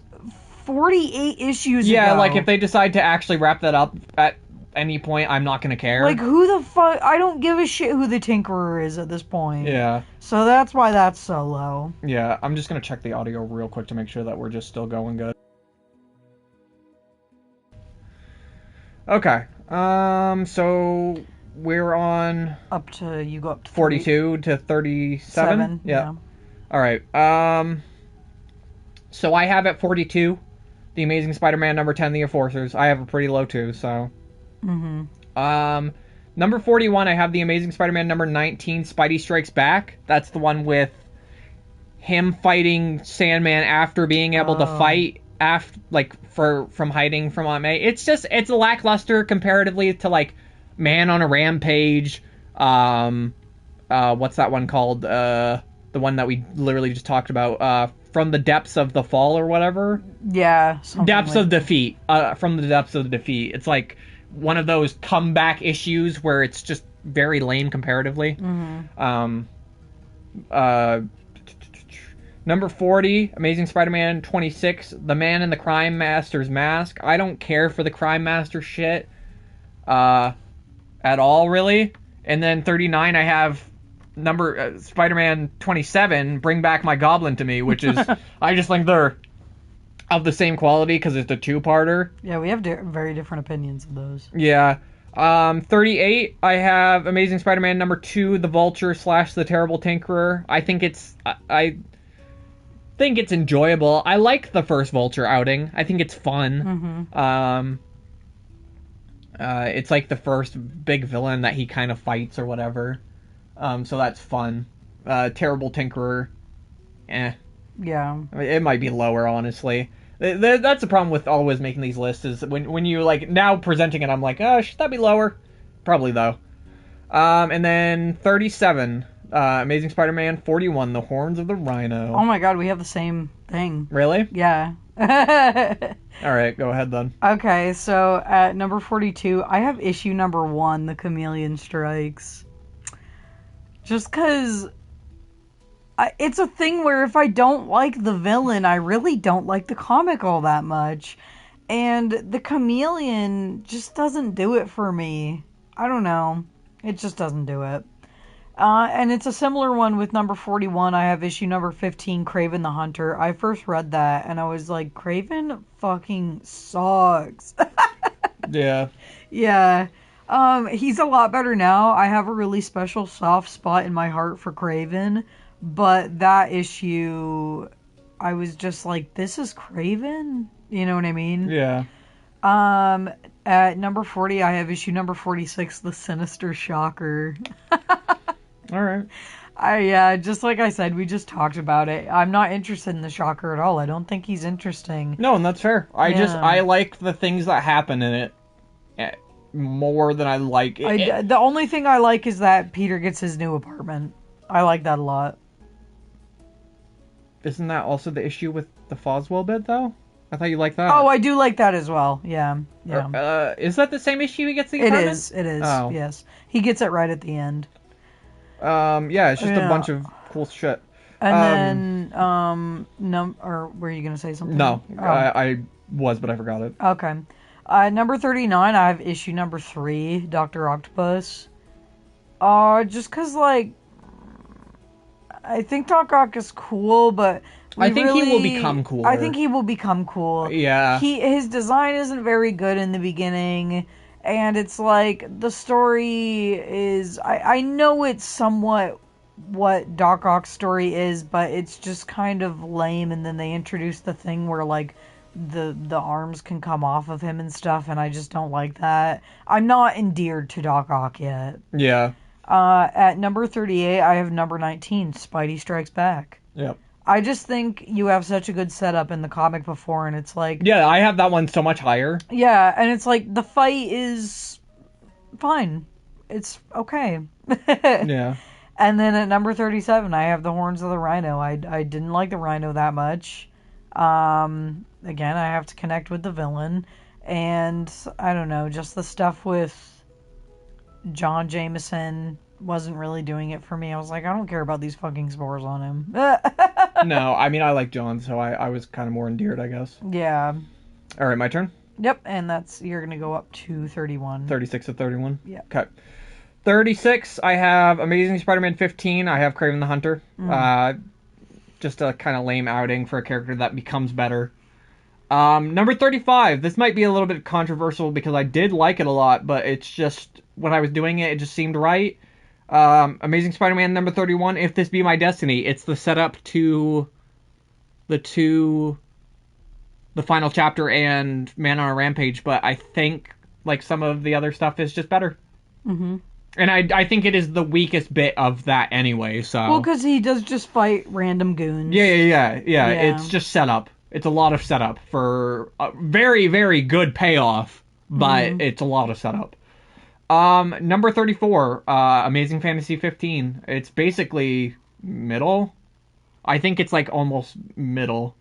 48 issues ago. Yeah, like, if they decide to actually wrap that up at any point, I'm not going to care. Like, who the fuck... I don't give a shit who the Tinkerer is at this point. Yeah. So that's why that's so low. Yeah, I'm just going to check the audio real quick to make sure that we're just still going good. Okay. So... We're on... You go up to... 42 to 37? Yeah. Alright, so I have at 42, The Amazing Spider-Man number 10, The Enforcers. I have a pretty low too, so... Number 41, I have The Amazing Spider-Man number 19, Spidey Strikes Back. That's the one with him fighting Sandman after being able to fight from hiding from Aunt May. It's lackluster comparatively to like Man on a Rampage. What's that one called? The one that we literally just talked about. From the Depths of the Fall or whatever. Yeah. Depths of Defeat. From the Depths of the Defeat. It's like one of those comeback issues where it's just very lame comparatively. Mm-hmm. Number 40, Amazing Spider-Man 26, The Man in the Crime Master's Mask. I don't care for the Crime Master shit at all, really. And then 39, I have Spider-Man 27, Bring Back My Goblin to Me, which is, I just think they're of the same quality because it's a two-parter. Yeah, we have very different opinions of those. Yeah. 38, I have Amazing Spider-Man number 2, The Vulture / The Terrible Tinkerer. I think it's enjoyable. I like the first Vulture outing. I think it's fun. Mm-hmm. It's like the first big villain that he kind of fights or whatever. So that's fun. Terrible Tinkerer. Yeah. It might be lower, honestly. That's the problem with always making these lists is when you like now presenting it, I'm like, oh, should that be lower? Probably though. And then 37, Amazing Spider-Man 41, The Horns of the Rhino. Oh my god, we have the same thing. Really? Yeah. All right, go ahead then. Okay, so at number 42, I have issue number 1, The Chameleon Strikes. Just because it's a thing where if I don't like the villain, I really don't like the comic all that much. And the Chameleon just doesn't do it for me. I don't know. It just doesn't do it. And it's a similar one with number 41. I have issue number 15, Kraven the Hunter. I first read that and I was like, Kraven fucking sucks. Yeah. Yeah. He's a lot better now. I have a really special soft spot in my heart for Kraven. But that issue, I was just like, this is Kraven? You know what I mean? Yeah. At number 40, I have issue number 46, The Sinister Shocker. All right. Just like I said, we just talked about it. I'm not interested in the Shocker at all. I don't think he's interesting. No, and that's fair. I like the things that happen in it more than I like it. The only thing I like is that Peter gets his new apartment. I like that a lot. Isn't that also the issue with the Foswell bit, though? I thought you liked that. Oh, I do like that as well. Yeah. Is that the same issue he gets the apartment? It is. Oh. Yes. He gets it right at the end. Yeah, it's just a bunch of cool shit. And then, or were you going to say something? No, I was, but I forgot it. Okay. Number 39, I have issue number 3, Dr. Octopus. Just because, like, I think Doc Ock is cool, but I think he will become cooler. I think he will become cool. Yeah. His design isn't very good in the beginning, and it's like, the story is, I know it's somewhat what Doc Ock's story is, but it's just kind of lame, and then they introduce the thing where, like, the arms can come off of him and stuff, and I just don't like that. I'm not endeared to Doc Ock yet. Yeah. At number 38, I have number 19, Spidey Strikes Back. Yep. I just think you have such a good setup in the comic before, and it's like... Yeah, I have that one so much higher. Yeah, and it's like, the fight is fine. It's okay. Yeah. And then at number 37, I have the Horns of the Rhino. I didn't like the Rhino that much. Again, I have to connect with the villain. And, I don't know, just the stuff with John Jameson wasn't really doing it for me. I was like, I don't care about these fucking spores on him. No, I mean, I like John, so I was kind of more endeared, I guess. Yeah. All right, my turn? Yep, and you're going to go up to 31. 36 to 31? Yeah. Okay. 36, I have Amazing Spider-Man 15. I have Kraven the Hunter. Just a kind of lame outing for a character that becomes better. Number 35. This might be a little bit controversial because I did like it a lot, but it's just, when I was doing it, it just seemed right. Amazing Spider-Man number 31, If This Be My Destiny. It's the setup to the final chapter and Man on a Rampage, but I think, like, some of the other stuff is just better. Mm-hmm. And I think it is the weakest bit of that anyway, so... Well, because he does just fight random goons. Yeah. It's just set up. It's a lot of setup for a very, very good payoff, but it's a lot of setup. Number 34, Amazing Fantasy 15. It's basically middle. I think it's like almost middle.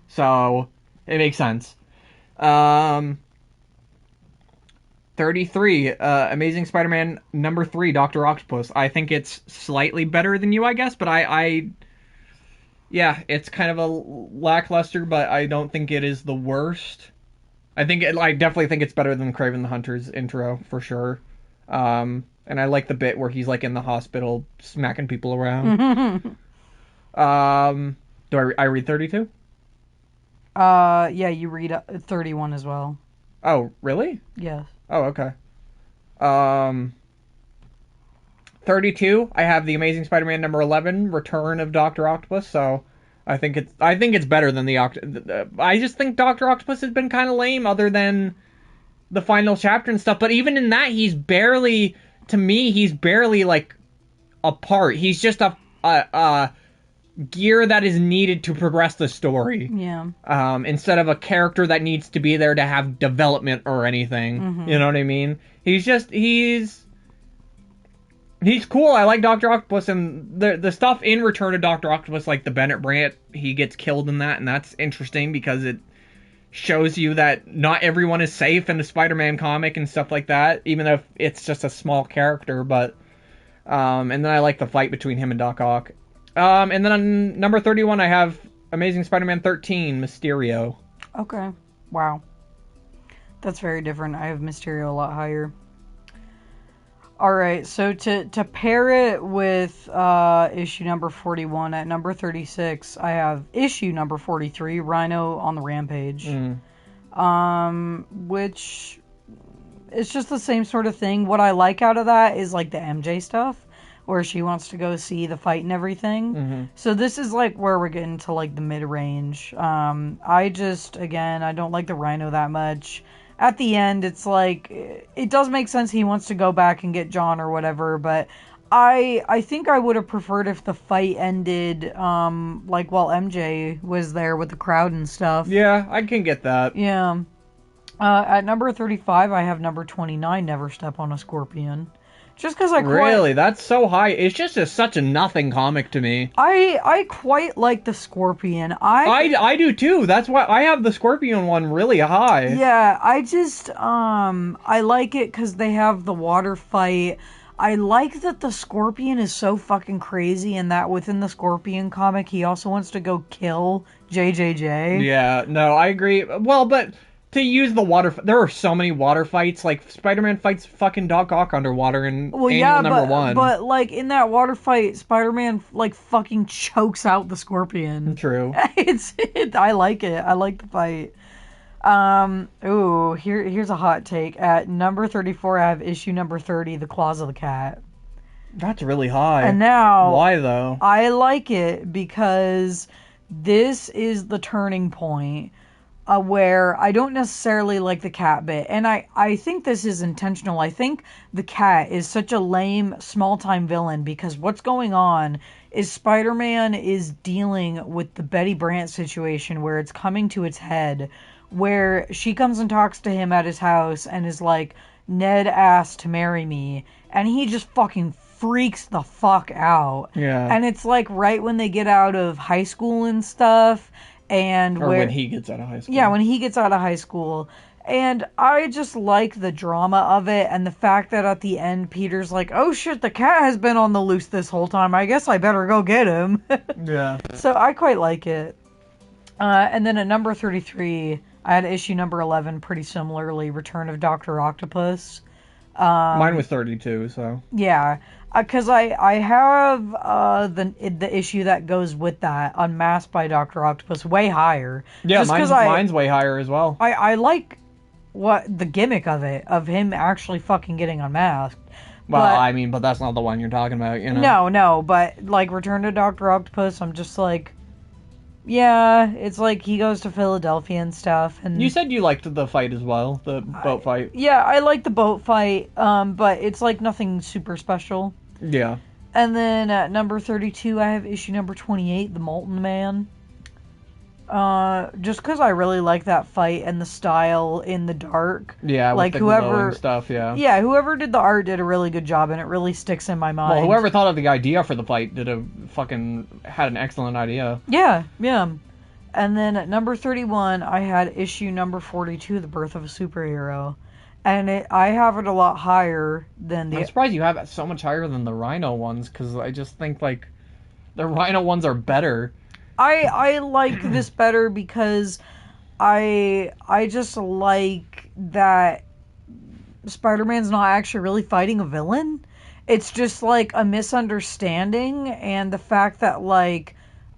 So it makes sense. 33, Amazing Spider-Man number 3, Dr. Octopus. I think it's slightly better than you, I guess, but yeah, it's kind of a lackluster, but I don't think it is the worst. I definitely think it's better than Kraven the Hunter's intro, for sure. And I like the bit where he's like in the hospital smacking people around. Do I read 32? Yeah, you read 31 as well. Oh, really? Yes. Oh, okay. 32, I have the Amazing Spider-Man number 11, Return of Dr. Octopus, so I think it's better than I just think Dr. Octopus has been kind of lame other than the final chapter and stuff, but even in that he's barely like a part. He's just a gear that is needed to progress the story. Yeah. Instead of a character that needs to be there to have development or anything. You know what I mean? He's cool. I like Dr. Octopus, and the stuff in Return of Dr. Octopus, like the Bennett Brandt, he gets killed in that, and that's interesting because it shows you that not everyone is safe in the Spider-Man comic and stuff like that, even if it's just a small character. But and then I like the fight between him and Doc Ock. And then on number 31, I have Amazing Spider-Man 13, Mysterio. Okay. Wow. That's very different. I have Mysterio a lot higher. Alright, so to pair it with issue number 41, at number 36, I have issue number 43, Rhino on the Rampage. Which it's just the same sort of thing. What I like out of that is like the MJ stuff, where she wants to go see the fight and everything. So this is like where we're getting to like the mid-range. I don't like the Rhino that much. At the end, it's like, it does make sense he wants to go back and get John or whatever, but I think I would have preferred if the fight ended, like while MJ was there with the crowd and stuff. Yeah, I can get that. Yeah. At number 35, I have number 29, Never Step on a Scorpion. Just because Really? That's so high. It's just such a nothing comic to me. I quite like the Scorpion. I do too. That's why I have the Scorpion one really high. Yeah, I like it because they have the water fight. I like that the Scorpion is so fucking crazy, and that within the Scorpion comic, he also wants to go kill JJJ. Yeah, no, I agree. Well, but to use the water, there are so many water fights. Like Spider-Man fights fucking Doc Ock underwater in annual number 1. But like in that water fight, Spider-Man like fucking chokes out the Scorpion. True. I like it. I like the fight. Here's a hot take. At number 34, I have issue number 30, The Claws of the Cat. That's really high. And now, why though? I like it because this is the turning point. Where I don't necessarily like the cat bit. And I think this is intentional. I think the cat is such a lame, small-time villain because what's going on is Spider-Man is dealing with the Betty Brant situation where it's coming to its head, where she comes and talks to him at his house and is like, Ned asked to marry me. And he just fucking freaks the fuck out. Yeah. And it's like right when they get out of high school and stuff. When he gets out of high school. Yeah, when he gets out of high school. And I just like the drama of it and the fact that at the end Peter's like, oh shit, the cat has been on the loose this whole time. I guess I better go get him. Yeah. So I quite like it. And then at number 33, I had issue number 11 pretty similarly, Return of Dr. Octopus. Mine was 32, so. Yeah. Because I have the issue that goes with that, Unmasked by Dr. Octopus, way higher. Yeah, mine's way higher as well. I like the gimmick of it, of him actually fucking getting unmasked. Well, but that's not the one you're talking about, you know? No, but, like, Return to Dr. Octopus, I'm just like, yeah, it's like he goes to Philadelphia and stuff. And you said you liked the fight as well, the boat fight. Yeah, I like the boat fight, but it's, like, nothing super special. Yeah. And then at number 32, I have issue number 28, The Molten Man. Just because I really like that fight and the style in the dark. Yeah, like with the glowing stuff, yeah. Yeah, whoever did the art did a really good job, and it really sticks in my mind. Well, whoever thought of the idea for the fight had an excellent idea. Yeah, yeah. And then at number 31, I had issue number 42, The Birth of a Superhero. And I have it a lot higher than the... I'm surprised you have it so much higher than the Rhino ones, because I just think, like, the Rhino ones are better. I like this better because I just like that Spider-Man's not actually really fighting a villain. It's just, like, a misunderstanding, and the fact that, like,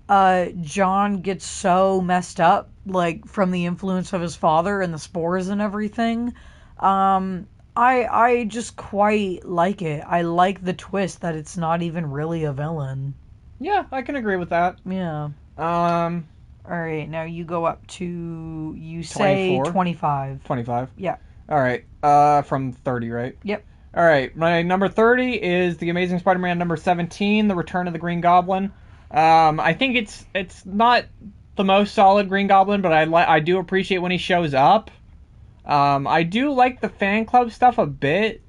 John gets so messed up, like, from the influence of his father and the spores and everything... I just quite like it. I like the twist that it's not even really a villain. Yeah, I can agree with that. Yeah. Alright, now you go up to, you say 24? 25. 25? Yeah. Alright, from 30, right? Yep. Alright, my number 30 is The Amazing Spider-Man number 17, The Return of the Green Goblin. I think it's not the most solid Green Goblin, but I do appreciate when he shows up. I do like the fan club stuff a bit.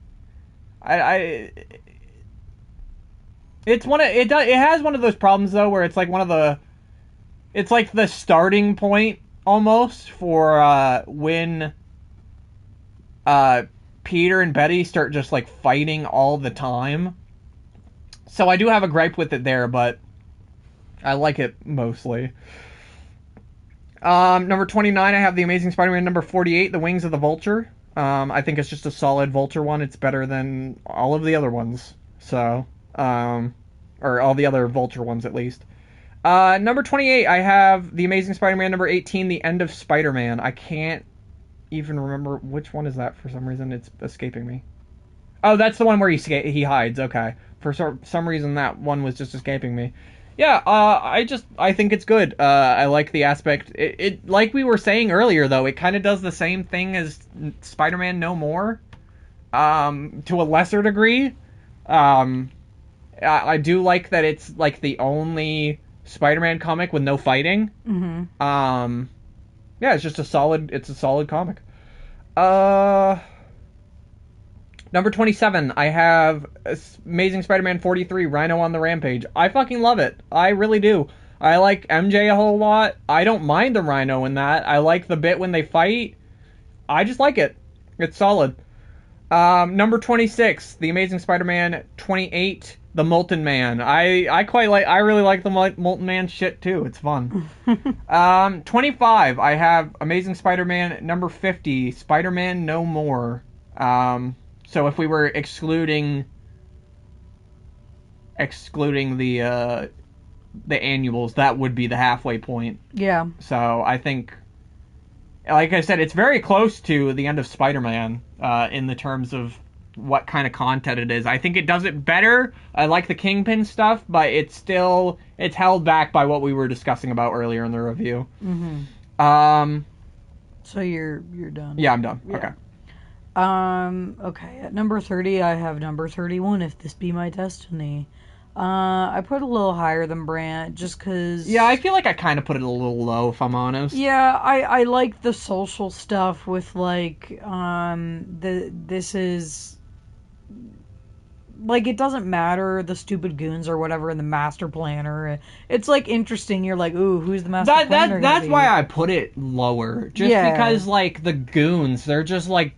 It has one of those problems though where it's like it's like the starting point almost for when Peter and Betty start just like fighting all the time. So I do have a gripe with it there, but I like it mostly. Number 29, I have The Amazing Spider-Man number 48, The Wings of the Vulture. I think it's just a solid Vulture one. It's better than all of the other ones. So, or all the other Vulture ones at least. Number 28, I have The Amazing Spider-Man number 18, The End of Spider-Man. I can't even remember which one is that for some reason. It's escaping me. Oh, that's the one where he hides. Okay. For some reason, that one was just escaping me. Yeah, I think it's good. I like the aspect. It like we were saying earlier, though, it kind of does the same thing as Spider-Man No More, to a lesser degree. I do like that it's like the only Spider-Man comic with no fighting. Mm-hmm. Yeah, it's just a solid comic. Number 27, I have Amazing Spider-Man 43, Rhino on the Rampage. I fucking love it. I really do. I like MJ a whole lot. I don't mind the Rhino in that. I like the bit when they fight. I just like it. It's solid. Number 26, The Amazing Spider-Man 28, The Molten Man. I really like the Molten Man shit too. It's fun. 25, I have Amazing Spider-Man number 50, Spider-Man No More. So if we were excluding the annuals, that would be the halfway point. Yeah. So I think, like I said, it's very close to the end of Spider-Man in the terms of what kind of content it is. I think it does it better. I like the Kingpin stuff, but it's held back by what we were discussing about earlier in the review. Mm-hmm. So you're done. Yeah, I'm done. Yeah. Okay. Okay, at number 30, I have number 31, If This Be My Destiny. I put a little higher than Brant, just because... Yeah, I feel like I kind of put it a little low, if I'm honest. Yeah, I like the social stuff with, like, this is... Like, it doesn't matter, the stupid goons or whatever, and the master planner. It's, like, interesting. You're like, ooh, who's the master planner? That's why I put it lower. Just because, like, the goons, they're just, like,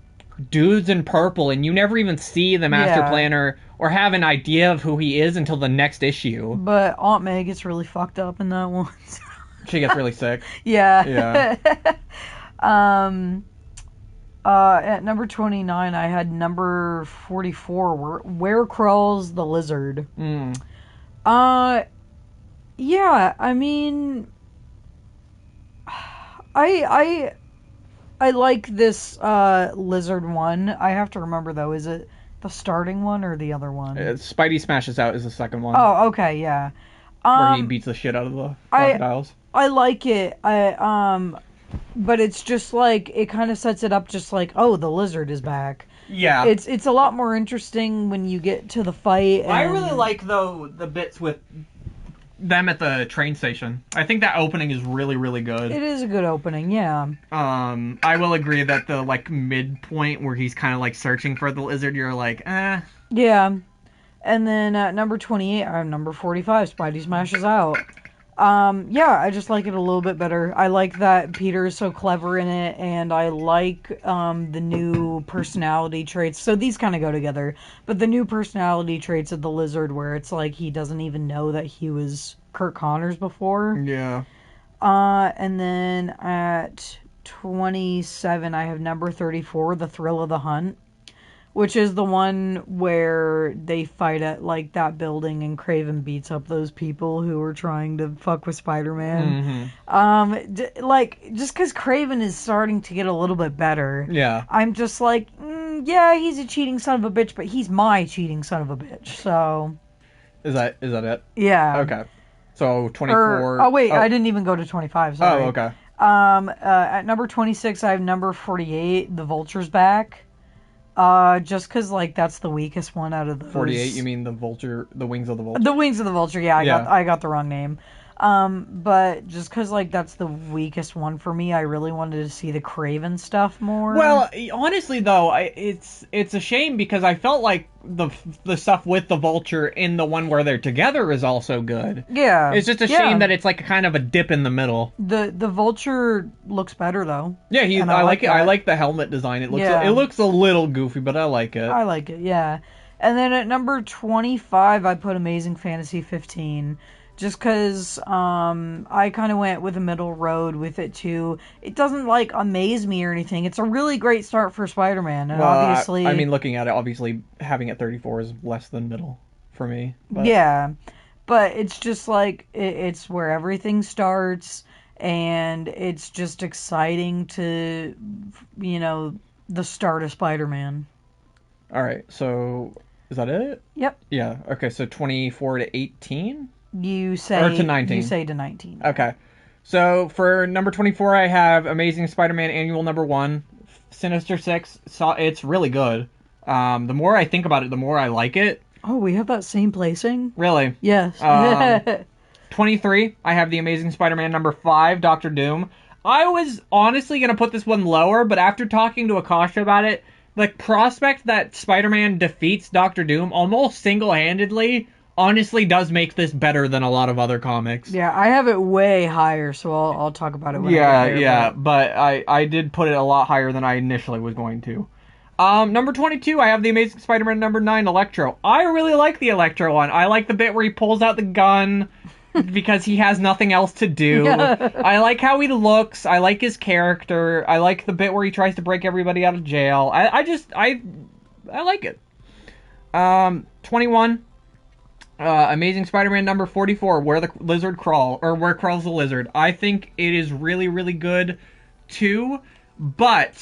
dudes in purple, and you never even see the master planner or have an idea of who he is until the next issue. But Aunt May gets really fucked up in that one. She gets really sick. Yeah. At number 29, I had number 44, Where Crawls the Lizard. Yeah, I mean, I like this lizard one. I have to remember, though, is it the starting one or the other one? Spidey Smashes Out is the second one. Oh, okay, yeah. Where he beats the shit out of the crocodiles. I like it. But it's just like, it kind of sets it up just like, oh, the lizard is back. Yeah. It's a lot more interesting when you get to the fight. I really like, though, the bits with them at the train station. I think that opening is really, really good. It is a good opening, yeah. I will agree that the like midpoint where he's kind of like searching for the lizard, you're like, eh. Yeah. And then at number 28, number 45, Spidey smashes out. Yeah, I just like it a little bit better. I like that Peter is so clever in it, and I like the new personality traits. So these kind of go together. But the new personality traits of the lizard, where it's like he doesn't even know that he was Kurt Connors before. Yeah. And then at 27, I have number 34, The Thrill of the Hunt, which is the one where they fight at, like, that building and Kraven beats up those people who were trying to fuck with Spider-Man. Mm-hmm. Just because Kraven is starting to get a little bit better. Yeah. I'm just like, yeah, he's a cheating son of a bitch, but he's my cheating son of a bitch, so... Is that it? Yeah. Okay. So, 24... I didn't even go to 25, sorry. Oh, okay. At number 26, I have number 48, The Vulture's Back. Just because, like, that's the weakest one out of those. 48, you mean the Vulture, the Wings of the Vulture? The Wings of the Vulture, yeah, I got the wrong name. But just because, like, that's the weakest one for me, I really wanted to see the Kraven stuff more. Well, honestly, though, it's a shame because I felt like the stuff with the Vulture in the one where they're together is also good. Yeah. It's just a shame that it's like kind of a dip in the middle. The Vulture looks better, though. Yeah, I like it. I like the helmet design. It looks a little goofy, but I like it. I like it, yeah. And then at number 25, I put Amazing Fantasy 15. Just because I kind of went with a middle road with it, too. It doesn't, like, amaze me or anything. It's a really great start for Spider-Man. And obviously... I mean, looking at it, obviously, having it 34 is less than middle for me. But. Yeah. But it's just, like, it's where everything starts. And it's just exciting to, the start of Spider-Man. All right. So, is that it? Yep. Yeah. Okay, so 24 to 18? You say... Or to 19. You say to 19. Okay. So, for number 24, I have Amazing Spider-Man Annual number 1, Sinister Six. It's really good. The more I think about it, the more I like it. Oh, we have that same placing? Really? Yes. 23, I have The Amazing Spider-Man number 5, Doctor Doom. I was honestly going to put this one lower, but after talking to Akasha about it, the prospect that Spider-Man defeats Doctor Doom almost single-handedly honestly does make this better than a lot of other comics. Yeah, I have it way higher, so I'll talk about it when I get there. Yeah, but I did put it a lot higher than I initially was going to. Number 22, I have The Amazing Spider-Man number 9, Electro. I really like the Electro one. I like the bit where he pulls out the gun because he has nothing else to do. I like how he looks. I like his character. I like the bit where he tries to break everybody out of jail. I like it. 21, Amazing Spider-Man number 44, Where Crawls the Lizard. I think it is really, really good too, but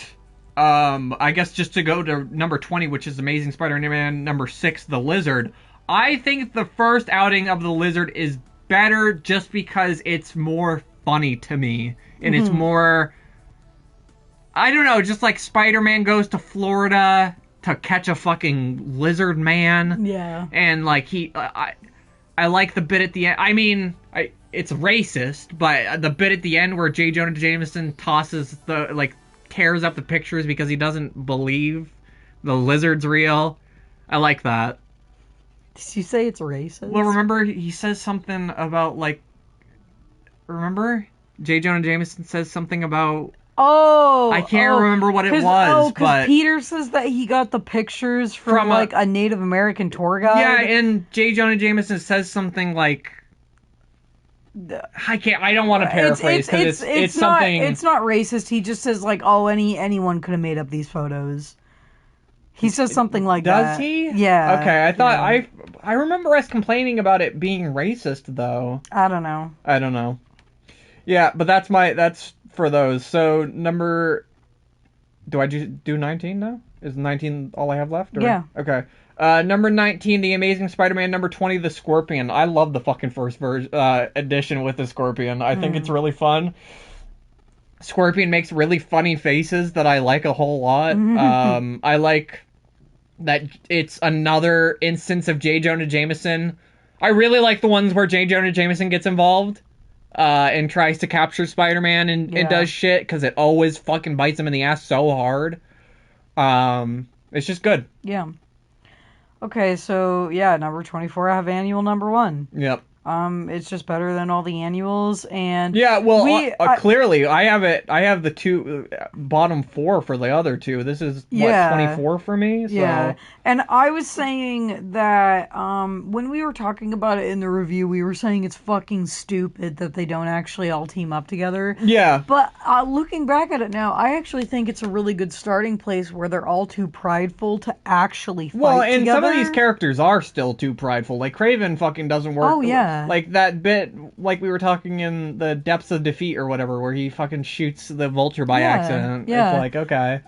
I guess just to go to number 20, which is Amazing Spider-Man number 6, The Lizard, I think the first outing of the Lizard is better just because it's more funny to me, and it's more, I don't know, just like Spider-Man goes to Florida to catch a fucking lizard man. Yeah. And, like, I like the bit at the end. I mean, it's racist, but the bit at the end where J. Jonah Jameson tosses tears up the pictures because he doesn't believe the lizard's real. I like that. Did you say it's racist? Well, remember, he says something about, like... Remember? J. Jonah Jameson says something about... Oh! I can't remember what it was, because Peter says that he got the pictures from like, a Native American tour guide. Yeah, and J. Jonah Jameson says something like... I don't want to paraphrase, because it's something... It's not racist, he just says, like, oh, anyone could have made up these photos. He says something like that. Does he? Yeah. Okay, I thought... I remember us complaining about it being racist, though. I don't know. Yeah, but that's for those. So, do I do 19 now? Is 19 all I have left? Or? Yeah. Okay. Number 19, The Amazing Spider-Man. Number 20, The Scorpion. I love the fucking first edition with the Scorpion. I think it's really fun. Scorpion makes really funny faces that I like a whole lot. I like that it's another instance of J. Jonah Jameson I really like the ones where J. Jonah Jameson gets involved and tries to capture Spider-Man and does shit, because it always fucking bites him in the ass so hard. It's just good. Yeah. Okay, so yeah, number 24, I have annual number 1. Yep. It's just better than all the annuals, and yeah. Well, clearly, I have it. I have the two bottom 4 for the other two. This is 24 for me. So. Yeah, and I was saying that when we were talking about it in the review, we were saying it's fucking stupid that they don't actually all team up together. Yeah. But looking back at it now, I actually think it's a really good starting place where they're all too prideful to actually fight and together. some of these characters are still too prideful. Like Kraven fucking doesn't work. Oh yeah. Like that bit, like we were talking in the Depths of Defeat or whatever, where he fucking shoots the Vulture by accident. Yeah. It's like, okay.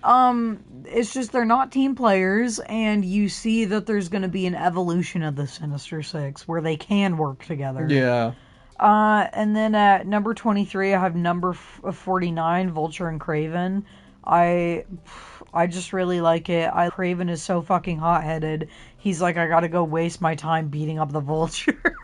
It's just they're not team players, and you see that there's going to be an evolution of the Sinister Six where they can work together. Yeah. And then at number 23, I have number 49, Vulture and Kraven. I just really like it. Kraven is so fucking hot-headed. He's like, I gotta go waste my time beating up the Vulture.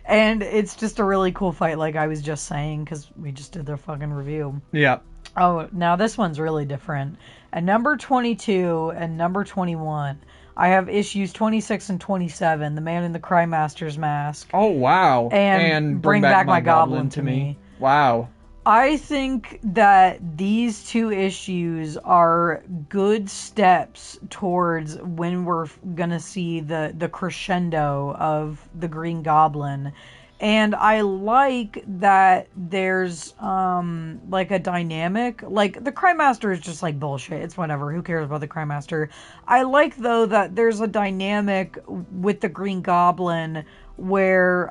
And it's just a really cool fight, like I was just saying, because we just did their fucking review. Yeah. Oh, now this one's really different. At number 22 and number 21, I have issues 26 and 27, The Man in the Crime Master's Mask. Oh, wow. And Bring Back My Goblin to Me. Wow. I think that these two issues are good steps towards when we're gonna see the crescendo of the Green Goblin. And I like that there's like a dynamic. Like the Crime Master is just like bullshit. It's whatever. Who cares about the Crime Master? I like though that there's a dynamic with the Green Goblin where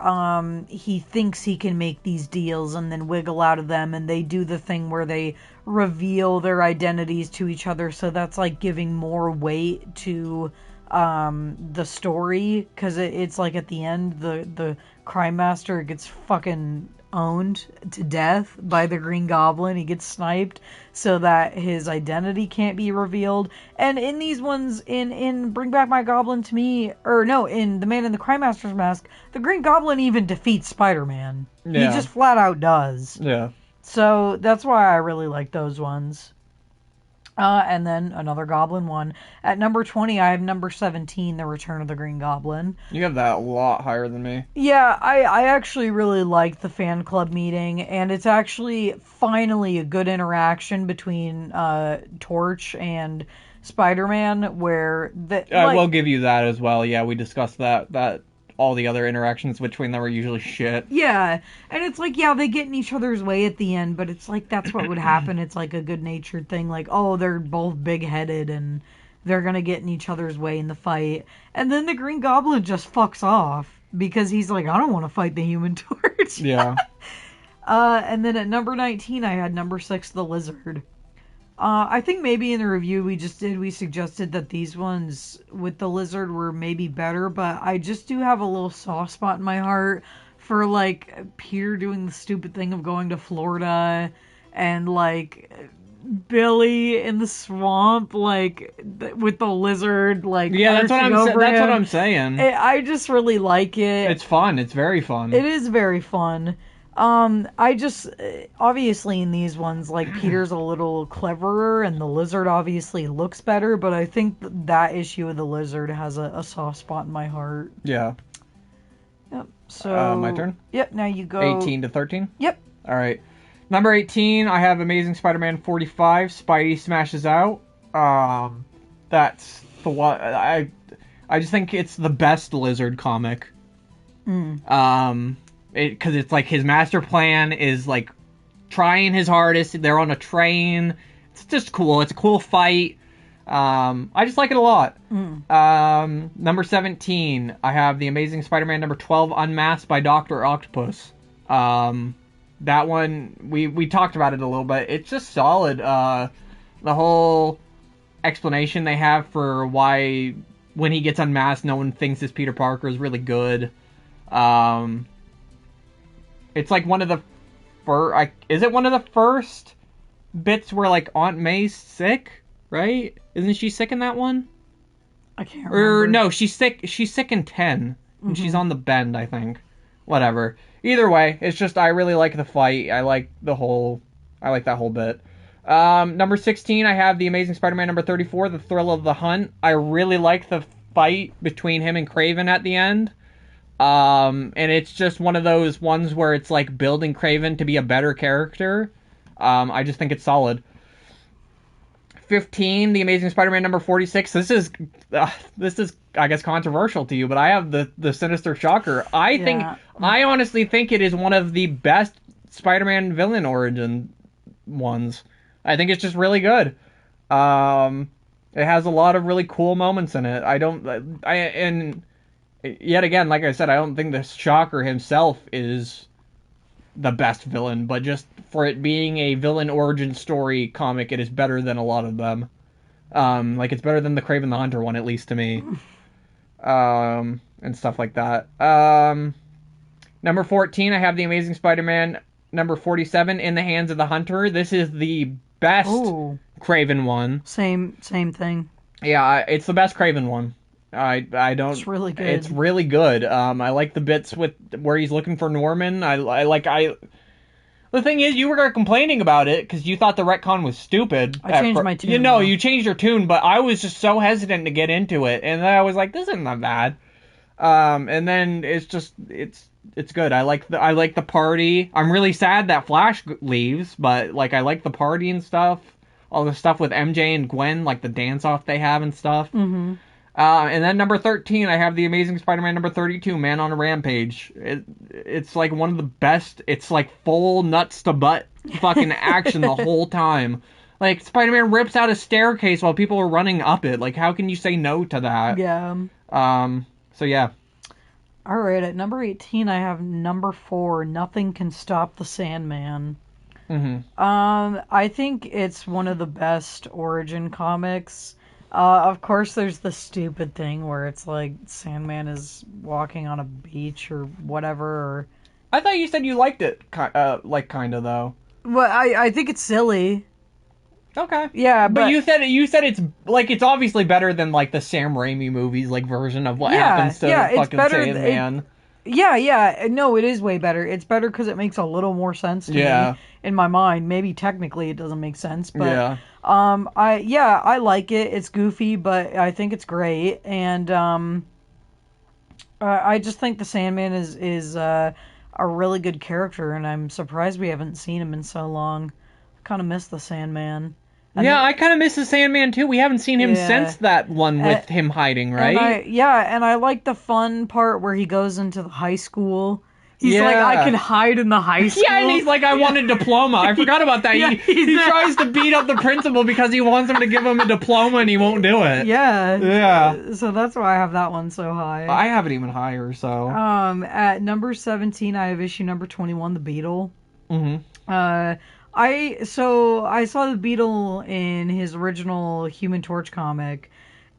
he thinks he can make these deals and then wiggle out of them, and they do the thing where they reveal their identities to each other, so that's like giving more weight to the story, because it's like at the end the Crime Master gets fucking owned to death by the Green Goblin. He gets sniped so that his identity can't be revealed. And in these ones, in Bring Back My Goblin to Me, or no, in The Man in the Crime Master's Mask, the Green Goblin even defeats Spider-Man. Yeah. He just flat out does. Yeah. So that's why I really like those ones. And then another Goblin one. At number 20, I have number 17, The Return of the Green Goblin. You have that a lot higher than me. Yeah, I actually really liked the fan club meeting, and it's actually finally a good interaction between Torch and Spider-Man, where... I will give you that as well. Yeah, we discussed that all the other interactions between them are usually shit. Yeah, and it's like, yeah, they get in each other's way at the end, but it's like that's what would happen. It's like a good-natured thing, like, oh, they're both big-headed and they're gonna get in each other's way in the fight. And then the Green Goblin just fucks off because he's like, I don't want to fight the Human Torch. Yeah. And then at number 19, I had number 6, The Lizard. I think maybe in the review we suggested that these ones with the Lizard were maybe better, but I just do have a little soft spot in my heart for, like, Peter doing the stupid thing of going to Florida, and, like, Billy in the swamp, like, with the Lizard, like, yeah, that's what I'm saying. I just really like it. It's fun. It's very fun. It is very fun. I just, obviously in these ones, like, Peter's a little cleverer, and the Lizard obviously looks better, but I think that issue of the Lizard has a soft spot in my heart. Yeah. Yep, so... my turn? Yep, now you go... 18 to 13? Yep. Alright. Number 18, I have Amazing Spider-Man 45, Spidey Smashes Out. That's the one... I just think it's the best Lizard comic. Because it's like his master plan is like trying his hardest. They're on a train. It's just cool. It's a cool fight. I just like it a lot. Number 17, I have the Amazing Spider-Man number 12, Unmasked by Dr. Octopus. That one, we talked about it a little bit. It's just solid. The whole explanation they have for why when he gets unmasked, no one thinks it's Peter Parker is really good. It's like one of the is it one of the first bits where, like, Aunt May's sick, right? Isn't she sick in that one? I can't remember. Or no, she's sick in 10. And she's on the bend, I think. Whatever. Either way, it's just I really like the fight. I like that whole bit. Number 16, I have The Amazing Spider-Man number 34, The Thrill of the Hunt. I really like the fight between him and Kraven at the end. And it's just one of those ones where it's like building Kraven to be a better character. I just think it's solid. 15, The Amazing Spider-Man number 46. This is I guess controversial to you, but I have the Sinister Shocker. I honestly think it is one of the best Spider-Man villain origin ones. I think it's just really good. It has a lot of really cool moments in it. And yet again, like I said, I don't think the Shocker himself is the best villain, but just for it being a villain origin story comic, it is better than a lot of them. It's better than the Kraven the Hunter one, at least to me. And stuff like that. Number 14, I have The Amazing Spider-Man number 47, In the Hands of the Hunter. This is the best Kraven one. Same thing. Yeah, it's the best Kraven one. I don't. It's really good. It's really good. I like the bits with where he's looking for Norman. The thing is, you were complaining about it because you thought the retcon was stupid. I changed my tune. You changed your tune, but I was just so hesitant to get into it, and then I was like, "This isn't that bad." And then it's good. I like the party. I'm really sad that Flash leaves, but I like the party and stuff. All the stuff with MJ and Gwen, like the dance off they have and stuff. Mm-hmm. And then number 13, I have The Amazing Spider-Man number 32, Man on a Rampage. It's like one of the best. It's like full nuts to butt fucking action the whole time. Like, Spider-Man rips out a staircase while people are running up it. Like, how can you say no to that? Yeah. So yeah. Alright, at number 18, I have number 4, Nothing Can Stop the Sandman. Mm-hmm. I think it's one of the best origin comics. Of course, there's the stupid thing where it's like Sandman is walking on a beach or whatever. Or... I thought you said you liked it, kind of though. Well, I think it's silly. Okay. Yeah, but you said it's obviously better than like the Sam Raimi movies version of what happens to fucking Sandman. No, it is way better. It's better because it makes a little more sense to me in my mind. Maybe technically it doesn't make sense, but I like it. It's goofy, but I think it's great, and I just think the Sandman is a really good character, and I'm surprised we haven't seen him in so long. I kind of miss the Sandman. I kind of miss the Sandman too. We haven't seen him since that one with him hiding, right? And I like the fun part where he goes into the high school. He's like, I can hide in the high school. Yeah, and he's like, I want a diploma. I forgot about that. He tries to beat up the principal because he wants him to give him a diploma and he won't do it. Yeah. So that's why I have that one so high. I have it even higher, so. At number 17, I have issue number 21, The Beetle. Mm-hmm. I saw the Beetle in his original Human Torch comic,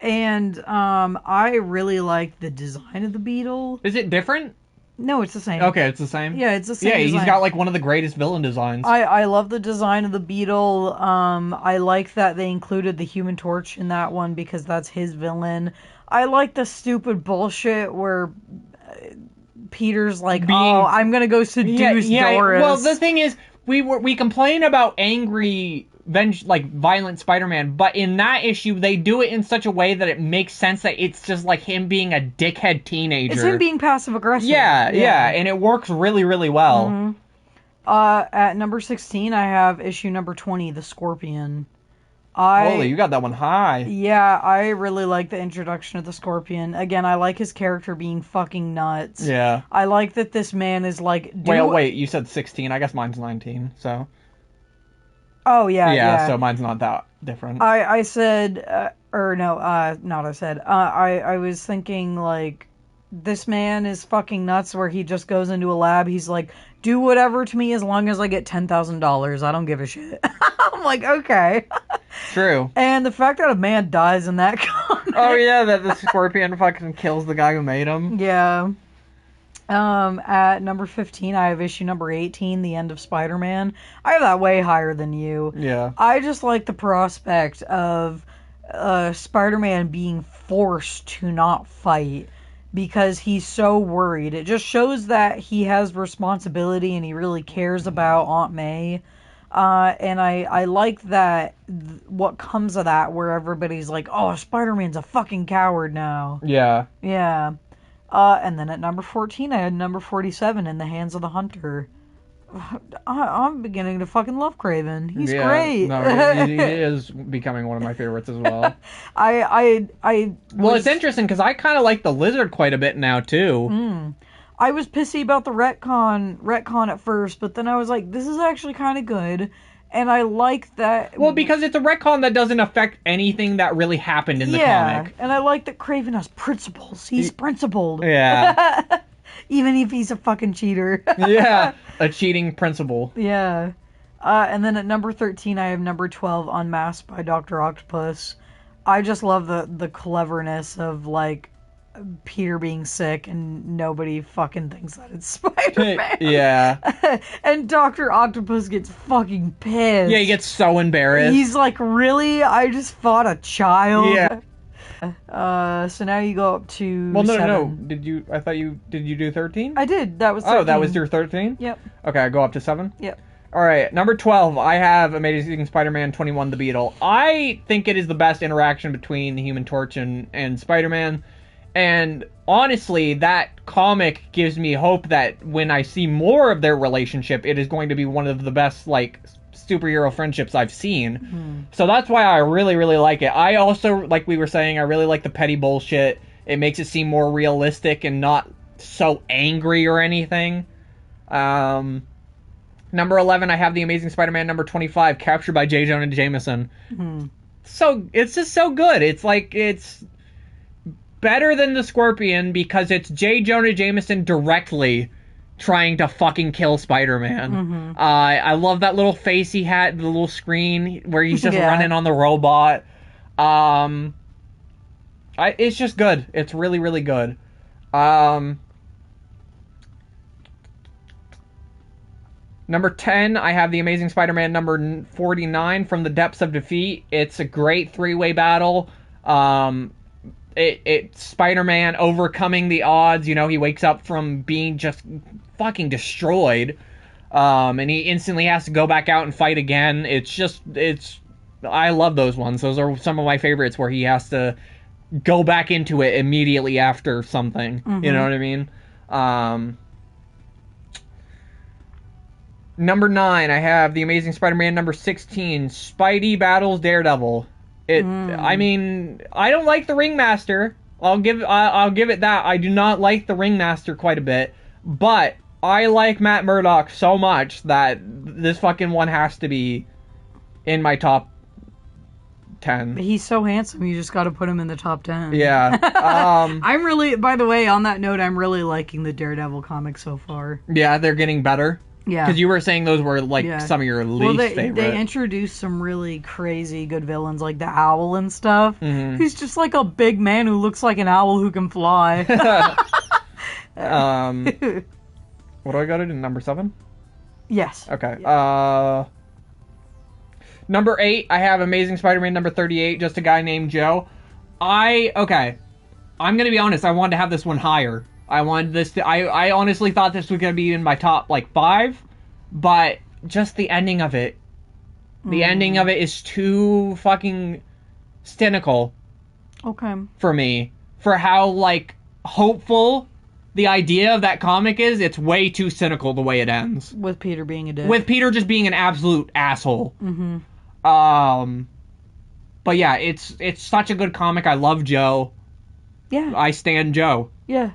and I really like the design of the Beetle. Is it different? No, it's the same. Okay, it's the same? Yeah, it's the same design. He's got one of the greatest villain designs. I love the design of the Beetle. I like that they included the Human Torch in that one because that's his villain. I like the stupid bullshit where Peter's like, I'm gonna go seduce Doris. Well, the thing is, we complain about angry, violent Spider-Man, but in that issue, they do it in such a way that it makes sense that it's just like him being a dickhead teenager. It's him being passive-aggressive. Yeah, and it works really, really well. Mm-hmm. At number 16, I have issue number 20, The Scorpion. Holy, you got that one high. Yeah, I really like the introduction of the Scorpion. Again, I like his character being fucking nuts. Yeah. I like that this man is like... Wait, you said 16. I guess mine's 19, so... Oh, yeah. So mine's not that different. I said... I was thinking, this man is fucking nuts where he just goes into a lab. He's like, do whatever to me as long as I get $10,000. I don't give a shit. I'm like, okay. True. And the fact that a man dies in that comic. Oh, yeah, that the Scorpion fucking kills the guy who made him. Yeah. At number 15, I have issue number 18, The End of Spider-Man. I have that way higher than you. Yeah. I just like the prospect of Spider-Man being forced to not fight. because he's so worried. It just shows that he has responsibility and he really cares about Aunt May. And I like that what comes of that, where everybody's like, oh, Spider-Man's a fucking coward now. Yeah. Yeah. And then at number 14, I had number 47, In the Hands of the Hunter. I'm beginning to fucking love Kraven. He's great. No, he is becoming one of my favorites as well. Well, it's interesting because I kind of like the Lizard quite a bit now too. I was pissy about the retcon at first, but then I was like, this is actually kind of good, and I like that. Well, because it's a retcon that doesn't affect anything that really happened in the comic. And I like that Kraven has principles. He's principled. Yeah. Even if he's a fucking cheater. Yeah, a cheating principal. Yeah. And then at number 13, I have number 12, Unmasked by Dr. Octopus. I just love the cleverness of, like, Peter being sick and nobody fucking thinks that it's Spider-Man. Yeah. And Dr. Octopus gets fucking pissed. Yeah, he gets so embarrassed. He's like, really? I just fought a child? Yeah. So now you go up to Well, no, 7. no. Did you do 13? I did. That was 13. Oh, that was your 13? Yep. Okay, I go up to 7? Yep. Alright, number 12, I have Amazing Spider-Man 21 The Beetle. I think it is the best interaction between the Human Torch and Spider-Man. And honestly, that comic gives me hope that when I see more of their relationship, it is going to be one of the best, like, superhero friendships I've seen. So that's why I really, really like it. I also, like we were saying, I really like the petty bullshit. It makes it seem more realistic and not so angry or anything. Number 11, I have The Amazing Spider-Man number 25, captured by J. Jonah Jameson. So, it's just so good. It's like, it's better than the Scorpion because it's J. Jonah Jameson directly trying to fucking kill Spider-Man. I love that little face he had, the little screen where he's just running on the robot. It's just good. It's really, really good. Number 10, I have The Amazing Spider-Man number 49, From the Depths of Defeat. It's a great three-way battle. It's Spider-Man overcoming the odds. You know, he wakes up from being just fucking destroyed. And he instantly has to go back out and fight again. I love those ones. Those are some of my favorites where he has to go back into it immediately after something. You know what I mean? Number 9, I have The Amazing Spider-Man number 16, Spidey Battles Daredevil. I mean, I don't like the Ringmaster. I'll give it that. I do not like the Ringmaster quite a bit, but I like Matt Murdock so much that this fucking one has to be in my top 10. He's so handsome, you just got to put him in the top 10. Yeah. I'm really, by the way, on that note, I'm really liking the Daredevil comics so far. Yeah, they're getting better. Yeah. Because you were saying those were, like, some of your least favorite. They introduced some really crazy good villains, like the Owl and stuff. He's just like a big man who looks like an owl who can fly. What do I got it in? Number 7? Yes. Okay. Yeah. Number 8, I have Amazing Spider-Man number 38, Just a Guy Named Joe. I'm gonna be honest, I wanted to have this one higher. I honestly thought this was gonna be in my top, like, 5, but just the ending of it. The ending of it is too fucking cynical. Okay. For me. For how, like, hopeful the idea of that comic is, it's way too cynical the way it ends. With Peter being a dick. With Peter just being an absolute asshole. But yeah, it's such a good comic. I love Joe. Yeah. I stan Joe. Yeah.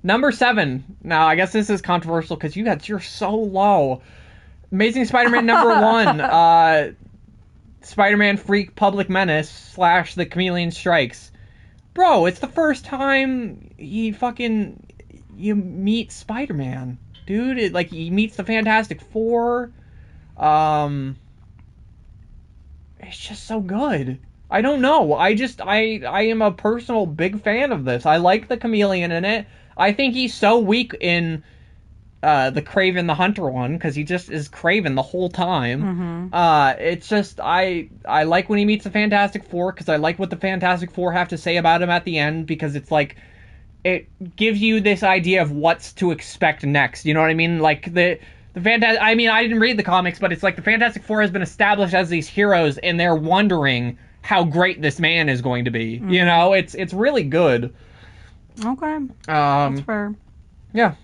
Number 7. Now, I guess this is controversial because you're so low. Amazing Spider-Man number 1. Spider-Man Freak Public Menace / The Chameleon Strikes. Bro, it's the first time you meet Spider-Man. Dude, he meets the Fantastic Four. It's just so good. I don't know. I am a personal big fan of this. I like the Chameleon in it. I think he's so weak in the Kraven the Hunter one, because he just is Kraven the whole time. It's just, I like when he meets the Fantastic Four, because I like what the Fantastic Four have to say about him at the end, because it's like, it gives you this idea of what's to expect next, you know what I mean? Like, the Fantastic... I mean, I didn't read the comics, but it's like the Fantastic Four has been established as these heroes, and they're wondering how great this man is going to be. You know, it's really good. Okay. That's fair. Yeah.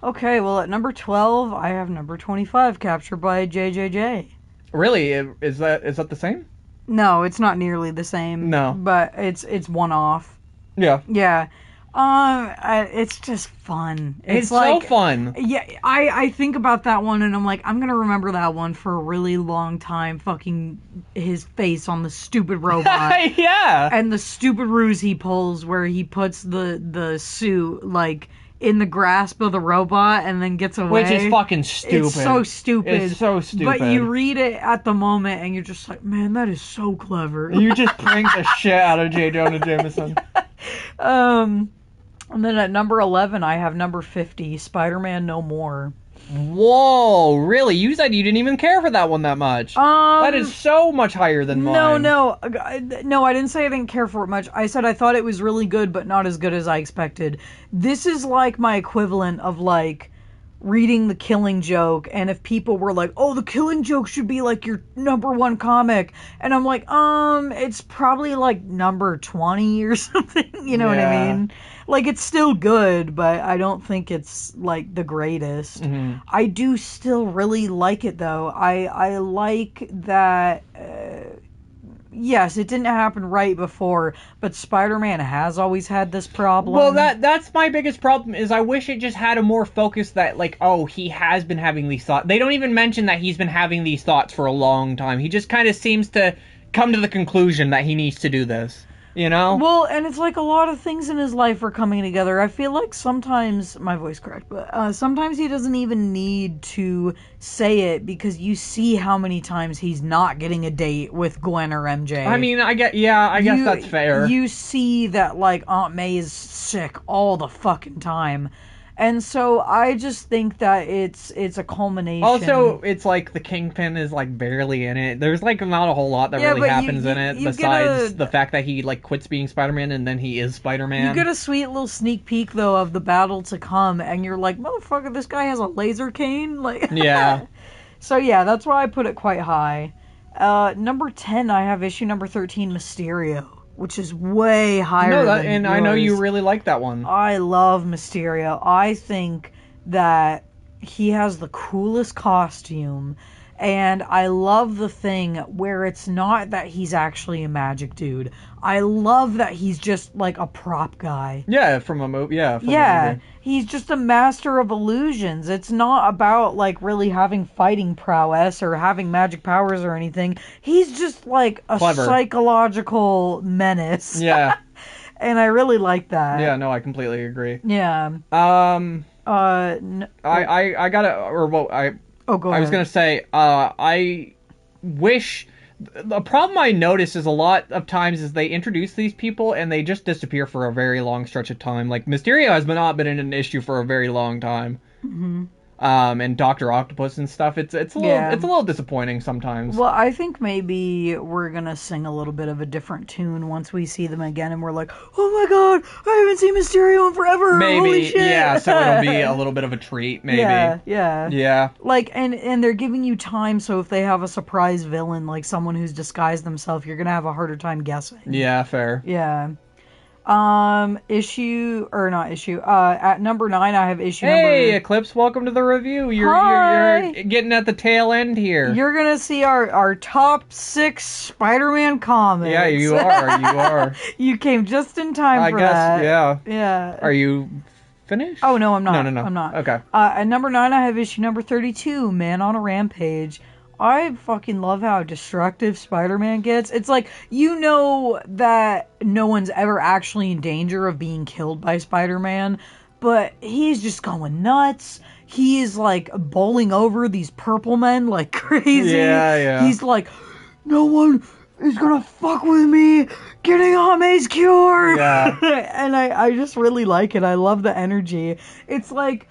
Okay, well, at number 12, I have number 25, captured by JJJ. Really? Is that the same? No, it's not nearly the same. No. But it's one off. Yeah. Yeah. It's just fun. It's like, so fun. Yeah, I think about that one and I'm like, I'm gonna remember that one for a really long time. Fucking his face on the stupid robot. Yeah. And the stupid ruse he pulls where he puts the suit, like, in the grasp of the robot and then gets away. Which is fucking stupid. It's so stupid. It's so stupid. But you read it at the moment and you're just like, man, that is so clever. You just pranked the shit out of J. Jonah Jameson. And then at number 11, I have number 50, Spider-Man No More. Whoa, really? You said you didn't even care for that one that much. That is so much higher than mine. No, I didn't say I didn't care for it much. I said I thought it was really good, but not as good as I expected. This is like my equivalent of, like, reading The Killing Joke, and if people were like, oh, The Killing Joke should be, like, your number one comic, and I'm like, it's probably, like, number 20 or something, you know what I mean? Like, it's still good, but I don't think it's, like, the greatest. I do still really like it, though. I like that... yes, it didn't happen right before, but Spider-Man has always had this problem. Well, that's my biggest problem, is I wish it just had a more focus that, like, oh, he has been having these thoughts. They don't even mention that he's been having these thoughts for a long time. He just kind of seems to come to the conclusion that he needs to do this. You know? Well, and it's like a lot of things in his life are coming together. I feel like sometimes, my voice cracked, but sometimes he doesn't even need to say it because you see how many times he's not getting a date with Gwen or MJ. I mean, I guess that's fair. You see that, like, Aunt May is sick all the fucking time. And so I just think that it's a culmination. Also, it's like the Kingpin is, like, barely in it. There's, like, not a whole lot that really happens in it besides the fact that he, like, quits being Spider-Man and then he is Spider-Man. You get a sweet little sneak peek, though, of the battle to come, and you're like, motherfucker, this guy has a laser cane? Like, yeah. So, yeah, that's why I put it quite high. Number 10, I have issue number 13, Mysterio, which is way higher than yours. I know you really like that one. I love Mysterio. I think that he has the coolest costume, and I love the thing where it's not that he's actually a magic dude. I love that he's just, like, a prop guy. Yeah, from a movie. Yeah, yeah, a movie. He's just a master of illusions. It's not about, like, really having fighting prowess or having magic powers or anything. He's just, like, a psychological menace. Yeah. And I really like that. Yeah, no, I completely agree. Yeah. I gotta, or well, Oh, go ahead. I was gonna say, I wish... The problem I notice is a lot of times is they introduce these people and they just disappear for a very long stretch of time. Like, Mysterio has not been in an issue for a very long time. Mm-hmm. And Dr. Octopus and stuff. It's a little disappointing sometimes. Well, I think maybe we're gonna sing a little bit of a different tune once we see them again, and we're like, "Oh my god, I haven't seen Mysterio in forever!" Maybe, holy shit. Yeah. So it'll be a little bit of a treat, maybe. Yeah. Like, and they're giving you time, so if they have a surprise villain, like someone who's disguised themselves, you're gonna have a harder time guessing. Yeah, fair. Yeah. At number 9, I have issue number... Hey, Eclipse, welcome to the review. You're getting at the tail end here. You're gonna see our top 6 Spider-Man comics. Yeah, you are. You came just in time for that. Yeah. Yeah. Are you finished? Oh, no, I'm not. No. I'm not. Okay. At number 9, I have issue number 32, Man on a Rampage. I fucking love how destructive Spider-Man gets. It's like, you know that no one's ever actually in danger of being killed by Spider-Man, but he's just going nuts. He is, like, bowling over these purple men like crazy. Yeah. He's like, no one is gonna fuck with me getting Ame's cure. Yeah. And I just really like it. I love the energy. It's like,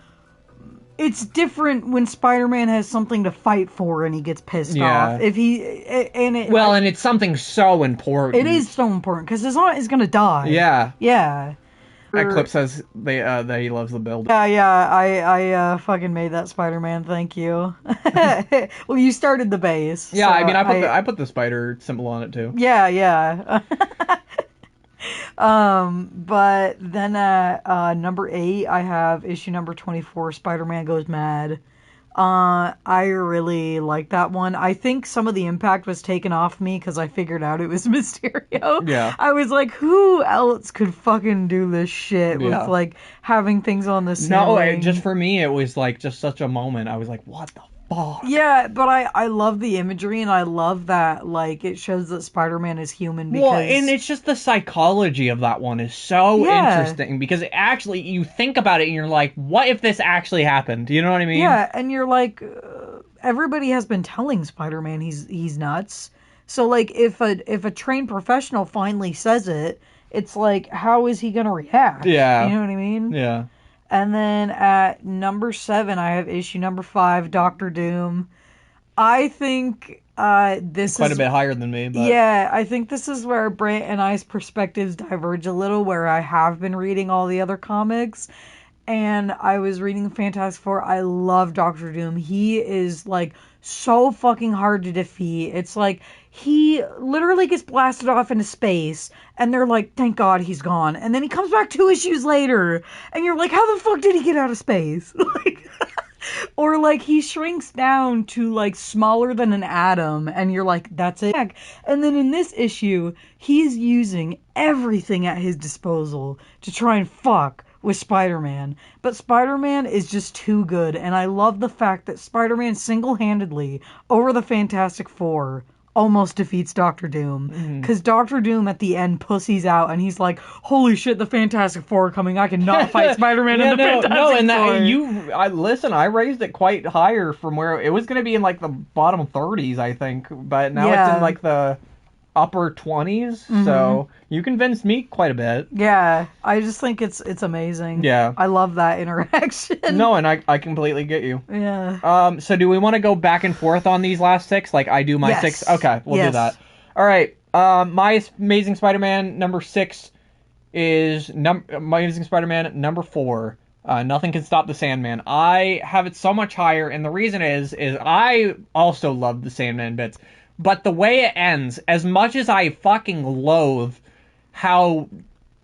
it's different when Spider-Man has something to fight for and he gets pissed off. If he and it's something so important. It is so important because his aunt is gonna die. Yeah. Yeah. That clip says that he loves the building. I fucking made that Spider-Man. Thank you. Well, you started the base. Yeah, so I mean, I put the spider symbol on it too. Yeah. But then at number 8, I have issue number 24. Spider-Man Goes Mad. I really like that one. I think some of the impact was taken off me because I figured out it was Mysterio. Yeah. I was like, who else could fucking do this shit with like having things on the ceiling? No, just for me, it was like just such a moment. I was like, what the fuck? Yeah, but I love the imagery and I love that like it shows that Spider-Man is human because... Well, and it's just the psychology of that one is so interesting because actually you think about it and you're like, what if this actually happened? You know what I mean? Yeah, and you're like, everybody has been telling Spider-Man he's nuts. So like if a trained professional finally says it, it's like, how is he gonna react? Yeah. You know what I mean? Yeah. And then at number 7, I have issue number 5, Doctor Doom. I think this is... Quite a bit higher than me, but... Yeah, I think this is where Brant and I's perspectives diverge a little, where I have been reading all the other comics. And I was reading the Fantastic Four. I love Doctor Doom. He is, like, so fucking hard to defeat. It's like, he literally gets blasted off into space, and they're like, thank God he's gone. And then he comes back 2 issues later, and you're like, how the fuck did he get out of space? Like, or, like, he shrinks down to, like, smaller than an atom, and you're like, that's it. And then in this issue, he's using everything at his disposal to try and fuck with Spider-Man. But Spider-Man is just too good, and I love the fact that Spider-Man single-handedly, over the Fantastic Four, almost defeats Doctor Doom. Because Doctor Doom at the end pussies out, and he's like, holy shit, the Fantastic Four are coming, I cannot fight Spider-Man in the Fantastic Four. Listen, I raised it quite higher from where, it was going to be in like the bottom 30s, I think, but now it's in like the upper 20s, so you convinced me quite a bit. Yeah, I just think it's amazing. Yeah. I love that interaction. No, and I completely get you. Yeah. So do we want to go back and forth on these last 6? Like I do my 6? Okay, we'll do that. All right. My Amazing Spider-Man number 6 is Amazing Spider-Man number 4. Nothing Can Stop the Sandman. I have it so much higher, and the reason is I also love the Sandman bits. But the way it ends, as much as I fucking loathe how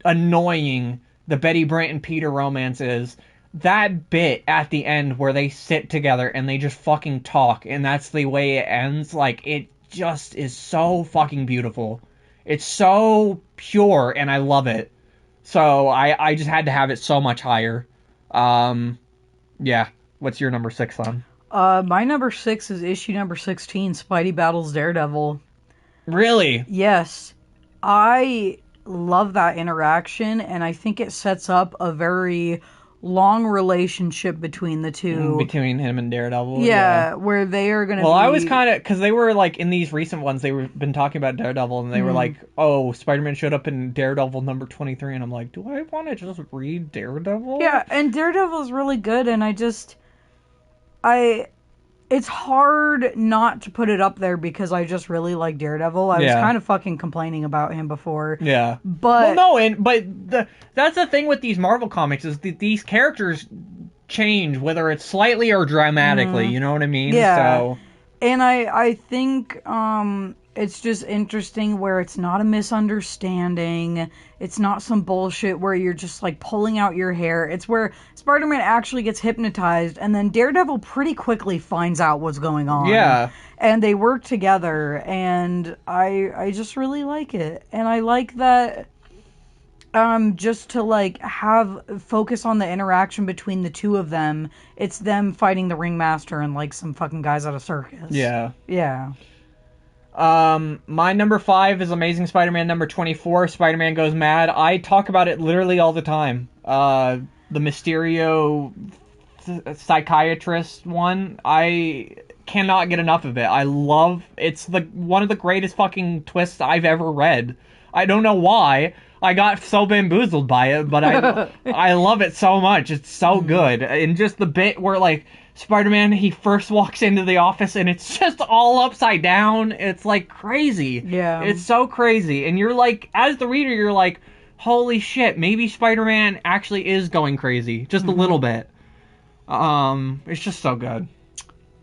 annoying the Betty Brant and Peter romance is, that bit at the end where they sit together and they just fucking talk, and that's the way it ends, like, it just is so fucking beautiful. It's so pure, and I love it. So I just had to have it so much higher. Yeah. What's your number 6 on? My number 6 is issue number 16, Spidey Battles Daredevil. Really? Yes. I love that interaction, and I think it sets up a very long relationship between the two. Between him and Daredevil? Yeah, where they are going to I was kind of... Because they were, like, in these recent ones, been talking about Daredevil, and they were like, oh, Spider-Man showed up in Daredevil number 23, and I'm like, do I want to just read Daredevil? Yeah, and Daredevil's really good, and it's hard not to put it up there because I just really like Daredevil. I was kind of fucking complaining about him before. Yeah. But... Well, no, that's the thing with these Marvel comics is that these characters change, whether it's slightly or dramatically, you know what I mean? Yeah. So... And I think it's just interesting where it's not a misunderstanding. It's not some bullshit where you're just like pulling out your hair. It's where Spider-Man actually gets hypnotized and then Daredevil pretty quickly finds out what's going on. Yeah. And they work together, and I just really like it. And I like that just to like have focus on the interaction between the two of them. It's them fighting the ringmaster and like some fucking guys at a circus. Yeah. Yeah. My number 5 is Amazing Spider-Man number 24, Spider-Man Goes Mad. I talk about it literally all the time. The Mysterio psychiatrist one, I cannot get enough of it. I love, it's one of the greatest fucking twists I've ever read. I don't know why. I got so bamboozled by it, but I love it so much. It's so good. And just the bit where, like, Spider-Man, he first walks into the office and it's just all upside down. It's, like, crazy. Yeah. It's so crazy. And you're like, as the reader, you're like, holy shit, maybe Spider-Man actually is going crazy. Just a little bit. It's just so good.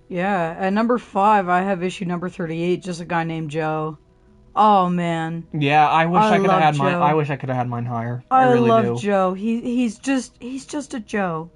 Yeah. At number 5, I have issue number 38, just a guy named Joe. Oh man. Yeah, I wish I could have had mine. Joe. I wish I could have had mine higher. I really love do. Joe. He's just a Joe.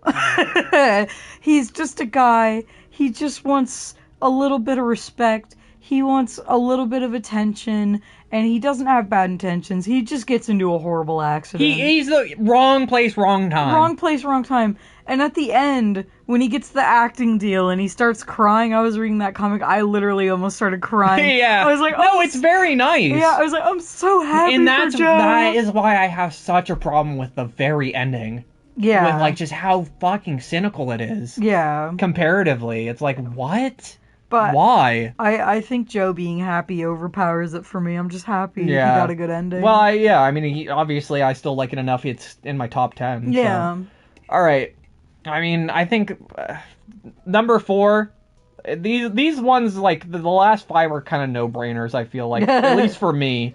He's just a guy. He just wants a little bit of respect. He wants a little bit of attention, and he doesn't have bad intentions. He just gets into a horrible accident. He's the wrong place, wrong time. Wrong place, wrong time. And at the end, when he gets the acting deal and he starts crying, I was reading that comic, I literally almost started crying. Yeah. I was like, no, it's very nice. Yeah, I was like, I'm so happy and for Joe. that is why I have such a problem with the very ending. Yeah. With, like, just how fucking cynical it is. Yeah. Comparatively. It's like, what? But why? I think Joe being happy overpowers it for me. I'm just happy he got a good ending. Well, I mean, obviously, I still like it enough. It's in my top 10. Yeah. So. All right. I mean, I think number 4, these ones, like, the last 5 are kind of no-brainers, I feel like, at least for me.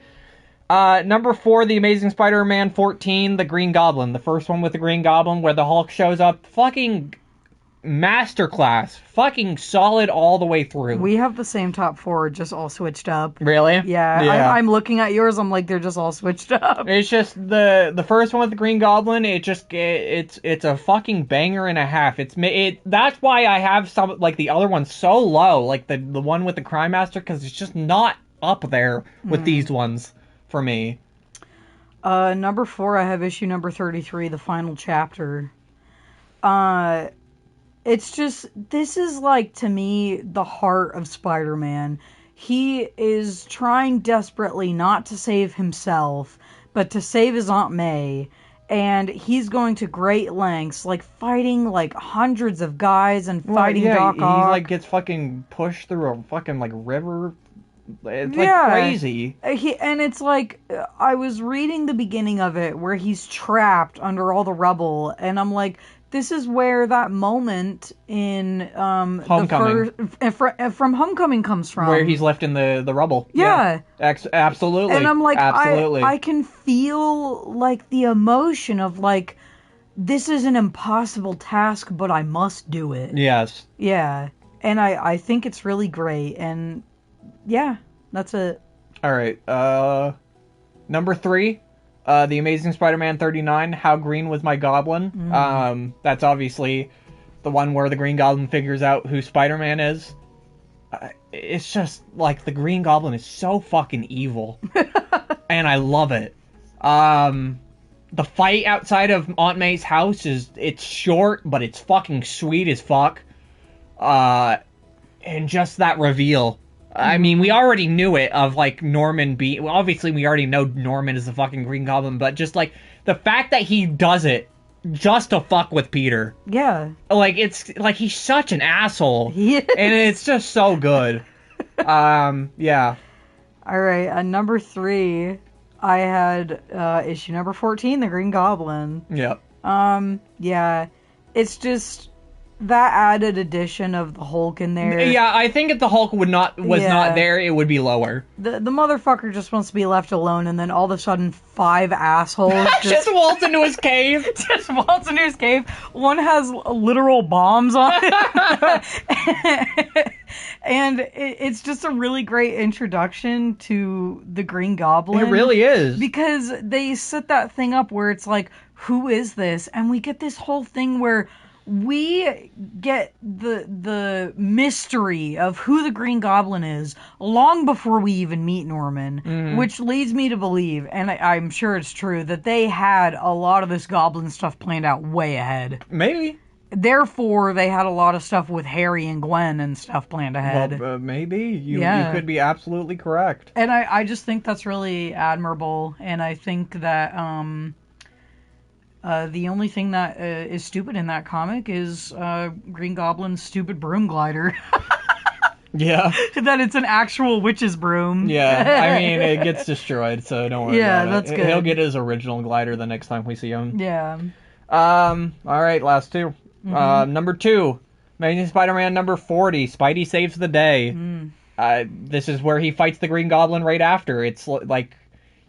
Number 4, The Amazing Spider-Man 14, The Green Goblin. The first one with the Green Goblin, where the Hulk shows up. Fucking masterclass. Fucking solid all the way through. We have the same top 4, just all switched up. Really? Yeah. I'm looking at yours, I'm like, they're just all switched up. It's just the first one with the Green Goblin, it's a fucking banger and a half. That's why I have some, like, the other ones so low, like the one with the Crime Master, because it's just not up there with these ones for me. Number 4, I have issue number 33, The Final Chapter. It's just, this is, like, to me, the heart of Spider-Man. He is trying desperately not to save himself, but to save his Aunt May. And he's going to great lengths, like, fighting, like, hundreds of guys and fighting Doc Ock. He, like, gets fucking pushed through a fucking, like, river. It's, like, crazy. And it's, like, I was reading the beginning of it, where he's trapped under all the rubble, and I'm like, this is where that moment in Homecoming. From Homecoming comes from. Where he's left in the rubble. Yeah. Absolutely. And I'm like, absolutely. I can feel, like, the emotion of, like, this is an impossible task, but I must do it. Yes. Yeah. And I think it's really great. And, yeah, that's it. All right. Number 3. The Amazing Spider-Man 39, How Green Was My Goblin? That's obviously the one where the Green Goblin figures out who Spider-Man is. It's just, like, the Green Goblin is so fucking evil. And I love it. The fight outside of Aunt May's house it's short, but it's fucking sweet as fuck. And just that reveal. I mean, we already knew it of, like, Norman well, obviously we already know Norman is the fucking Green Goblin, but just, like, the fact that he does it just to fuck with Peter. Yeah. Like, it's, like, he's such an asshole. He is. And it's just so good. Yeah. Alright, at number 3, I had, issue number 14, The Green Goblin. Yep. Yeah. It's just that added addition of the Hulk in there. Yeah, I think if the Hulk was not there, it would be lower. The motherfucker just wants to be left alone, and then all of a sudden 5 assholes just waltz into his cave. Just waltz into his cave. One has literal bombs on it. And it's just a really great introduction to the Green Goblin. It really is. Because they set that thing up where it's like, who is this? And we get this whole thing where we get the mystery of who the Green Goblin is long before we even meet Norman, which leads me to believe, and I'm sure it's true, that they had a lot of this Goblin stuff planned out way ahead. Maybe. Therefore, they had a lot of stuff with Harry and Gwen and stuff planned ahead. Well, maybe. You could be absolutely correct. And I just think that's really admirable, and I think that the only thing that is stupid in that comic is Green Goblin's stupid broom glider. Yeah. That it's an actual witch's broom. Yeah, I mean, it gets destroyed, so don't worry about it. Yeah, that's good. He'll get his original glider the next time we see him. Yeah. Alright, last two. Number 2, Amazing Spider-Man number 40, Spidey Saves the Day. This is where he fights the Green Goblin right after. It's like,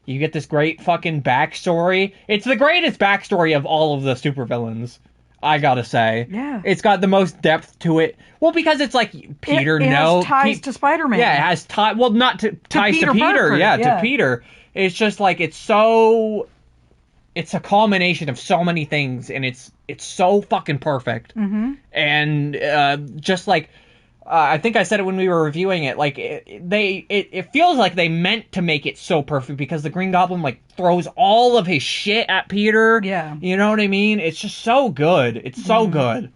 you get this great fucking backstory. It's the greatest backstory of all of the supervillains, I gotta say. Yeah. It's got the most depth to it. Well, because it's like, Peter, it has ties to Spider-Man. Yeah, it has ties, well, not to ties to Peter, Parker, yeah, to Peter. It's just like, it's a culmination of so many things, and it's so fucking perfect. And just like, I think I said it when we were reviewing it, like, it feels like they meant to make it so perfect, because the Green Goblin, like, throws all of his shit at Peter. Yeah. You know what I mean? It's just so good. It's so good.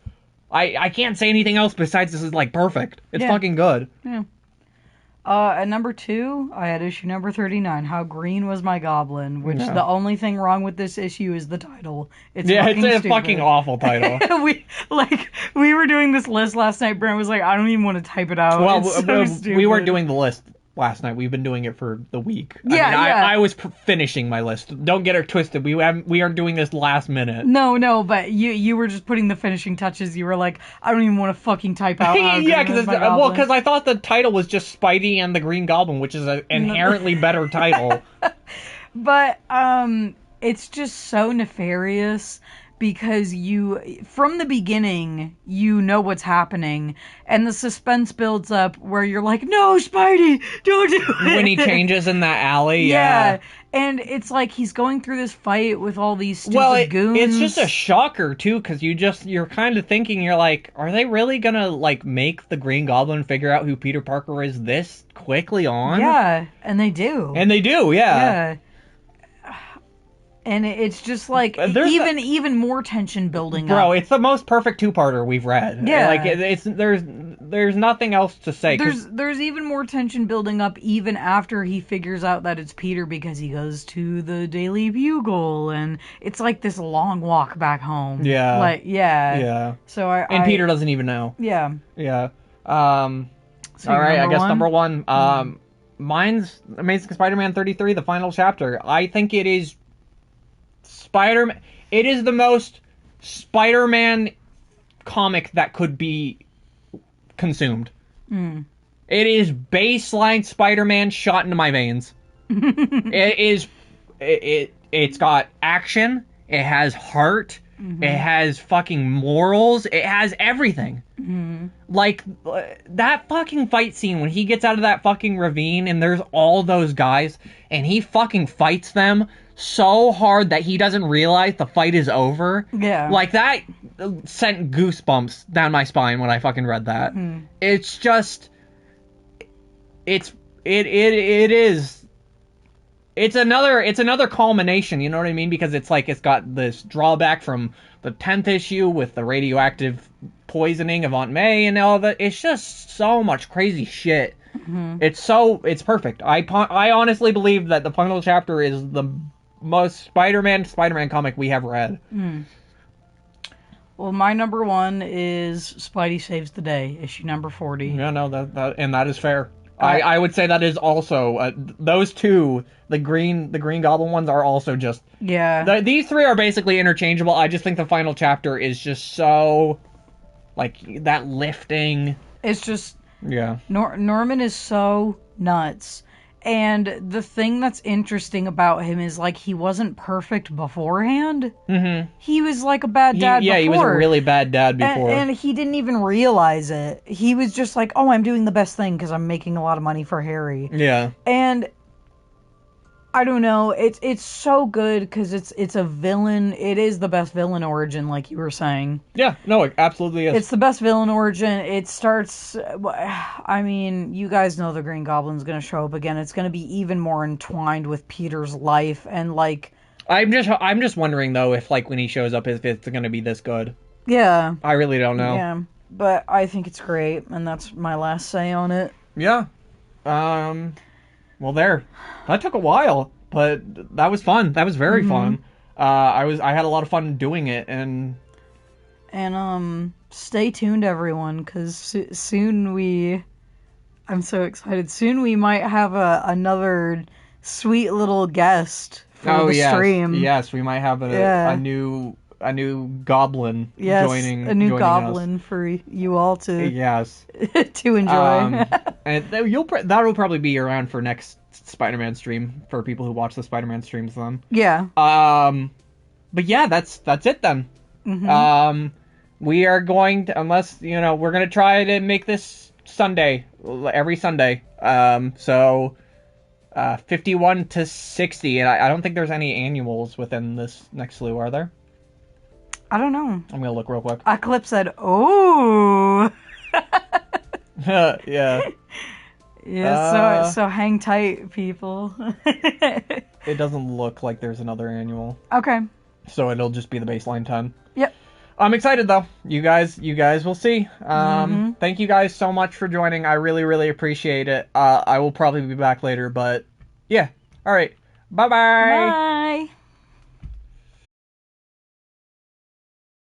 I can't say anything else besides this is, like, perfect. It's fucking good. Yeah. At number 2, I had issue number 39, How Green Was My Goblin, which the only thing wrong with this issue is the title. It's a fucking awful title. we were doing this list last night. Brent was like, I don't even want to type it out. Well, it's so stupid. We weren't doing the list last night. We've been doing it for the week. I was finishing my list. Don't get it twisted. We aren't doing this last minute. No, but you were just putting the finishing touches. You were like, I don't even want to fucking type out. Yeah, because I thought the title was just Spidey and the Green Goblin, which is an inherently better title. But it's just so nefarious. Because from the beginning, you know what's happening, and the suspense builds up where you're like, no, Spidey, don't do it. When he changes in that alley, yeah. And it's like he's going through this fight with all these stupid goons. It's just a shocker, too, because you're kind of thinking, you're like, are they really gonna, like, make the Green Goblin figure out who Peter Parker is this quickly on? Yeah, and they do. Yeah. And it's just like even more tension building up. Bro, it's the most perfect two-parter we've read. Yeah, like there's nothing else to say. There's even more tension building up even after he figures out that it's Peter, because he goes to the Daily Bugle, and it's like this long walk back home. Yeah, yeah. So Peter doesn't even know. Yeah. All right, I guess number 1. Mine's Amazing Spider-Man 33, the final chapter. I think it is. Spider-Man. It is the most Spider-Man comic that could be consumed. It is baseline Spider-Man shot into my veins. It's got action. It has heart. It has fucking morals. It has everything. Like, that fucking fight scene when he gets out of that fucking ravine and there's all those guys and he fucking fights them so hard that he doesn't realize the fight is over. Yeah. Like, that sent goosebumps down my spine when I fucking read that. It's just... It's another culmination, you know what I mean? Because it's like, it's got this drawback from the 10th issue with the radioactive poisoning of Aunt May and all that. It's just so much crazy shit. It's perfect. I honestly believe that the final chapter is the most Spider-Man comic we have read. Well, my number 1 is Spidey Saves the Day, issue number 40. Yeah, no, that is fair. I would say that is also those two, the green Goblin ones are also just these three are basically interchangeable. I just think the final chapter is just so like that lifting. It's just Norman is so nuts. And the thing that's interesting about him is, like, he wasn't perfect beforehand. He was like a bad dad before. Yeah, he was a really bad dad before. And he didn't even realize it. He was just like, oh, I'm doing the best thing because I'm making a lot of money for Harry. Yeah. And I don't know. It's so good because it's a villain. It is the best villain origin, like you were saying. Yeah, no, it absolutely is. It's the best villain origin. It starts... I mean, you guys know the Green Goblin's going to show up again. It's going to be even more entwined with Peter's life and, like... I'm just wondering, though, if, like, when he shows up, if it's going to be this good. Yeah. I really don't know. Yeah, but I think it's great, and that's my last say on it. Yeah. Well, there. That took a while, but that was fun. That was very fun. I had a lot of fun doing it, and stay tuned, everyone, because soon we I'm so excited. Soon we might have another sweet little guest for the yes. stream. Yes, we might have a new goblin joining. A new joining goblin us. for you all to Yes to enjoy. And that'll probably be around for next Spider-Man stream for people who watch the Spider-Man streams then. Yeah. But yeah, that's it then. Mm-hmm. We are going to, unless we're gonna try to make this Sunday, every Sunday. So 51 to 60, and I don't think there's any annuals within this next slew, are there? I don't know. I'm gonna look real quick. Eclipse said, "Oh." Yeah. Yeah. So hang tight, people. It doesn't look like there's another annual. Okay. So it'll just be the baseline 10. Yep. I'm excited though. You guys will see. Thank you guys so much for joining. I really, really appreciate it. I will probably be back later, but yeah. All right. Bye-bye. Bye.